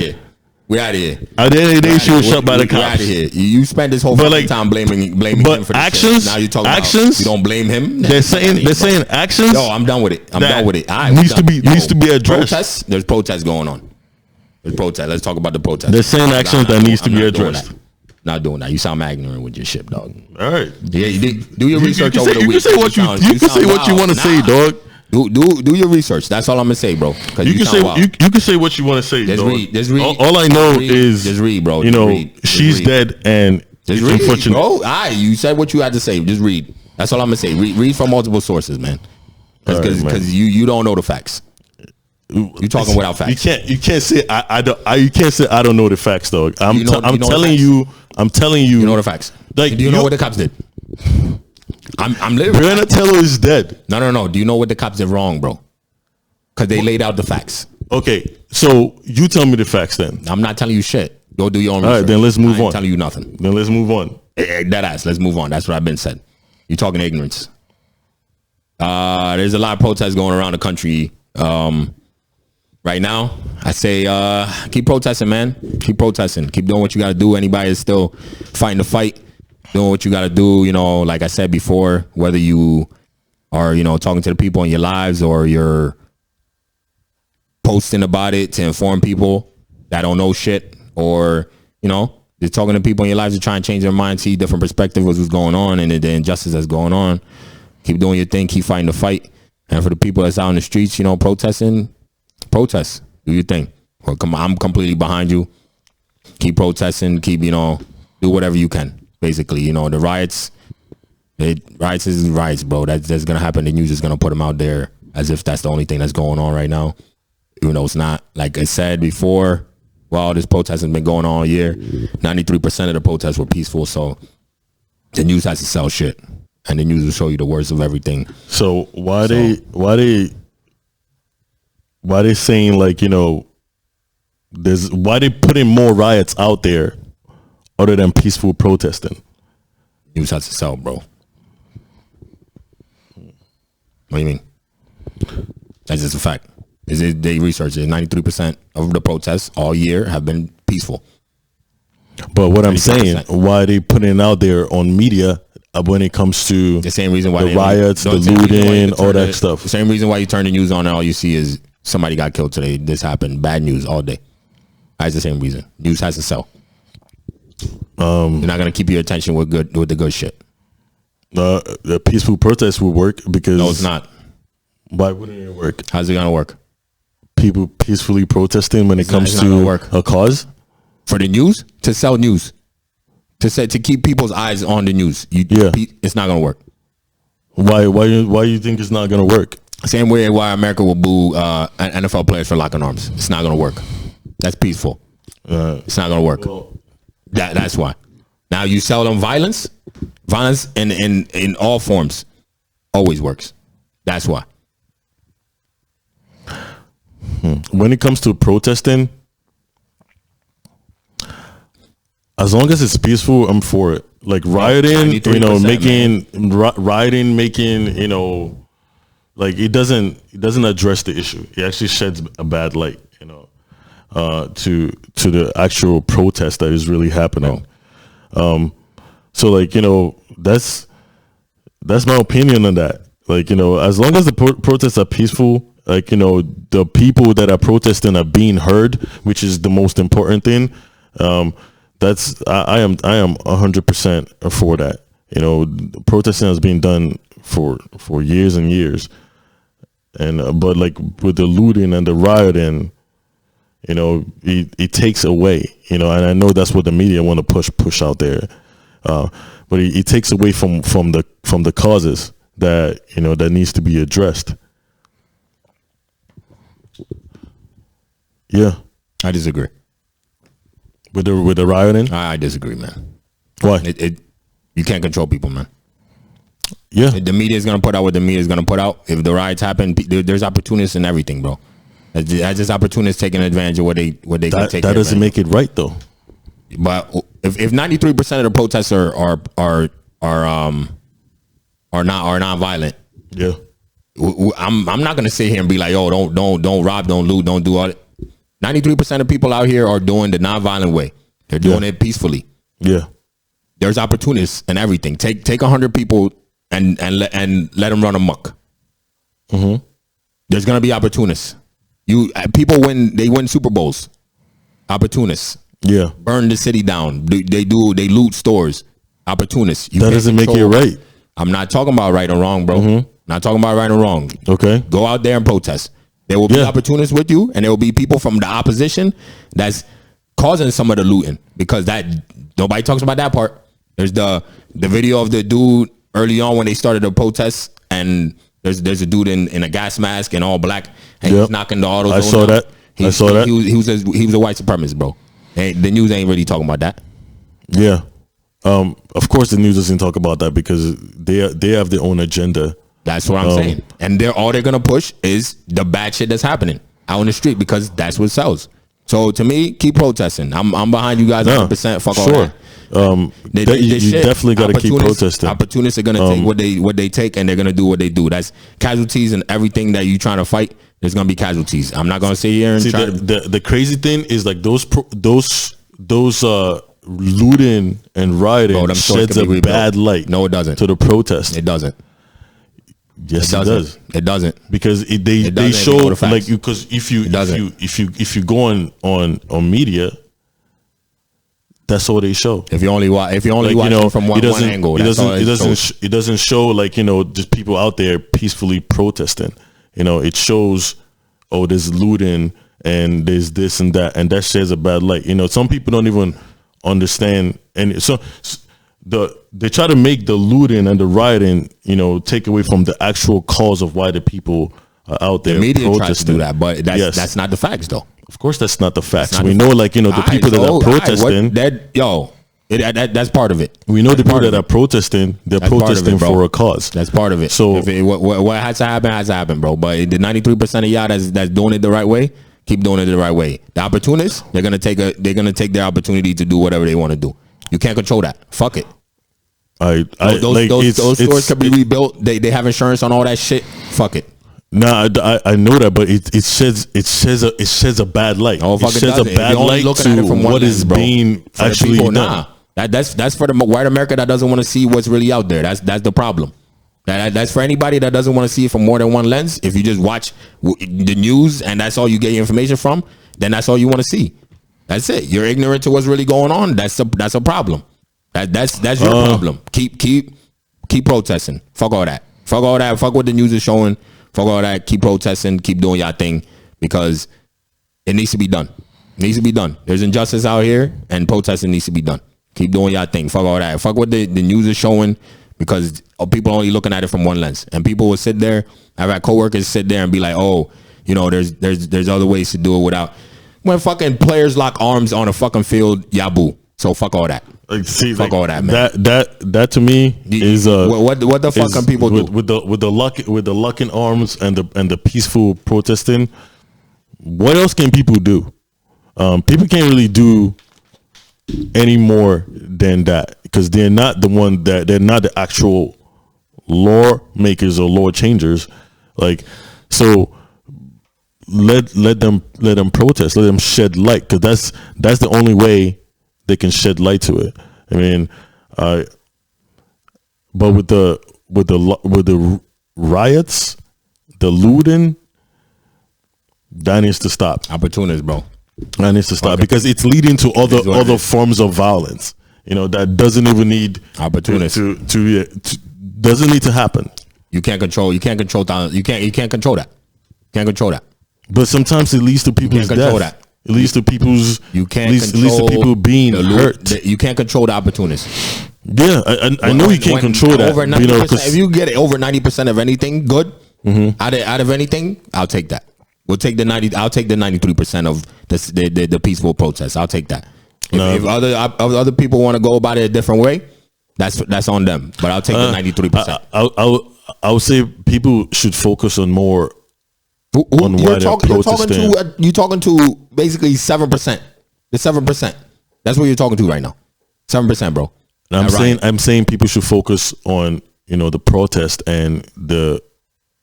We out of here. At the end of the day, she was shot by the cops. We out of here. You spent this whole time blaming him for actions. Now you talking actions. You don't blame him. They're saying actions. Yo, I'm done with it. I'm done with it. Needs to be addressed. There's protests going on. There's protests. Let's talk about the protests. They're saying actions that needs to be addressed. Not doing that. You sound ignorant with your shit, dog. All right. Yeah, you do your research over the week. You can say what you want to say, dog. Do your research. That's all I'm gonna say, bro. You can say what you want to say. Just read. All I know is just read, bro. You know, she's dead, and just read, unfortunate. Bro, you said what you had to say. Just read. That's all I'm gonna say. Read from multiple sources, man. Because you don't know the facts. You talking without facts. You can't say I don't. You can't say I don't know the facts, dog. I'm telling you. You know the facts. Like, do you know what the cops did? I'm literally. Breonna Taylor is dead. No. Do you know what the cops did wrong, bro? Because they laid out the facts. Okay, so you tell me the facts then. I'm not telling you shit. Go do your own research. All right, then let's move on. I ain't telling you nothing. Then let's move on. Let's move on. That's what I've been said. You're talking ignorance. There's a lot of protests going around the country right now. I say keep protesting, man. Keep protesting. Keep doing what you got to do. Anybody is still fighting the fight, doing what you got to do. You know, like I said before, whether you are, talking to the people in your lives or you're posting about it to inform people that don't know shit, or, just talking to people in your lives to try and change their mind, see different perspectives of what's going on and the injustice that's going on. Keep doing your thing. Keep fighting the fight. And for the people that's out in the streets, protesting, protest. Do your thing. Well, I'm completely behind you. Keep protesting. Keep, do whatever you can. Basically, the riots. Riots is riots, bro. That's gonna happen. The news is gonna put them out there as if that's the only thing that's going on right now. Even though it's not. Like I said before, while this protest has been going on all year, 93% of the protests were peaceful. So the news has to sell shit, and the news will show you the worst of everything. So why they saying like, why they putting more riots out there other than peaceful protesting? News has to sell, bro. What do you mean? That's just a fact. They researched it. 93% of the protests all year have been peaceful. But what I'm saying, why they putting it out there on media when it comes to the same reason why the riots, the looting, all that stuff. The same reason why you turn the news on and all you see is somebody got killed today. This happened. Bad news all day. That's the same reason. News has to sell. You're not gonna keep your attention with the good shit. The peaceful protest will work because no, it's not. Why wouldn't it work? How's it gonna work? People peacefully protesting when it comes to a cause for the news, to sell news, to keep people's eyes on the news. It's not gonna work. Why you think it's not gonna work? Same way why America will boo NFL players for locking arms. It's not gonna work. That's peaceful. It's not gonna work. Well, that's why. Now you sell them violence. Violence in all forms always works. That's why. When it comes to protesting, as long as it's peaceful, I'm for it. Like rioting, rioting, making, like it doesn't address the issue. It actually sheds a bad light, to the actual protest that is really happening. So like, you know, that's my opinion on that. Like, you know, as long as the protests are peaceful, like, you know, the people that are protesting are being heard, which is the most important thing. That's I am 100% for that. You know, protesting has been done for years and years, and but like with the looting and the rioting, you know, it takes away. You know, and I know that's what the media want to push out there, but it takes away from the causes that, you know, that needs to be addressed. Yeah, I disagree. With the rioting, I disagree, man. Why? You can't control people, man. Yeah, The media is gonna put out what the media is gonna put out. If the riots happen, there's opportunists in everything, bro. That's just opportunists taking advantage of what they can take. That doesn't make it right, though. But if 93% of the protests are not violent, Yeah, I'm not gonna sit here and be like, oh, don't rob, don't loot, don't do all that. 93% of people out here are doing the non-violent way. They're doing it peacefully. yeah. There's opportunists and everything. Take 100 people and let them run amok. Mm-hmm. There's gonna be opportunists. People win Super Bowls. Opportunists. Yeah, Burn the city down. They loot stores. Opportunists. that doesn't make it right. I'm not talking about right or wrong, bro. Mm-hmm. Not talking about right or wrong. Okay, Go out there and protest. There will be opportunists with you, and there will be people from the opposition that's causing some of the looting, because that nobody talks about that part. There's the video of the dude early on when they started the protests, and there's a dude in a gas mask and all black, and he's knocking the autos. I saw that. He was a white supremacist, bro. And the news ain't really talking about that. Yeah. Of course, the news doesn't talk about that because they have their own agenda. That's what I'm saying. And all they're gonna push is the bad shit that's happening out in the street, because that's what sells. So to me, keep protesting. I'm behind you guys 100%. Fuck all that. You definitely got to keep protesting. Opportunists are gonna take what they take, and they're gonna do what they do. That's casualties, and everything that you trying to fight, there's gonna be casualties. I'm not gonna sit here and try the crazy thing is, like, those looting and rioting sheds a bad light. No, it doesn't. To the protest. It doesn't. Yes, it does. It doesn't, because they show, like, because if you go on media, that's all they show. If you only watch from one angle, it doesn't show, like, you know, just people out there peacefully protesting. You know, it shows, oh, there's looting and there's this and that sheds a bad light. You know, some people don't even understand, and so they try to make the looting and the rioting, you know, take away from the actual cause of why the people are out there. The media protesting. Tries to do that, but that's not the facts, though. Of course, that's not the facts. We know, like, you know, the people that are protesting. That's part of it. We know the people that are protesting. They're protesting for a cause. That's part of it. So what has to happen, bro. But the 93% of y'all that's doing it the right way, keep doing it the right way. The opportunists, they're gonna take their opportunity to do whatever they want to do. You can't control that. Fuck it. Those stores can be rebuilt. They have insurance on all that shit. Fuck it. Nah, I know that, but it sheds a bad light. Oh, fuck, it sheds a bad light to what is being actually done. Nah, that's for the white America that doesn't want to see what's really out there. That's the problem. That's for anybody that doesn't want to see it from more than one lens. If you just watch the news and that's all you get your information from, then that's all you want to see. That's it. You're ignorant to what's really going on. That's a problem. That's your problem. Keep protesting. Fuck all that. Fuck what the news is showing. Fuck all that. Keep protesting. Keep doing your thing, because it needs to be done. It needs to be done. There's injustice out here, and protesting needs to be done. Keep doing your thing. Fuck all that. Fuck what the news is showing, because people are only looking at it from one lens. And people will sit there. I've had coworkers sit there and be like, oh, you know, there's other ways to do it without. When fucking players lock arms on a fucking field, yabu. So fuck all that. Fuck all that, man. That to me is what the fuck can people do with the locking arms and the peaceful protesting? What else can people do? People can't really do any more than that, because they're not the actual law makers or law changers. Like, so let them protest, let them shed light, because that's the only way they can shed light to it. I mean, but with the riots, the looting, that needs to stop. Opportunists, bro. That needs to stop because it's leading to other forms of violence. That doesn't even need opportunists to doesn't need to happen. You can't control that. You can't control that. But sometimes it leads to people's death. It leads to people's. You can't leads to people being hurt. You can't control the opportunists. Yeah, I know you can't control that. Over 90%, if you get it over 90% of anything good, out of anything, I'll take that. We'll take the 90. I'll take the 93% of the peaceful protests. I'll take that. If other people want to go about it a different way, that's on them. But I'll take the 93%. I would say people should focus on more. You're talking to basically 7%. The 7%. That's what you're talking to right now. 7%, bro. I'm saying people should focus on the protest and the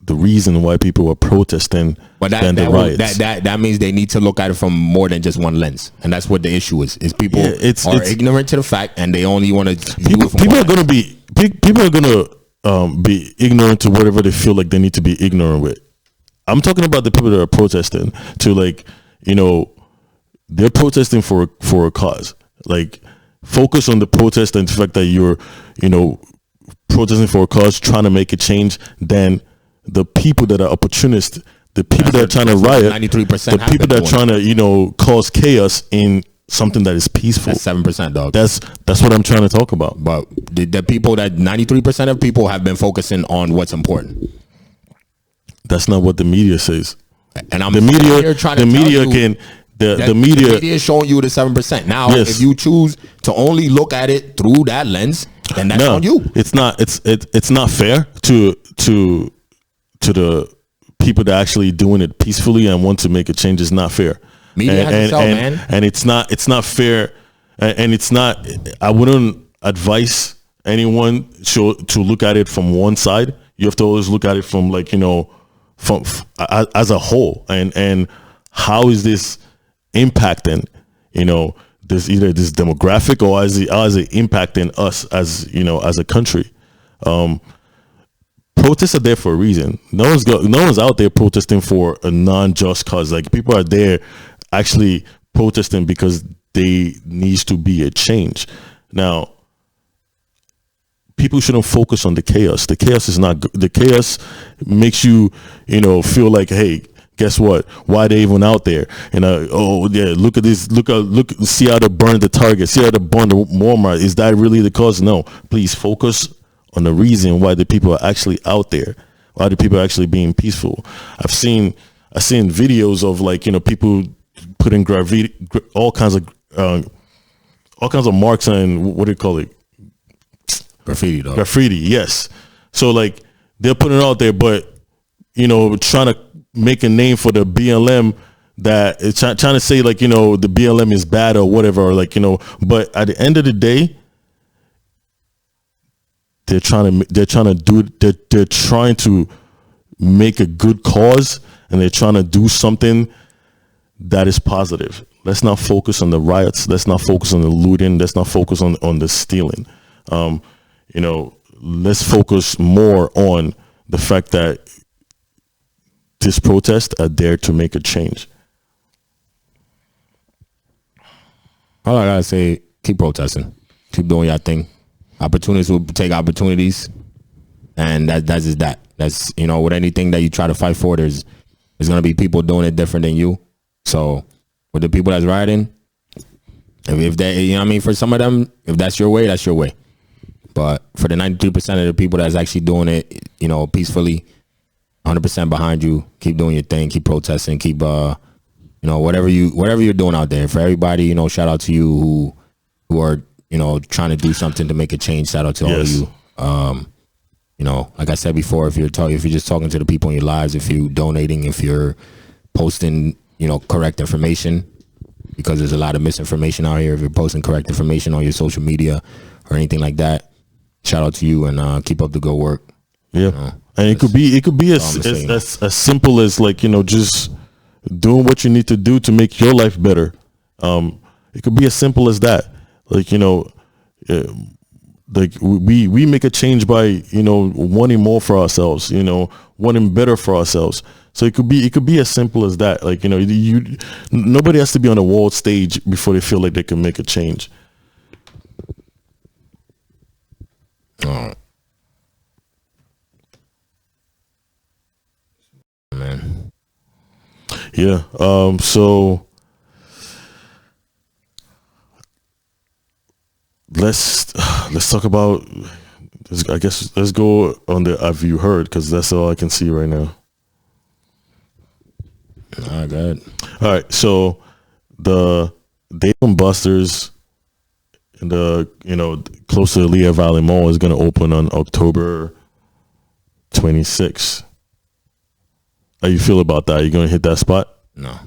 reason why people are protesting than the riots. That means they need to look at it from more than just one lens, and that's what the issue is. People are ignorant to the fact, and they only want to. People are going to be ignorant to whatever they feel like they need to be ignorant with. I'm talking about the people that are protesting they're protesting for a cause. Like, focus on the protest and the fact that you're protesting for a cause, trying to make a change, than the people that are opportunists, the people that are trying to riot, 93%, the people that are trying to cause chaos in something that is peaceful. That's 7%, dog. That's what I'm trying to talk about. But the people that 93% of people have been focusing on what's important. That's not what the media says. And the media is showing you the 7%. Now, if you choose to only look at it through that lens, then that's on you. It's not fair to the people that are actually doing it peacefully and want to make a change. Is not fair. Media has to sell, man. And it's not fair. And it's not. I wouldn't advise anyone to look at it from one side. You have to always look at it from from as a whole. And how is this impacting this either this demographic, or as it impacting us as a country? Protests are there for a reason. No one's out there protesting for a non-just cause. Like, people are there actually protesting because there needs to be a change. Now, people shouldn't focus on the chaos. The chaos is not good. The chaos makes you feel like, hey, guess what? Why are they even out there? Look at this. Look, see how they burned the Target. See how they burned the Walmart. Is that really the cause? No. Please focus on the reason why the people are actually out there. Why the people are actually being peaceful. I've seen videos of people putting graffiti, all kinds of marks on, what do you call it? Graffiti, dog. Graffiti, yes. So they're putting it out there, but trying to make a name for the BLM, that it's trying to say the BLM is bad or whatever, but at the end of the day, they're trying to make a good cause, and they're trying to do something that is positive. Let's not focus on the riots. Let's not focus on the looting. Let's not focus on the stealing. Let's focus more on the fact that this protest are there to make a change. All I gotta say, keep protesting, keep doing your thing. Opportunities will take opportunities, and that's just that. That's with anything that you try to fight for, there's gonna be people doing it different than you. So with the people that's rioting, if they, for some of them, if that's your way, that's your way. But for the 93% of the people that's actually doing it, peacefully, 100% behind you. Keep doing your thing. Keep protesting. Keep, whatever you're doing out there. For everybody, shout out to you who are, trying to do something to make a change. Shout out to all of you. Like I said before, if you're just talking to the people in your lives, if you're donating, if you're posting, correct information, because there's a lot of misinformation out here. If you're posting correct information on your social media or anything like that, shout out to you, and keep up the good work. Yeah. And it could be as simple as just doing what you need to do to make your life better. It could be as simple as that. like we make a change by, you know, wanting more for ourselves, you know, wanting better for ourselves. So it could be as simple as that. Like, you know, nobody has to be on a world stage before they feel like they can make a change. Man. Yeah. So let's talk about, I guess let's go on the Have You Heard, because that's all I can see right now. All right, good. All right, so the Dave & Buster's in the, you know, close to the Lehigh Valley Mall is going to open on October 26th. How you feel about that? You going to hit that spot? No.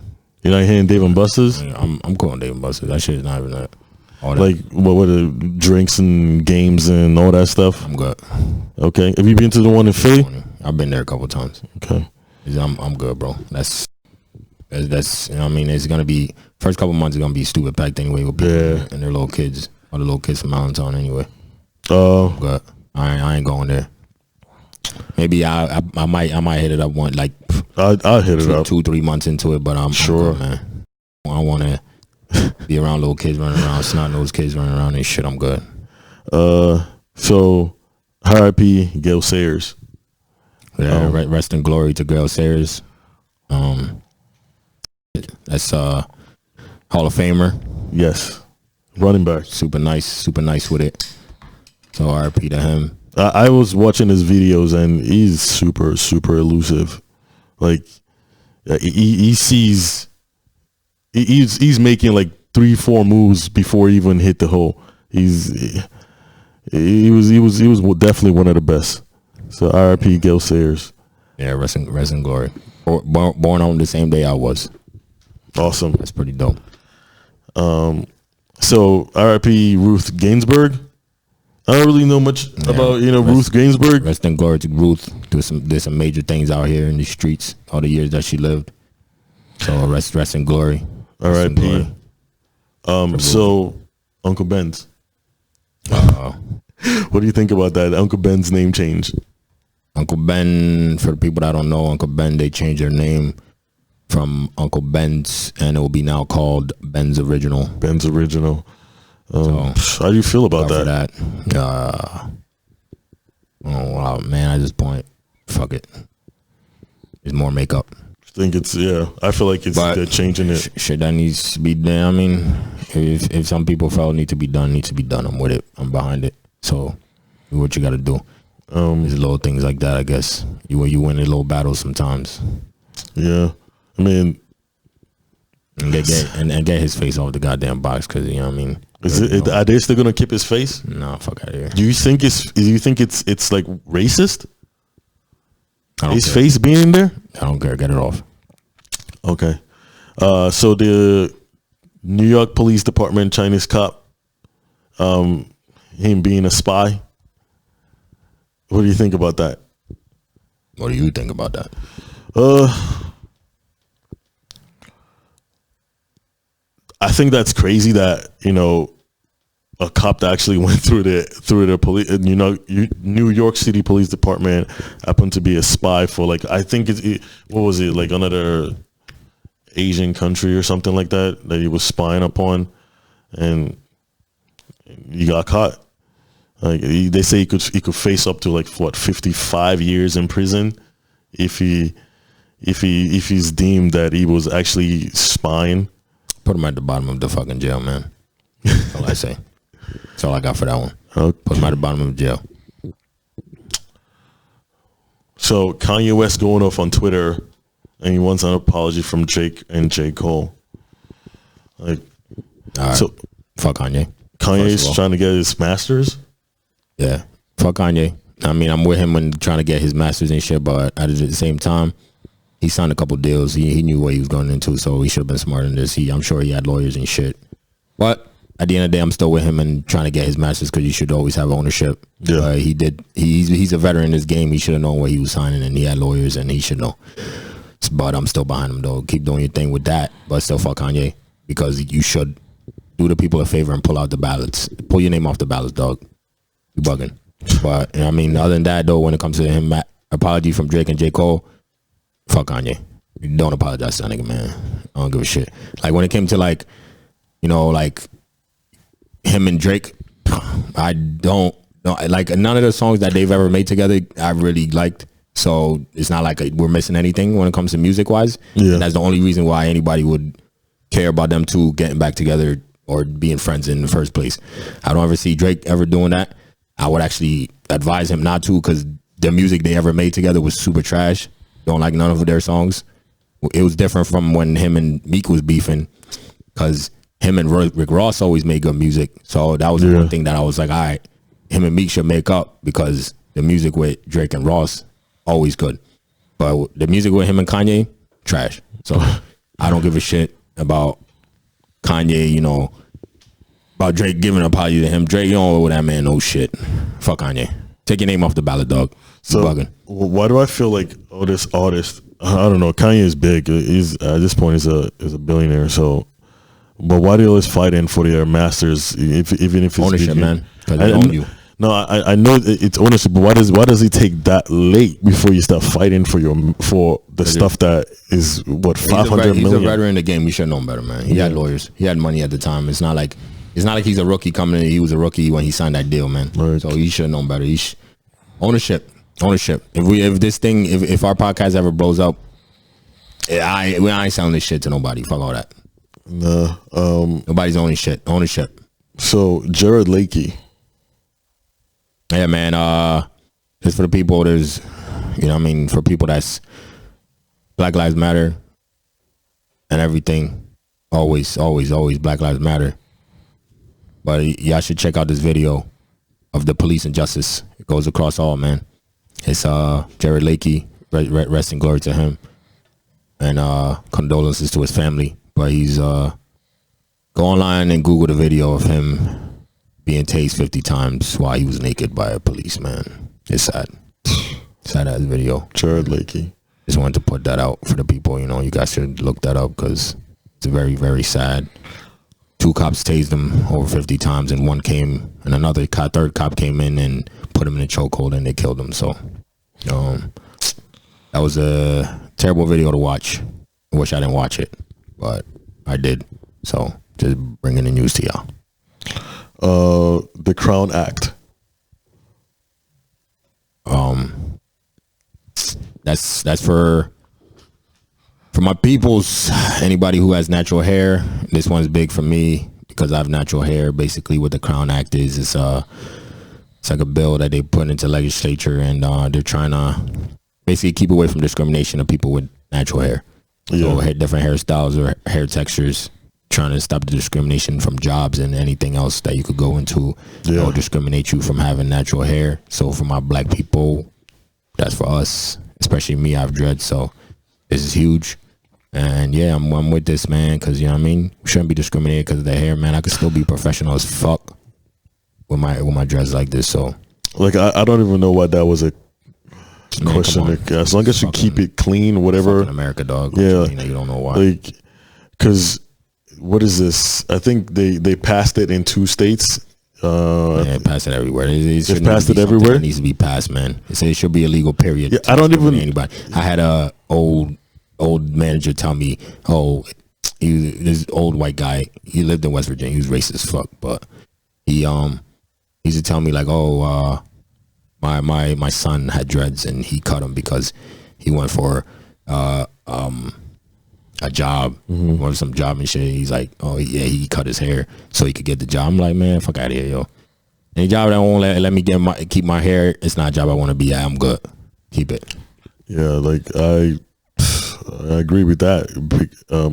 You're not hitting Dave & Buster's? I'm cool on Dave & Buster's. That shit is not even that. All that. Like, what are the drinks and games and all that stuff? I'm good. Okay. Have you been to the one in Philly? I've been there a couple of times. Okay. I'm good, bro. That's you know what I mean, it's gonna be first couple months is gonna be stupid packed anyway with people and their little kids, all the little kids from Allentown anyway. But I ain't going there. Maybe I might hit it up one, like I'll hit it up 2-3 months into it, but I'm sure, good, man. I don't want to be around little kids running around, snot-nosed kids running around and shit. I'm good. So R.I.P. Gail Sayers. Yeah, rest in glory to Gail Sayers. That's Hall of Famer. Yes, running back. Super nice with it. So RP to him. I was watching his videos and he's super elusive. Like he sees, he's making like 3-4 moves before he even hit the hole. He was definitely one of the best. So RIP Gail Sayers. Yeah, rest in glory. Born on the same day I was. Awesome. That's pretty dope. So RIP Ruth Gainsburg. I don't really know much about, you know, Ruth Gainsburg. Rest in glory to Ruth. There's some major things out here in the streets all the years that she lived. So rest in glory. RIP. So Uncle Ben's. What do you think about that? Uncle Ben's name change. Uncle Ben, for the people that don't know, Uncle Ben, they changed their name from Uncle Ben's, and it will be now called Ben's Original. Ben's Original. So, how do you feel about that? Oh wow, man! At this point, fuck it. It's more makeup. I think it's I feel like they're changing it. Shit that needs to be done. I mean, if some people felt need to be done, I'm with it. I'm behind it. So, do what you got to do. There's little things like that. I guess you win a little battles sometimes. Yeah, I mean, and get his face off the goddamn box, because you know what I mean. Are they still gonna keep his face? No, fuck out of here. Do you think it's like racist? His care. face being in there? I don't care. Get it off. Okay. So the New York Police Department Chinese cop, him being a spy. What do you think about that? What do you think about that? I think that's crazy that, you know, a cop that actually went through the police, you know, New York City Police Department happened to be a spy for, like, I think what was it, like another Asian country or something like that he was spying upon, and he got caught. Like they say he could face up to like 55 years in prison if he's deemed that he was actually spying. Put him at the bottom of the fucking jail, man. That's all I say. That's all I got for that one. Okay. Put him at the bottom of the jail. So Kanye West going off on Twitter, and he wants an apology from Drake and J. Cole. Like, all right. So fuck Kanye. Kanye's trying to get his masters. Yeah, fuck Kanye. I mean, I'm with him when trying to get his masters and shit, but at the same time, he signed a couple deals. He knew what he was going into, so he should have been smarter than this. I'm sure he had lawyers and shit. But at the end of the day, I'm still with him and trying to get his masters, because you should always have ownership. Yeah, he did. He's a veteran in this game. He should have known what he was signing, and he had lawyers, and he should know. But I'm still behind him, though. Keep doing your thing with that, but still fuck Kanye, because you should do the people a favor and pull out the ballots. Pull your name off the ballots, dog. You bugging. But I mean, other than that though, when it comes to him, apology from Drake and J. Cole, fuck Kanye. Don't apologize to that nigga, man. I don't give a shit. Like when it came to like, you know, like him and Drake, I don't know. Like none of the songs that they've ever made together, I really liked. So it's not like we're missing anything when it comes to music wise. Yeah. And that's the only reason why anybody would care about them two getting back together or being friends in the first place. I don't ever see Drake ever doing that. I would actually advise him not to, because the music they ever made together was super trash. Don't like none of their songs. It was different from when him and Meek was beefing, because him and Rick Ross always made good music. So that was the one thing that I was like, all right, him and Meek should make up, because the music with Drake and Ross always good, but the music with him and Kanye, trash. So I don't give a shit about Kanye, you know, about Drake giving an apology to him. Drake, you don't owe that man no shit. Fuck Kanye. Take your name off the ballot, dog. So why do I feel like this artist? I don't know. Kanye is big. He's at this point is a billionaire. So, but why do they always fight in for their masters? Even if it's ownership, man, because they own you. No, I know it's ownership, but why does it take that late before you start fighting for the stuff that is what 500 million? He's a veteran in the game. We should have known better, man. He had lawyers. He had money at the time. It's not like he's a rookie coming in. He was a rookie when he signed that deal, man. Right. So he should have known better. Ownership. If our podcast ever blows up, I ain't selling this shit to nobody. Fuck all that. No, nobody's owning shit. Ownership. So Jared Lakey. Yeah, man. Just for the people, there's, you know what I mean, for people that's Black Lives Matter and everything. Always Black Lives Matter. But y'all should check out this video of the police and justice. It goes across all, man. It's Jared Lakey, rest in glory to him, and condolences to his family. But he's go online and Google the video of him being tased 50 times while he was naked by a policeman. It's sad. Sad ass video. Jared Lakey. Just wanted to put that out for the people. You know, you guys should look that up, because it's very, very sad. 2 cops tased him over 50 times, and another third cop came in and put him in a chokehold, and they killed him. So, that was a terrible video to watch. I wish I didn't watch it, but I did. So, just bringing the news to y'all. The Crown Act. That's for my peoples. Anybody who has natural hair. This one's big for me because I have natural hair. Basically, what the Crown Act is, it's like a bill that they put into legislature, and they're trying to basically keep away from discrimination of people with natural hair. So different hairstyles or hair textures. Trying to stop the discrimination from jobs and anything else that you could go into or discriminate you from having natural hair. So for my black people, that's for us, especially me. I have dreads, so this is huge. And yeah, I'm with this, man, because you know what I mean. We shouldn't be discriminated because of the hair, man. I could still be professional as fuck with my dreads like this. So like I don't even know why that was a question. As long as you keep it clean, whatever. America, dog. Yeah, you don't know why. Like, because. What is this? I think they passed it in 2 states. Passed it everywhere. It passed it everywhere. It needs to be passed, man. It should be illegal. Period. Yeah, I don't even anybody. I had a old manager tell me, this old white guy. He lived in West Virginia. He was racist as fuck, but he used to tell me like, my son had dreads and he cut them because he went for a job, or some job and shit. He's like, he cut his hair so he could get the job. I'm like, man, fuck out of here, yo. Any job that won't let me keep my hair, it's not a job I want to be at. I'm good. Keep it. Yeah, like I agree with that.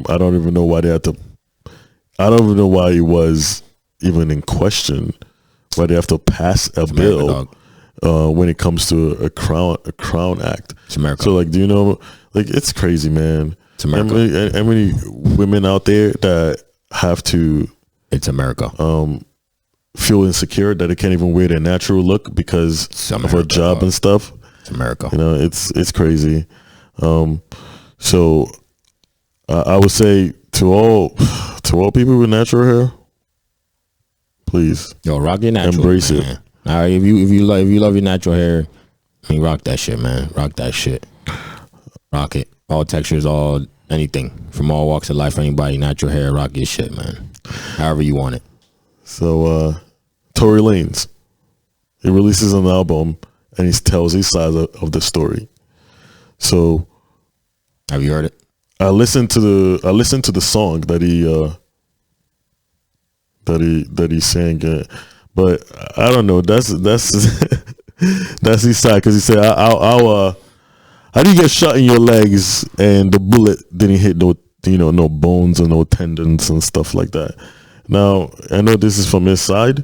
I don't even know why they had to. I don't even know why it was even in question. Why they have to pass a bill when it comes to a crown act. It's America. So like, do you know? Like, it's crazy, man. It's America. How many women out there that have to? It's America. Feel insecure that they can't even wear their natural look because of a job and stuff. It's America. You know, it's crazy. So I would say to all people with natural hair, please, rock your natural. Embrace it. All right, if you love your natural hair, I mean, rock that shit, man. Rock that shit. Rock it. All textures, all anything from all walks of life. Anybody, natural hair, rock your shit, man. However you want it. So, Tory Lanez, he releases an album and he tells his side of the story. So, have you heard it? I listened to the song that he sang, but I don't know. That's that's his side, because he said, "How do you get shot in your legs and the bullet didn't hit no bones or no tendons and stuff like that?" Now I know this is from his side,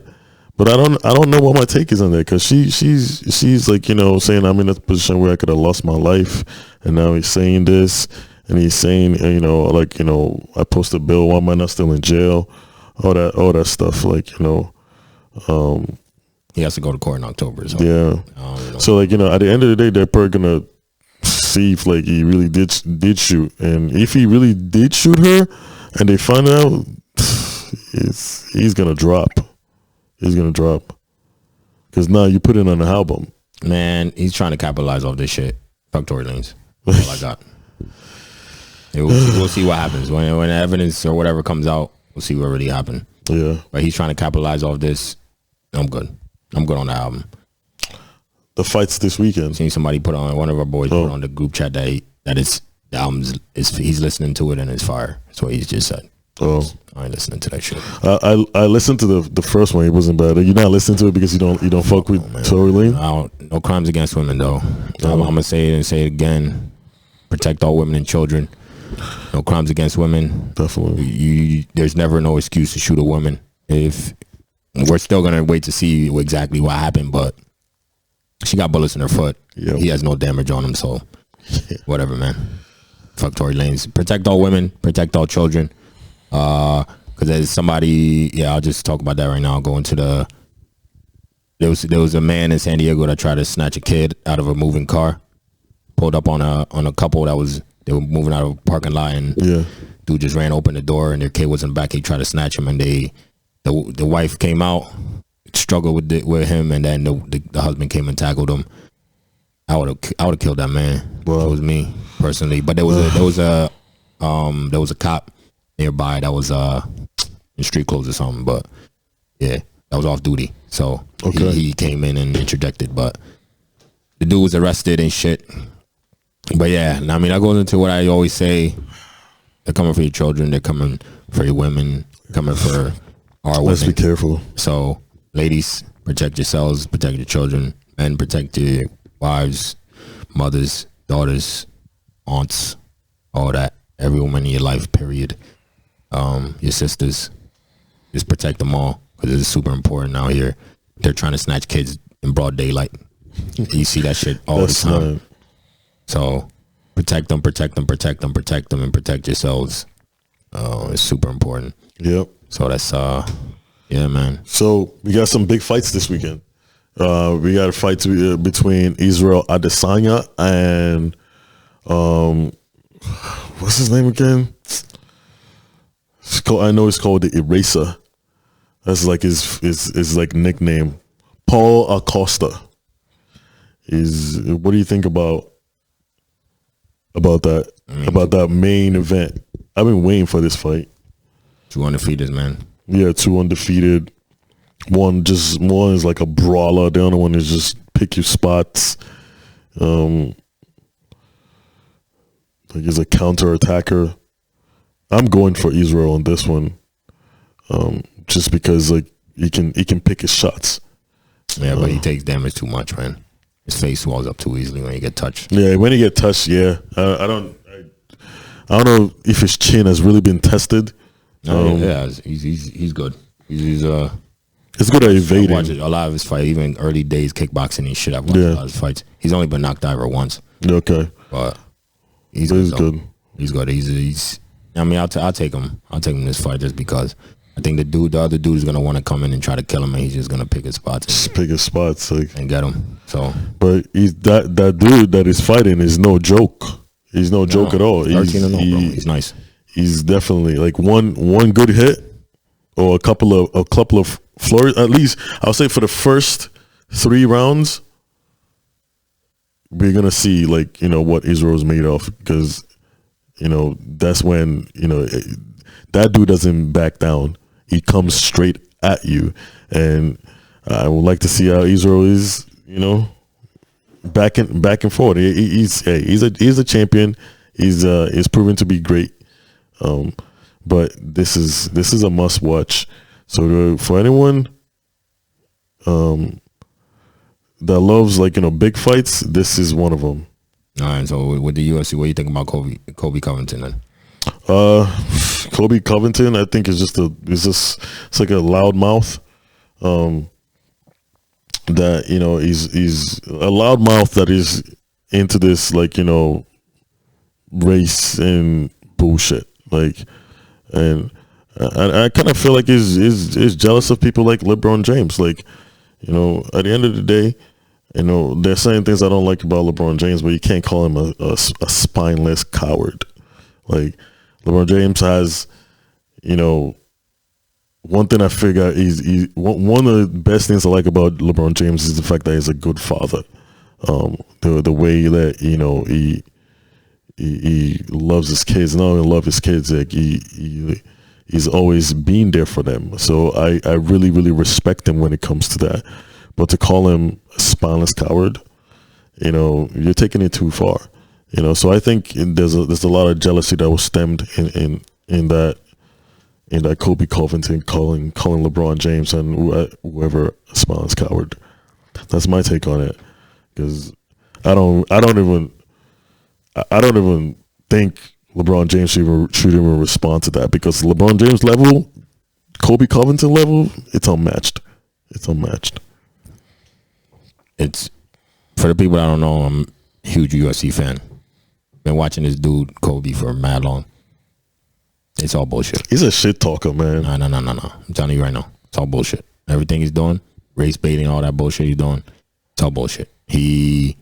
but I don't know what my take is on that, because she's like, saying I'm in a position where I could have lost my life, and now he's saying this, and he's saying I posted bail, why am I not still in jail, all that stuff, he has to go to court in October. So, yeah. So at the end of the day, they're probably gonna see if he really did shoot, and if he really did shoot her, and they find out, he's gonna drop. He's gonna drop, because now you put it on the album. Man, he's trying to capitalize off this shit. Fuck Tory Lanez. That's all I got. We'll see what happens when evidence or whatever comes out. We'll see what really happened. Yeah, but he's trying to capitalize off this. I'm good. I'm good on the album. The fights this weekend. Seen somebody put on, one of our boys put on the group chat that the album's he's listening to it and it's fire. That's what he's just said. Oh, I ain't listening to that shit. I listened to the first one. It wasn't bad. You're not listening to it because you don't fuck with Tory Lanez? No crimes against women though. I'm gonna say it and say it again. Protect all women and children. No crimes against women. Definitely. There's never no excuse to shoot a woman. If we're still gonna wait to see exactly what happened, but she got bullets in her foot. Yep. He has no damage on him, so whatever, man. Fuck Tory Lanez. Protect all women. Protect all children. Because there's somebody. I'll just talk about that right now. I'll go into there was a man in San Diego that tried to snatch a kid out of a moving car. Pulled up on a couple they were moving out of a parking lot, and dude just ran open the door, and their kid was in the back. He tried to snatch him, and the wife came out, struggled with him, and then the husband came and tackled him. I would have killed that man. Wow. If it was me personally, but there was a cop nearby that was in street clothes or something, but yeah, that was off duty, so he came in and interjected, but the dude was arrested and shit. But yeah, I mean, that goes into what I always say: they're coming for your children, they're coming for your women, coming for our women. Let's be careful. So ladies, protect yourselves, protect your children, men, protect your wives, mothers, daughters, aunts, all that, every woman in your life, period. Your sisters, just protect them all, because it's super important out here. They're trying to snatch kids in broad daylight. You see that shit all the time. Not... So protect them, and protect yourselves. It's super important. Yep. So that's yeah, man. So we got some big fights this weekend. We got a fight between Israel Adesanya and what's his name again? I know it's called the Eraser. That's like his like nickname. Paul Acosta. What do you think about that? About that main event? I've been waiting for this fight. 2 undefeated, man. Yeah, 2 undefeated. One is like a brawler. The other one is just pick your spots. Like he's a counter attacker. I'm going for Israel on this one, just because like he can pick his shots. Yeah, but he takes damage too much, man. His face swells up too easily when you get touched. Yeah, when you get touched, yeah. I don't know if his chin has really been tested. Yeah, he's good. He's it's good at evading. I watched a lot of his fights, even early days kickboxing and shit. I've watched a lot of his fights. He's only been knocked out once. Okay, but he's good. He's good. He's. I mean, I'll take him. I'll take him this fight just because I think the other dude is gonna want to come in and try to kill him, and he's just gonna pick his spots. And get him. So, but that dude that is fighting is no joke. He's no joke at all. 13-0, bro. He's nice. He's definitely like one good hit or a couple of flurries. At least I'll say for the first 3 rounds, we're gonna see like what Israel's made of, because that's when that dude doesn't back down. He comes straight at you, and I would like to see how Israel is back and forth. He's a champion. He's proven to be great. But this is a must watch. So for anyone that loves big fights, this is one of them. All right. So with the UFC, what do you think about Kobe Covington then? Kobe Covington, I think it's like a loud mouth. That he's a loud mouth that is into this race and bullshit, and I kind of feel like he's jealous of people like LeBron James. At the end of the day, there's certain things I don't like about LeBron James, but you can't call him a spineless coward. LeBron James has, one thing I figure is one of the best things I like about LeBron James is the fact that he's a good father. The way that he loves his kids, not only love his kids, he's always been there for them. So I really, really respect him when it comes to that. But to call him a spineless coward, you're taking it too far. So I think there's a lot of jealousy that was stemmed in that Kobe Covington calling LeBron James and whoever a spineless coward. That's my take on it, because I don't even think LeBron James should even respond to that, because LeBron James level, Kobe Covington level, it's unmatched. It's, for the people that don't know, I'm a huge UFC fan. Been watching this dude Kobe for mad long. It's all bullshit. He's a shit talker, man. No. I'm telling you right now, it's all bullshit. Everything he's doing, race baiting, all that bullshit he's doing, it's all bullshit. He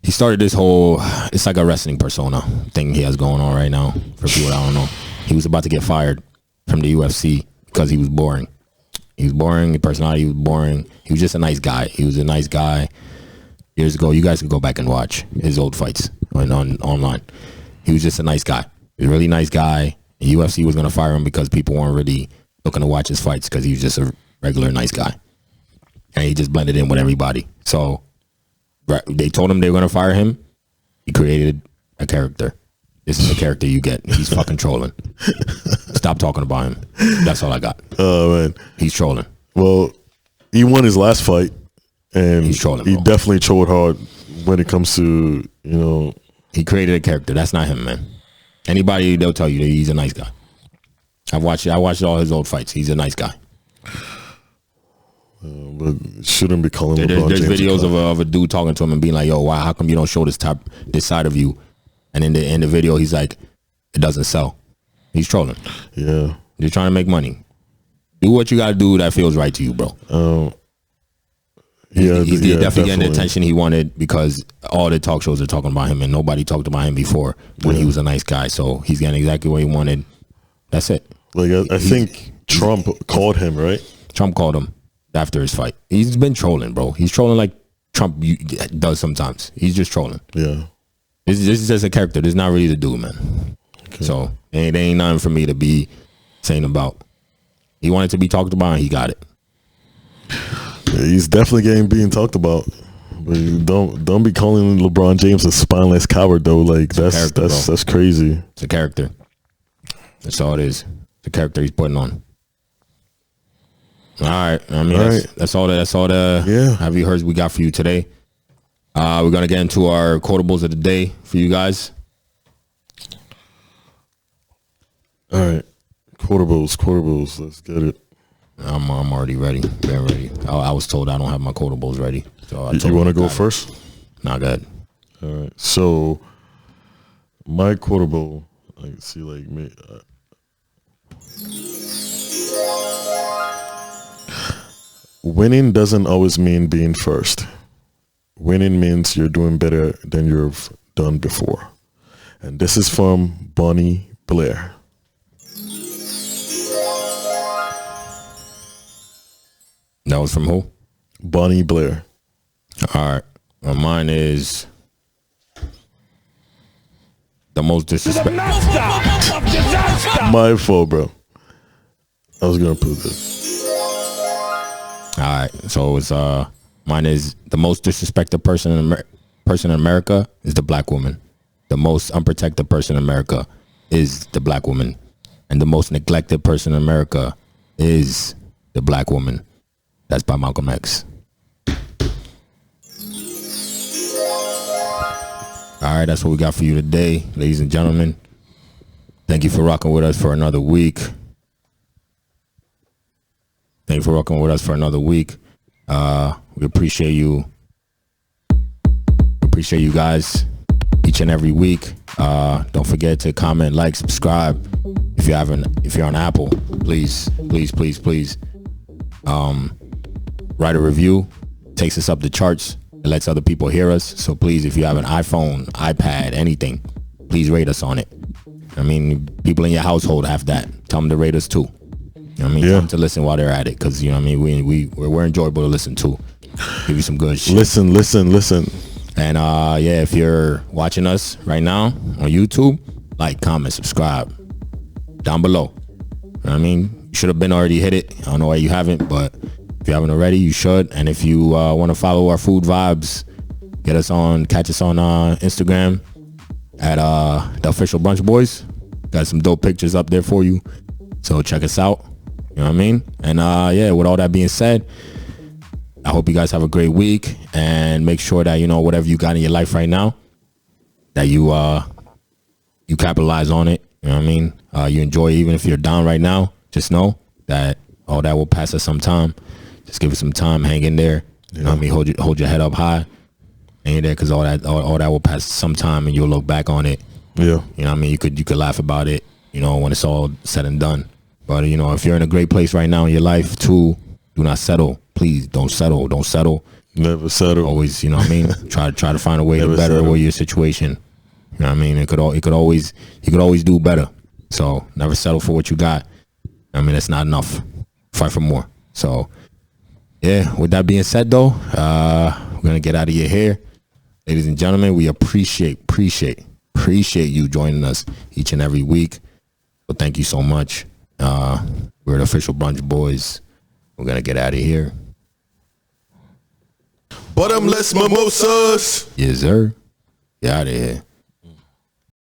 started this whole, it's like a wrestling persona thing he has going on right now. For people that don't know, he was about to get fired from the UFC because he was boring. He was boring. The personality was boring. He was just a nice guy. He was a nice guy years ago. You guys can go back and watch his old fights online. He was just a nice guy. He was a really nice guy. The UFC was going to fire him because people weren't really looking to watch his fights, because he was just a regular nice guy. And he just blended in with everybody. So they told him they were going to fire him. He created a character. This is the character you get. He's fucking trolling. Stop talking about him. That's all I got. Oh, man. He's trolling. Well, he won his last fight, and he's trolling, he bro. definitely trolled hard when it comes to, He created a character. That's not him, man. Anybody, they'll tell you that he's a nice guy. I watched all his old fights. He's a nice guy. But shouldn't be calling LeBron There's James videos of a dude talking to him and being like, yo, why, how come you don't show this side of you? And in the video, he's like, it doesn't sell. He's trolling. Yeah. You're trying to make money. Do what you got to do that feels right to you, bro. He's definitely getting the attention he wanted, because all the talk shows are talking about him, and nobody talked about him before when he was a nice guy. So he's getting exactly what he wanted. That's it. I think Trump called him, right? Trump called him after his fight. He's been trolling, bro. He's trolling like Trump does sometimes. He's just trolling. Yeah. This is just a character. This is not really the dude, man. Okay. So there ain't nothing for me to be saying about. He wanted to be talked about, and he got it. Yeah, he's definitely being talked about. But don't be calling LeBron James a spineless coward, though. That's crazy. It's a character. That's all it is. The character he's putting on. All right. I mean, that's all the have you heard we got for you today. We're gonna get into our quotables of the day for you guys. All right, quotables. Let's get it. I'm already ready. Very ready. I was told I don't have my quotables ready. So you want to go first? Nah, go ahead. All right. So my quotable, I can see like me. Winning doesn't always mean being first. Winning means you're doing better than you've done before. And this is from Bonnie Blair. That was from who? Bonnie Blair. All right. Well, mine is the most disrespectful. Master of disaster. My fault, bro. I was gonna put this. All right. So it's mine is the most disrespected person in America is the black woman. The most unprotected person in America is the black woman, and the most neglected person in America is the black woman. That's by Malcolm X. All right, that's what we got for you today, ladies and gentlemen. Thank you for rocking with us for another week. Thank you for rocking with us for another week. We appreciate you. Appreciate you guys each and every week. Don't forget to comment, like, subscribe. If you're on Apple, please write a review. Takes us up the charts. It lets other people hear us. So please, if you have an iPhone, iPad, anything, please rate us on it. I mean, people in your household have that. Tell them to rate us too. You know what I mean? Tell them to listen while they're at it, because, you know what I mean, we're enjoyable to listen to. Give you some good shit. Listen. And yeah, if you're watching us right now on YouTube, like, comment, subscribe down below. You know what I mean? You should have been already hit it. I don't know why you haven't, but if you haven't already, you should. And if you want to follow our food vibes, catch us on Instagram at the official Brunch Boys. Got some dope pictures up there for you, so check us out. You know what I mean? And yeah, with all that being said, I hope you guys have a great week, and make sure that, you know, whatever you got in your life right now, that you capitalize on it. You know what I mean? You enjoy it. Even if you're down right now, just know that all that will pass at some time. Just give it some time. Hang in there. You know what I mean? Hold your head up high. Hang in there, because all that will pass some time, and you'll look back on it. Yeah. You know what I mean? You could laugh about it, you know, when it's all said and done. But, you know, if you're in a great place right now in your life too, do not settle. Please don't settle. Don't settle. Never settle. Always, you know what I mean? try to find a way to better your situation. You know what I mean? You could always do better. So never settle for what you got. I mean, that's not enough. Fight for more. So yeah, with that being said though, we're gonna get out of your hair. Ladies and gentlemen, we appreciate you joining us each and every week. So thank you so much. We're the official Brunch Boys. We're gonna get out of here. Bottomless mimosas. Yes, sir. Get out of here.